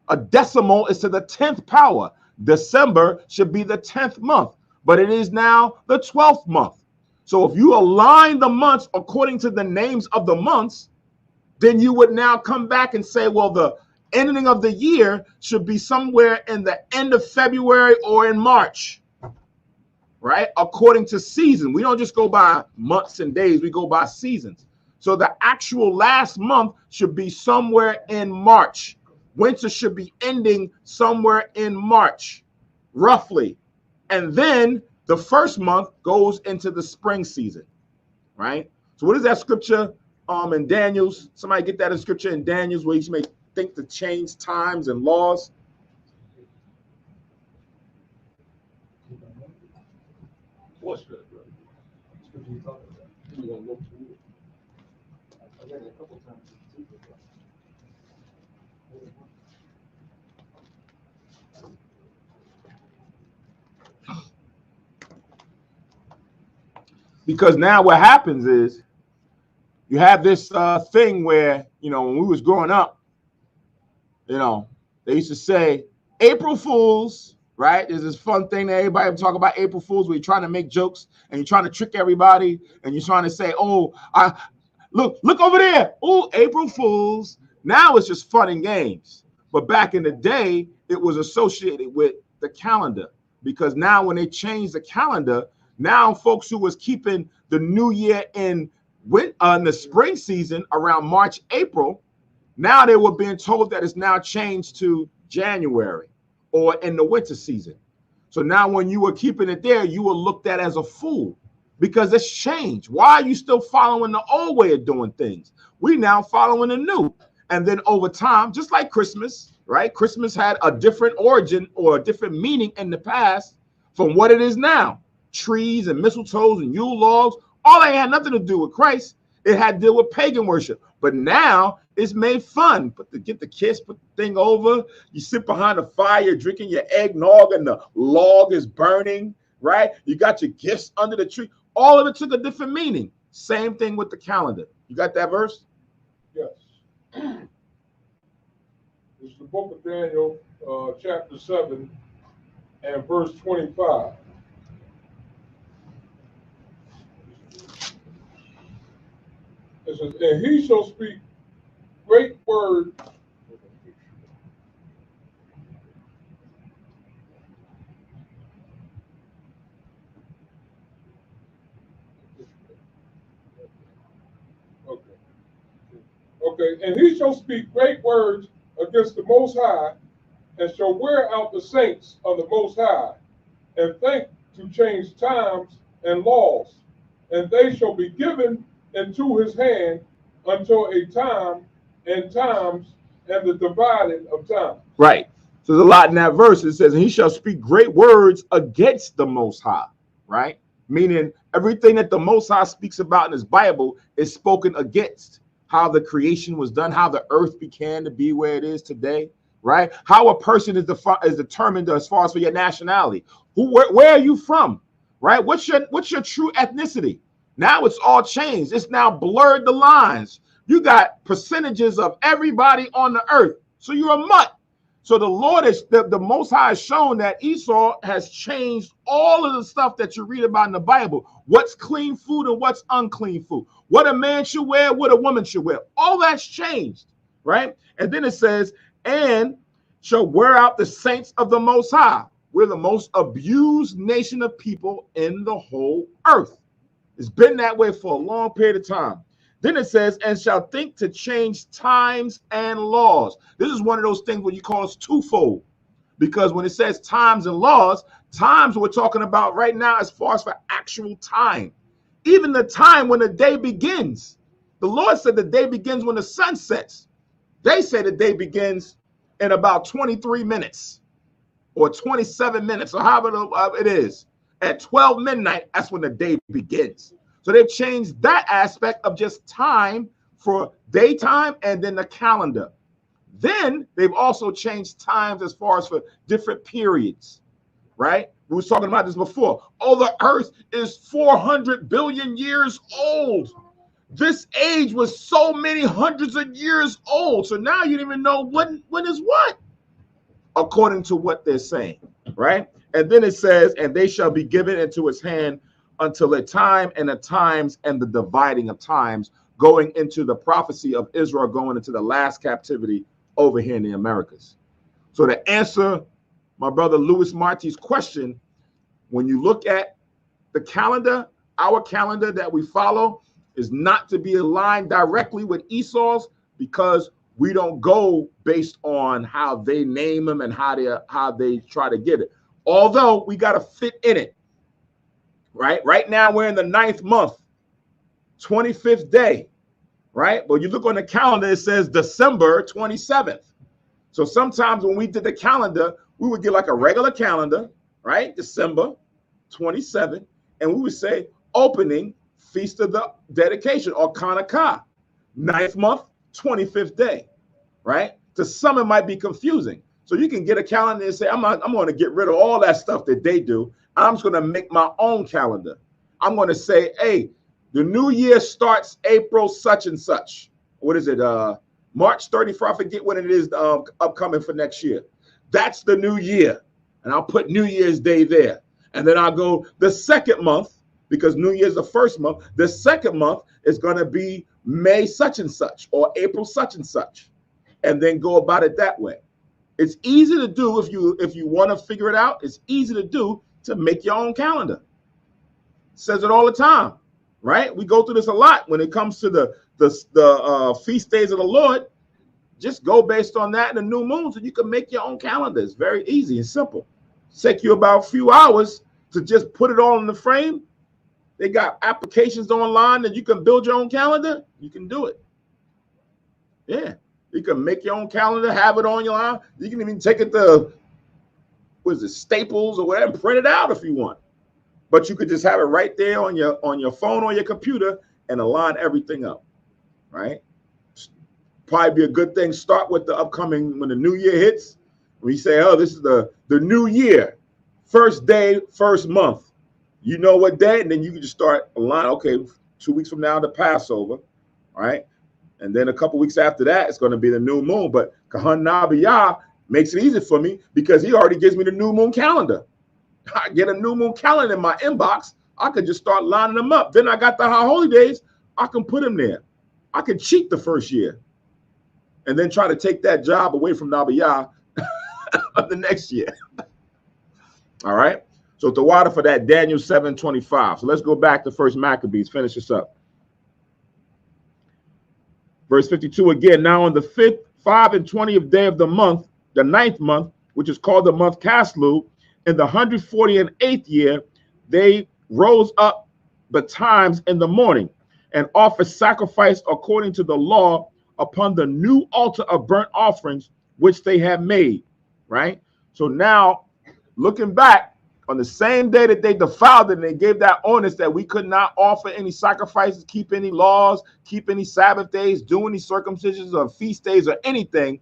A decimal is to the 10th power. December should be the 10th month, but it is now the 12th month. So if you align the months according to the names of the months, then you would now come back and say, well, the ending of the year should be somewhere in the end of February or in March, right? According to season. We don't just go by months and days, we go by seasons. So the actual last month should be somewhere in March. Winter should be ending somewhere in March, roughly. And then the first month goes into the spring season, right? So what is that scripture in Daniel's? Somebody get that in scripture in Daniel's where you may think to change times and laws. What's that, brother? I read it a couple times. Because now what happens is you have this thing where, when we was growing up, they used to say April Fools, right? There's this fun thing that everybody would talk about April Fools where you're trying to make jokes and you're trying to trick everybody and you're trying to say, oh, look over there. Oh, April Fools. Now it's just fun and games. But back in the day, it was associated with the calendar, because now when they changed the calendar, Now, folks who was keeping the new year in the spring season around March, April, now they were being told that it's now changed to January or in the winter season. So now when you were keeping it there, you were looked at as a fool because it's changed. Why are you still following the old way of doing things? We now following the new. And then over time, just like Christmas, right? Christmas had a different origin or a different meaning in the past from what it is now. Trees and mistletoes and Yule logs, all that had nothing to do with Christ. It had to do with pagan worship. But now it's made fun. Get the kiss, put the thing over. You sit behind the fire, drinking your eggnog, and the log is burning, right? You got your gifts under the tree. All of it took a different meaning. Same thing with the calendar. You got that verse? Yes. It's the book of Daniel, chapter 7, and verse 25. It says, and he shall speak great words. Okay, and he shall speak great words against the Most High, and shall wear out the saints of the Most High, and think to change times and laws, and they shall be given into his hand until a time and times and the dividing of time. Right. So there's a lot in that verse. It says, and he shall speak great words against the Most High, right? Meaning everything that the Most High speaks about in his Bible is spoken against. How the creation was done, how the earth began to be where it is today, right? How a person is determined as far as for your nationality. Where are you from, right? What's your true ethnicity? Now it's all changed. It's now blurred the lines. You got percentages of everybody on the earth, so you're a mutt. So the Lord is the Most High has shown that Esau has changed all of the stuff that you read about in the Bible. What's clean food and what's unclean food. What a man should wear, what a woman should wear. All that's changed, right? And then it says, and shall wear out the saints of the Most High. We're the most abused nation of people in the whole earth. It's been that way for a long period of time. Then it says, and shall think to change times and laws. This is one of those things where you call us twofold. Because when it says times and laws, times we're talking about right now as far as for actual time. Even the time when the day begins. The Lord said the day begins when the sun sets. They say the day begins in about 23 minutes or 27 minutes or however it is. At 12 midnight, that's when the day begins. So they've changed that aspect of just time for daytime and then the calendar. Then they've also changed times as far as for different periods, right? We were talking about this before. Oh, the earth is 400 billion years old. This age was so many hundreds of years old. So now you don't even know when is what, according to what they're saying, right? And then it says, and they shall be given into his hand until a time and the times and the dividing of times, going into the prophecy of Israel going into the last captivity over here in the Americas. So to answer my brother Louis Marty's question, when you look at the calendar, our calendar that we follow is not to be aligned directly with Esau's, because we don't go based on how they name them and how they try to get it. Although we got to fit in it, right? Right now we're in the 9th month, 25th day, right? But you look on the calendar, it says December 27th. So sometimes when we did the calendar, we would get like a regular calendar, right? December 27th, and we would say opening Feast of the Dedication or Chaanakah, 9th month, 25th day, right? To some it might be confusing. So you can get a calendar and say, I'm going to get rid of all that stuff that they do. I'm just going to make my own calendar. I'm going to say, hey, the new year starts April such and such. What is it? March 31st. I forget when it is upcoming for next year. That's the new year. And I'll put New Year's Day there. And then I'll go the 2nd month, because New Year's the 1st month. The 2nd month is going to be May such and such or April such and such. And then go about it that way. It's easy to do if you want to figure it out. It's easy to do to make your own calendar. says it all the time, right? We go through this a lot when it comes to the feast days of the Lord. Just go based on that and the new moons, and you can make your own calendar. It's very easy and simple. Take you about a few hours to just put it all in the frame. They got applications online that you can build your own calendar. You can do it. Yeah, you can make your own calendar, have it on your line. You can even take it to, what is it, Staples or whatever, print it out if you want. But you could just have it right there on your phone or your computer and align everything up, right? Probably be a good thing. Start with the upcoming, when the new year hits. We say, oh, this is the new year, first day, first month. You know what day, and then you can just start align. Okay, 2 weeks from now, the Passover, right? And then a couple weeks after that, it's going to be the new moon. But Kahan Nabiyah makes it easy for me because he already gives me the new moon calendar. I get a new moon calendar in my inbox. I could just start lining them up. Then I got the high holy days. I can put them there. I can cheat the first year and then try to take that job away from Nabiyah the next year. All right. So the water for that, Daniel 7:25. So let's go back to First Maccabees. Finish this up. Verse 52 again. Now on the 5 and 20th day of the month, the 9th month, which is called the month Caslu, in the 148th year, they rose up betimes in the morning and offered sacrifice according to the law upon the new altar of burnt offerings, which they had made. Right. So now, looking back, on the same day that they defiled it, and they gave that ordinance that we could not offer any sacrifices, keep any laws, keep any Sabbath days, do any circumcisions or feast days or anything,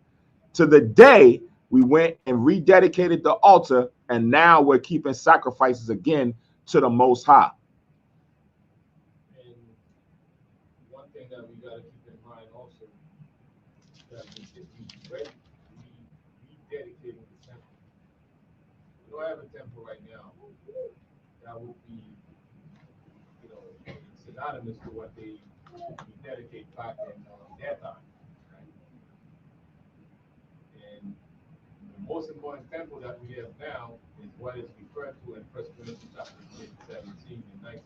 to the day we went and rededicated the altar, and now we're keeping sacrifices again to the Most High. And one thing that we got to keep in mind also, that we rededicating the temple. We don't have a temple right now. That would be, synonymous to what they dedicate back in their time. Right? And the most important temple that we have now is what is referred to in 1 Corinthians chapter 17 and 19.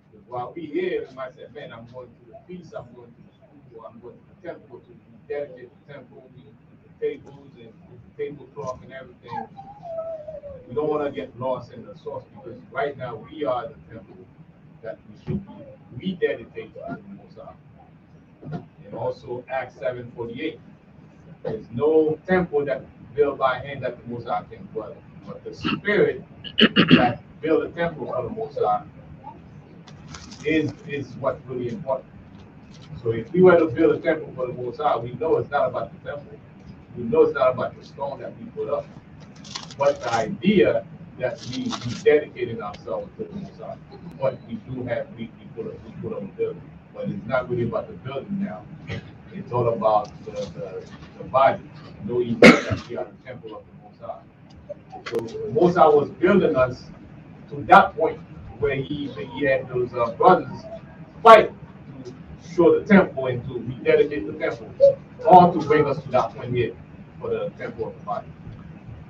Because while we here, we might say, man, I'm going to the feast, I'm going to the school, I'm going to the temple to dedicate the temple, the tables and the tablecloth and everything. We don't want to get lost in the source, because right now we are the temple that we should be rededicated to the Most High. And also Acts 7:48. There's no temple that built by hand that the Most High can dwell in, but the Spirit that built a temple for the Most High is what's really important. So if we were to build a temple for the Most High, we know it's not about the temple. We know it's not about the stone that we put up. But the idea that we dedicated ourselves to the Most High. But we do have, we put on the building. But it's not really about the building now. It's all about the body. No, you know that we are the temple of the Most High. So the Most High was building us to that point where he had those brothers fight to show the temple and to rededicate the temple, all to bring us to that point here for the temple of the body.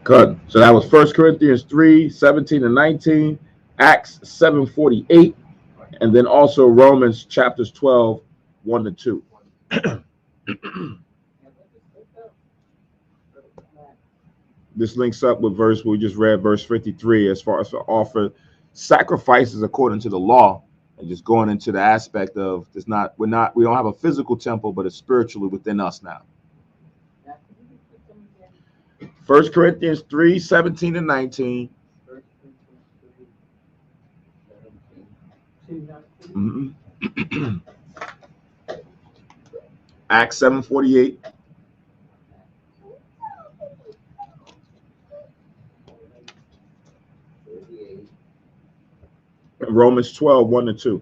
Good. So that was 1 Corinthians 3:17 and 19, Acts 7:48, and then also Romans chapters 12, 1 to 2. This links up with verse we just read, verse 53, as far as to offer sacrifices according to the law, and just going into the aspect of we don't have a physical temple, but it's spiritually within us now. 1 Corinthians 3:17 and 19. Mm-hmm. Acts 7:48. Romans 12, 1 to 2.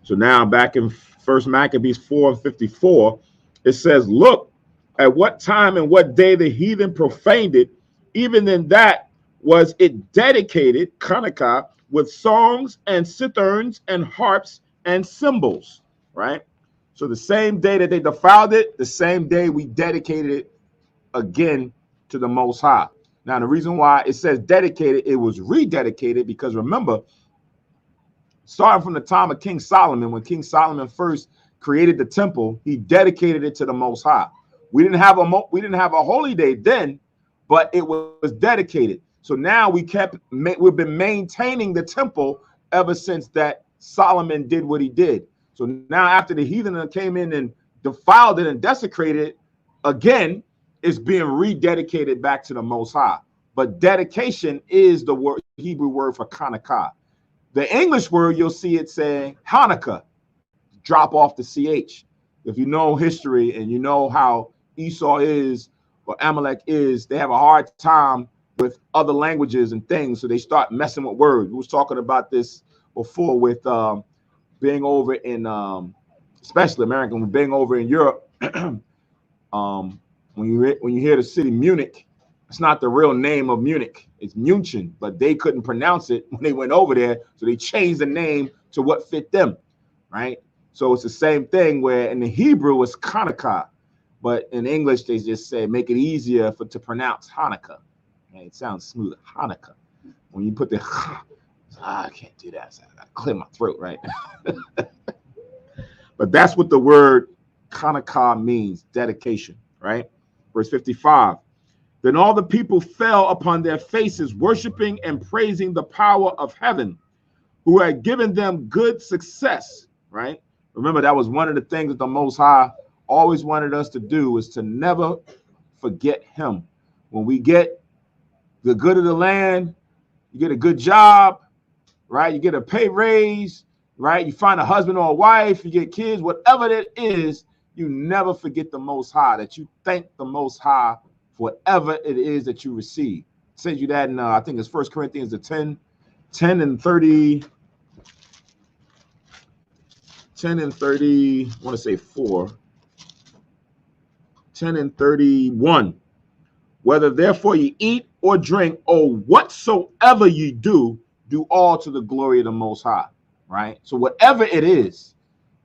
So now back in 1 Maccabees 4:54, it says, look at what time and what day the heathen profaned it. Even in that was it dedicated, Chaanakah, with songs and citherns and harps and symbols, right? So the same day that they defiled it, the same day we dedicated it again to the Most High. Now, the reason why it says dedicated, it was rededicated, because remember, starting from the time of King Solomon, when King Solomon first created the temple, he dedicated it to the Most High. We didn't have a holy day then, but it was dedicated. So now we've been maintaining the temple ever since that Solomon did what he did. So now after the heathen came in and defiled it and desecrated it, again, it's being rededicated back to the Most High. But dedication is the Hebrew word for Chaanakah. The English word, you'll see it saying Hanukkah, drop off the CH. If you know history and you know how Esau is or Amalek is, they have a hard time with other languages and things, so they start messing with words. We was talking about this before with being over in, especially American, being over in Europe. When you hear the city Munich, it's not the real name of Munich. It's München, but they couldn't pronounce it when they went over there, so they changed the name to what fit them, right? So it's the same thing where in the Hebrew it's Chaanakah, but in English they just say make it easier to pronounce Hanukkah. Okay? It sounds smoother, Hanukkah. When you put the I can't do that. So I gotta clear my throat, right? But that's what the word Chaanakah means, dedication, right? Verse 55. Then all the people fell upon their faces, worshiping and praising the power of heaven, who had given them good success, right? Remember, that was one of the things that the Most High always wanted us to do, is to never forget him. When we get the good of the land, you get a good job, right? You get a pay raise, right? You find a husband or a wife, you get kids, whatever it is, you never forget the Most High, that you thank the Most High for whatever it is that you receive. It says you that in, I think it's 1 Corinthians 10 and 30, 10 and 30, I want to say 4, 10 and 31. Whether therefore you eat or drink or whatsoever you do all to the glory of the Most High, right? So whatever it is,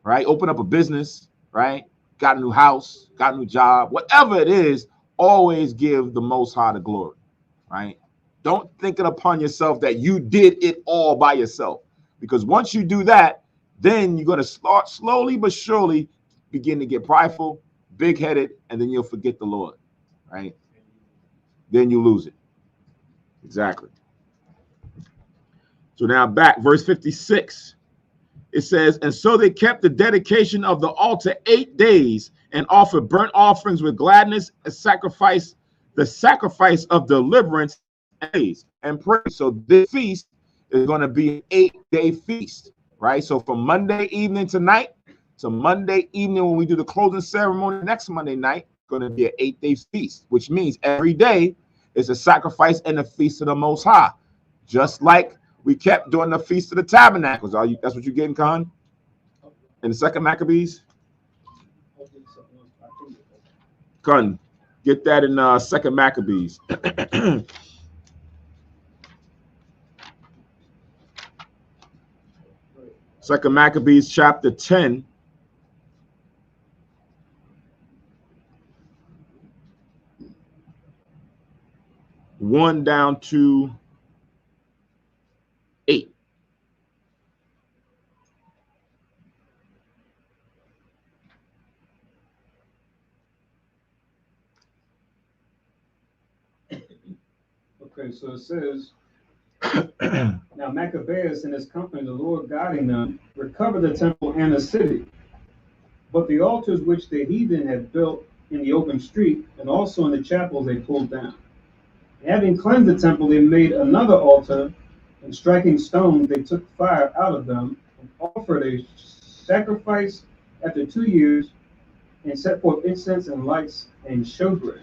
right? Open up a business, right? Got a new house, got a new job, whatever it is, always give the Most High the glory, right? Don't think it upon yourself that you did it all by yourself, because once you do that, then you're going to start slowly but surely begin to get prideful, big-headed, and then you'll forget the Lord, right? Then you lose it. Exactly. So now back, verse 56. It says, and so they kept the dedication of the altar 8 days and offered burnt offerings with gladness and the sacrifice of deliverance and praise. So this feast is going to be an 8-day feast, right? So from Monday evening tonight to Monday evening when we do the closing ceremony next Monday night, going to be an 8-day feast, which means every day is a sacrifice and a feast of the Most High, just like we kept doing the Feast of the Tabernacles. That's what you're getting, Khan? In the second Maccabees? Khan, get that in second Maccabees. Second Maccabees chapter 10. One down to 8. Okay, so it says, now Maccabeus and his company, the Lord guiding them, recovered the temple and the city. But the altars which the heathen had built in the open street and also in the chapels they pulled down. And having cleansed the temple, they made another altar, and striking stones, they took fire out of them and offered a sacrifice after 2 years, and set forth incense and lights and showbread.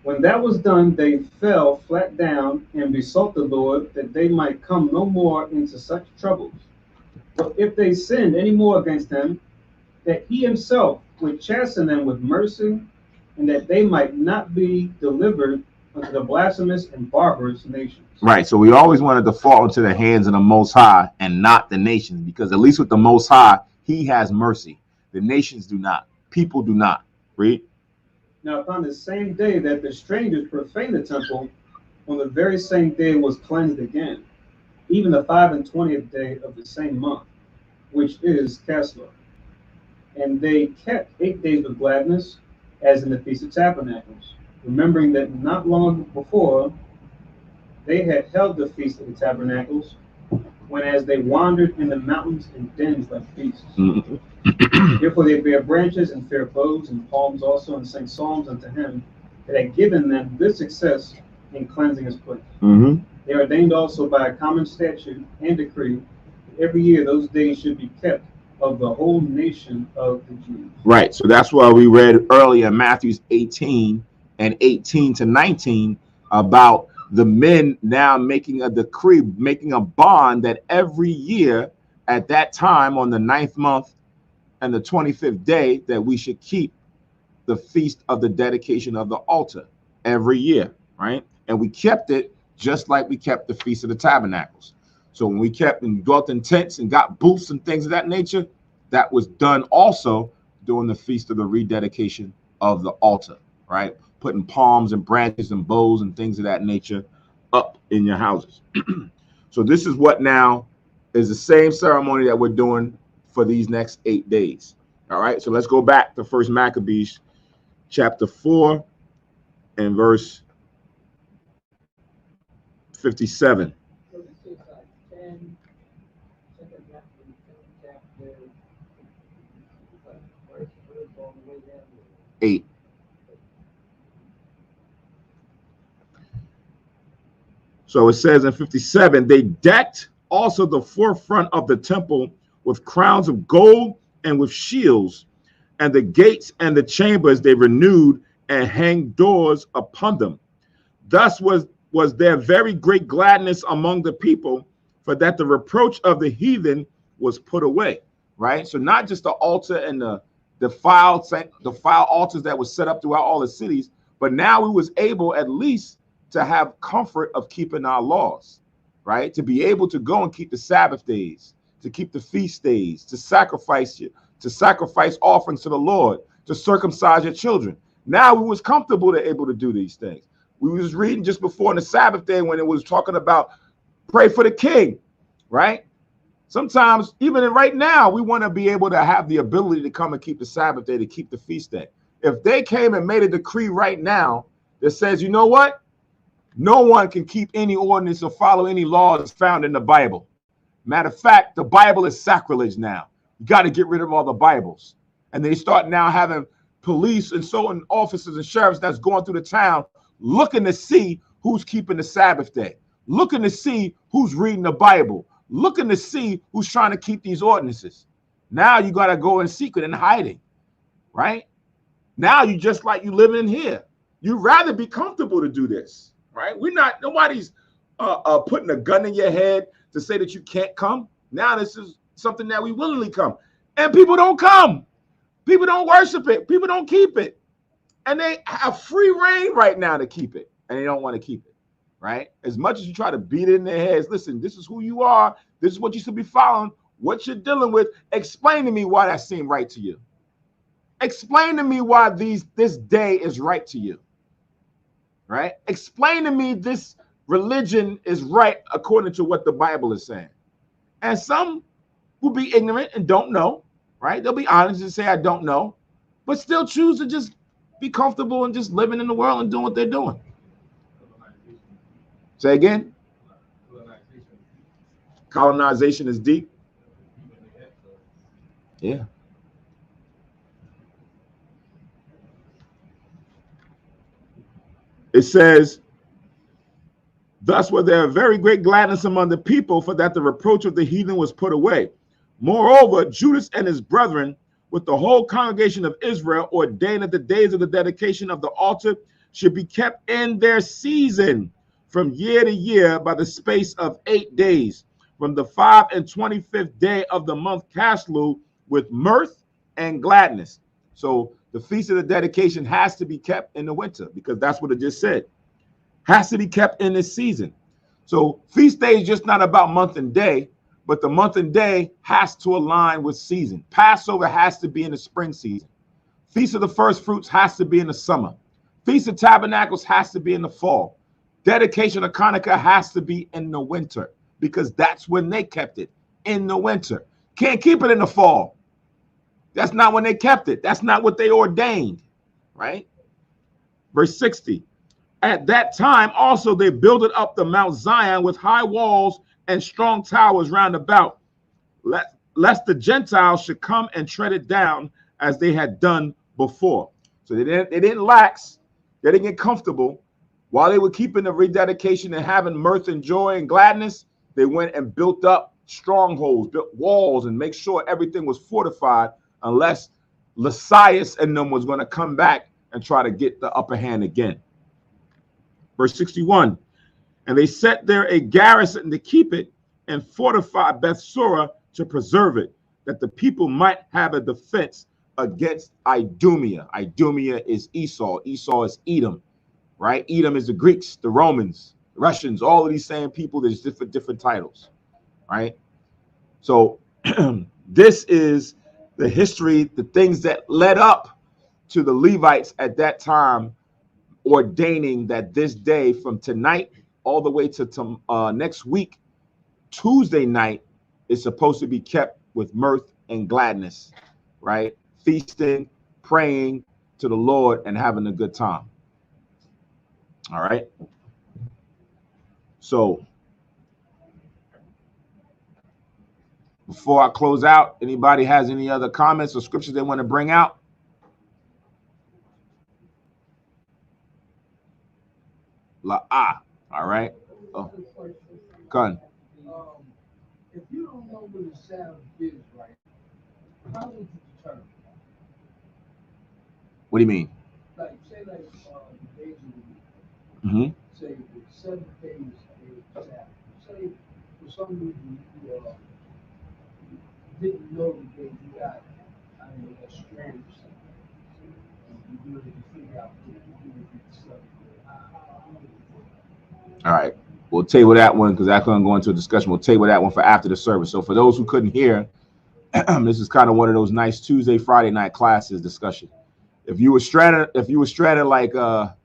When that was done, they fell flat down and besought the Lord that they might come no more into such troubles. But if they sinned any more against him, that he himself would chasten them with mercy, and that they might not be delivered unto the blasphemous and barbarous nations. Right. So we always wanted to fall into the hands of the Most High and not the nations, because at least with the Most High, He has mercy. The nations do not. People do not. Read. Now upon the same day that the strangers profaned the temple, on the very same day it was cleansed again, even the 25th day of the same month, which is Casla. And they kept 8 days of gladness, as in the Feast of Tabernacles, remembering that not long before they had held the Feast of the Tabernacles, when as they wandered in the mountains and dens like beasts. Therefore they bare branches and fair bows and palms also, and sang psalms unto him that had given them good success in cleansing his place. They ordained also by a common statute and decree that every year those days should be kept of the whole nation of the Jews. Right. So that's why we read earlier in Matthew 18 and 18 to 19 about the men now making a decree, making a bond that every year at that time on the 9th month and the 25th day that we should keep the feast of the dedication of the altar every year, right? And we kept it just like we kept the Feast of the Tabernacles. So when we kept and dwelt in tents and got booths and things of that nature, that was done also during the Feast of the Rededication of the altar, right? Putting palms and branches and bows and things of that nature up in your houses. So this is what now is the same ceremony that we're doing for these next 8 days. All right, so let's go back to 1 Maccabees chapter 4 and verse 57. 8. So it says in 57, they decked also the forefront of the temple with crowns of gold and with shields, and the gates and the chambers they renewed and hanged doors upon them. Thus was there very great gladness among the people, for that the reproach of the heathen was put away. Right? So not just the altar and the defiled altars that was set up throughout all the cities, but now we was able at least to have comfort of keeping our laws, right? To be able to go and keep the Sabbath days, to keep the feast days, to sacrifice offerings to the Lord, to circumcise your children. Now we was comfortable to able to do these things. We was reading just before on the Sabbath day when it was talking about pray for the king, right? Sometimes, even right now, we want to be able to have the ability to come and keep the Sabbath day, to keep the feast day. If they came and made a decree right now that says, you know what? No one can keep any ordinance or follow any laws found in the Bible. Matter of fact, the Bible is sacrilege now. You got to get rid of all the Bibles. And they start now having police and so on, officers and sheriffs that's going through the town looking to see who's keeping the Sabbath day, looking to see who's reading the Bible, looking to see who's trying to keep these ordinances. Now you got to go in secret and hiding, right? Now you just like you living in here. You'd rather be comfortable to do this, right? Nobody's putting a gun in your head to say that you can't come. Now this is something that we willingly come. And people don't come. People don't worship it. People don't keep it. And they have free reign right now to keep it. And they don't want to keep it, right? As much as you try to beat it in their heads, listen, this is who you are. This is what you should be following. What you're dealing with. Explain to me why that seemed right to you. Explain to me why this day is right to you, right? Explain to me this religion is right according to what the Bible is saying. And some will be ignorant and don't know, right? They'll be honest and say, I don't know, but still choose to just be comfortable and just living in the world and doing what they're doing. Say again? Colonization is deep. Yeah. It says, thus was there a very great gladness among the people, for that the reproach of the heathen was put away. Moreover, Judas and his brethren, with the whole congregation of Israel, ordained that the days of the dedication of the altar should be kept in their season from year to year by the space of 8 days, from the 25th day of the month Caslu, with mirth and gladness. So the feast of the dedication has to be kept in the winter, because that's what it just said. has to be kept in this season. So feast day is just not about month and day, but the month and day has to align with season. Passover has to be in the spring season. Feast of the First Fruits has to be in the summer. Feast of Tabernacles has to be in the fall. Dedication of Chaanakah has to be in the winter, because that's when they kept it, in the winter. Can't keep it in the fall. That's not when they kept it. That's not what they ordained, right? Verse 60. At that time also they builded up the Mount Zion with high walls and strong towers round about, lest the Gentiles should come and tread it down as they had done before. So they didn't lax. They didn't get comfortable. While they were keeping the rededication and having mirth and joy and gladness, they went and built up strongholds, built walls, and make sure everything was fortified, unless Lysias and them was going to come back and try to get the upper hand again. Verse 61, and they set there a garrison to keep it and fortify Bethsura to preserve it, that the people might have a defense against Idumea. Idumea is Esau. Esau is Edom, right? Edom is the Greeks, the Romans, the Russians, all of these same people. There's different titles, right? So this is the history, the things that led up to the Levites at that time ordaining that this day from tonight all the way to next week, Tuesday night, is supposed to be kept with mirth and gladness, right? Feasting, praying to the Lord, and having a good time. All right. So before I close out, anybody has any other comments or scriptures they want to bring out? All right. Oh, Gun. If you don't know what the Sabbath is, right, how would you determine? What do you mean? Like, say, like, the days of the week. Mm-hmm. Say, the 7 days is Sabbath. Say, for some reason, you didn't know the day you got, I mean, a strange something. And you really figure out what you do with the 7 days. All right. We'll table that one because that's going to go into a discussion. We'll table that one for after the service. So for those who couldn't hear, this is kind of one of those nice Tuesday, Friday night classes discussion. If you were stranded like what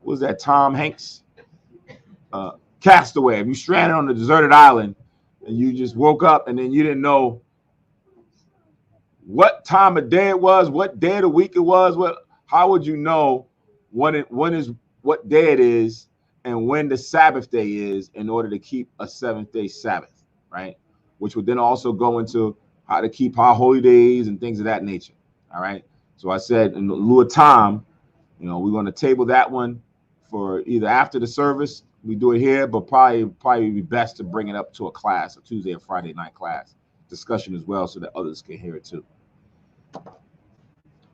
was that, Tom Hanks? Castaway. If you stranded on a deserted island and you just woke up and then you didn't know what time of day it was, what day of the week it was, how would you know what day it is and when the Sabbath day is in order to keep a 7th-day Sabbath, right? Which would then also go into how to keep our holy days and things of that nature. All right. So I said in lieu of time, we're going to table that one for either after the service. We do it here, but probably be best to bring it up to a class, a Tuesday or Friday night class discussion as well, so that others can hear it too.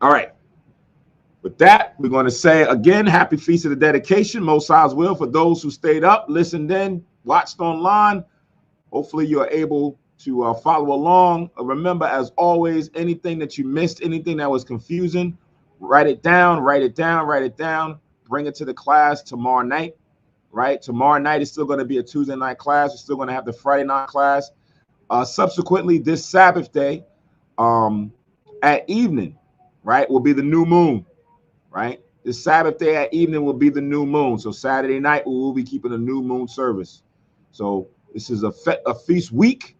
All right. With that, we're going to say again, happy Feast of the Dedication, Most High's will, for those who stayed up, listened in, watched online. Hopefully you're able to follow along. Remember, as always, anything that you missed, anything that was confusing, write it down, bring it to the class tomorrow night, right? Tomorrow night is still going to be a Tuesday night class. We're still going to have the Friday night class. Subsequently, this Sabbath day at evening, right, will be the new moon. Right, this Sabbath day at evening will be the new moon. So Saturday night we will be keeping a new moon service. So this is a feast week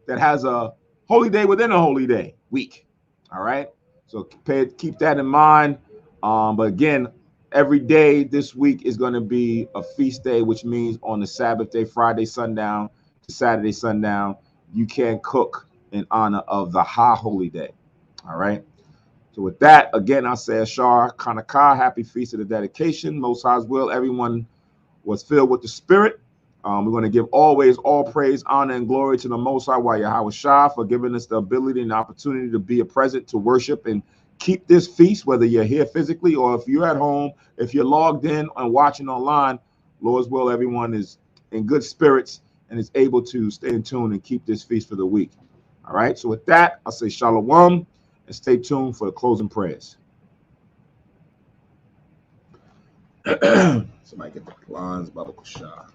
that has a holy day within a holy day week. All right, so keep that in mind. But again, every day this week is going to be a feast day, which means on the Sabbath day, Friday sundown to Saturday sundown, you can cook in honor of the high holy day. All right. So with that, again, I say Ashar, Chaanakah, happy Feast of the Dedication, Most High's will. Everyone was filled with the Spirit. We're going to give always all praise, honor, and glory to the Most High, Yahweh Shah, for giving us the ability and opportunity to be present, to worship, and keep this feast, whether you're here physically or if you're at home, if you're logged in and watching online. Lord's will, everyone is in good spirits and is able to stay in tune and keep this feast for the week. All right, so with that, I'll say Shalom. And stay tuned for the closing prayers. Somebody get the plans, Baba Kusha.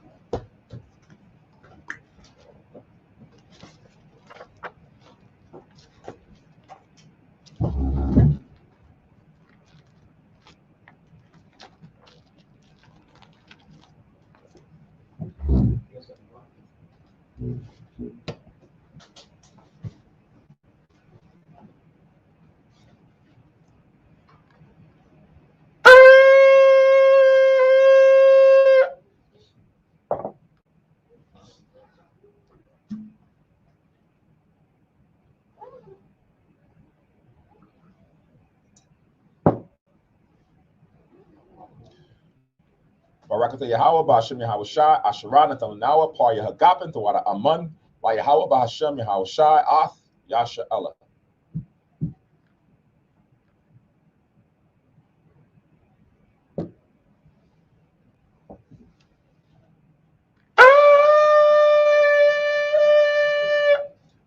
Barakatha Yahweh, Bahashem Yahweh Shai, Asherah, Nathan Nawa, Par Yahagapin, Tawada Amun, by Yahweh, Bahashem Yahweh Shai, Ath, Yasha Ella.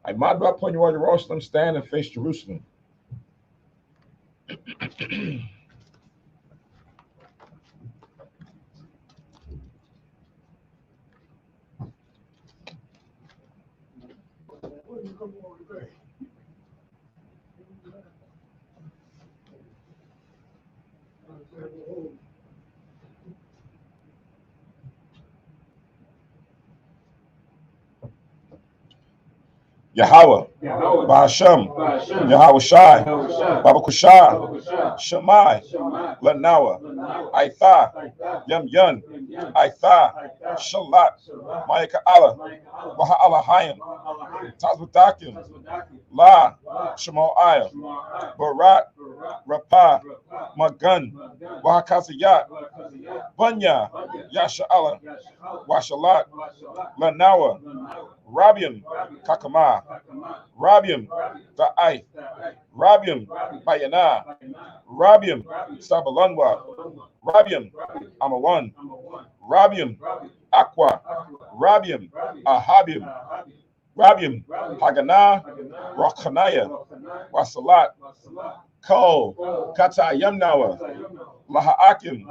I might up upon you on Jerusalem, stand and face Jerusalem. Yahweh, Bahashem, Yahweh Shai, Baba Kushai, Shemai, Lanawa, Aitha, Yum Yun, Aitha, Shalat, Mayaka Allah, Waha Allah Hayim, Tazwadakim, La, Shemo Aya, Barat, Rapah, Magun, Wahakazayat, Bunya, Yasha Allah, Washalat, Lanawa, Rabium, Kakama, Rabium, Da'ai, Rabium, Bayana, Rabium, Sabalanwa, Rabium, Amawan, Rabium, Aqua, Rabium, Ahabium, Rabium, Hagana, Rakhanaya, Wasalat, Ko, Kata Yamnawa, Lahaakim,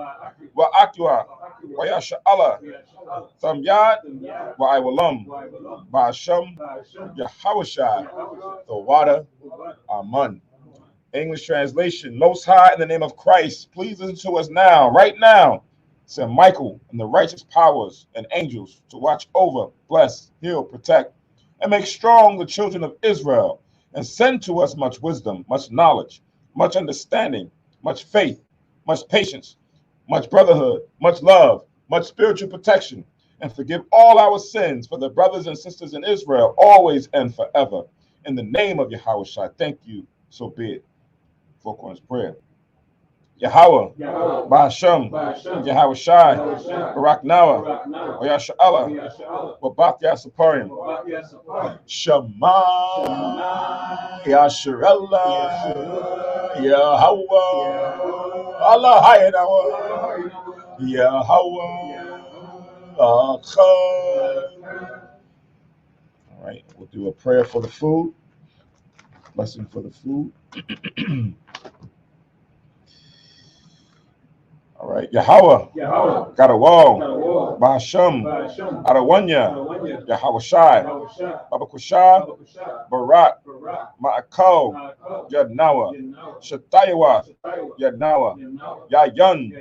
Wa Akwa, Wayasha Allah, Thamyad, Wa Iwalam, Ba'asham, Yahawashai, the water, Amun. English translation, Most High, in the name of Christ, please listen to us now, right now. Send Michael and the righteous powers and angels to watch over, bless, heal, protect, and make strong the children of Israel, and send to us much wisdom, much knowledge, much understanding, much faith, much patience, much brotherhood, much love, much spiritual protection, and forgive all our sins for the brothers and sisters in Israel, always and forever. In the name of Yahweh Shai, thank you, so be it. Four Corners Prayer. Yahweh, Bahashem, Yahweh Shai, Barak Nawa, Oyasha Allah, Wabat Yasaparim, Shema, Yasharella, Yahweh, Allah Hayanawa, Yahweh, Achad. All right, we'll do a prayer for the food, blessing for the food. All right, Yahweh, got a wall, Bahashem, Adawanya, Yahweh Shai, Baba Kushah, Barat, Ma'akal, Yadnawa, Shatayawa, Yadnawa, Yayun,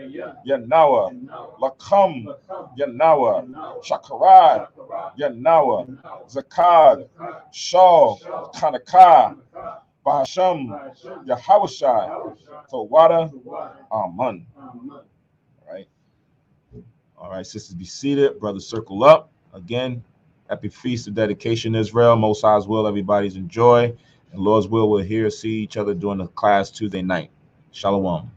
Yadnawa, Lakam, Yadnawa, Shakarad, Yadnawa, Zakad, Shaw, Chaanakah, Bahashem, Yahweh Shai, for water, Amen. All right, sisters, be seated. Brothers, circle up. Again, happy feast of dedication, Israel. Most High's will, everybody's enjoy. And Lord's will, we'll hear, see each other during the class Tuesday night. Shalom.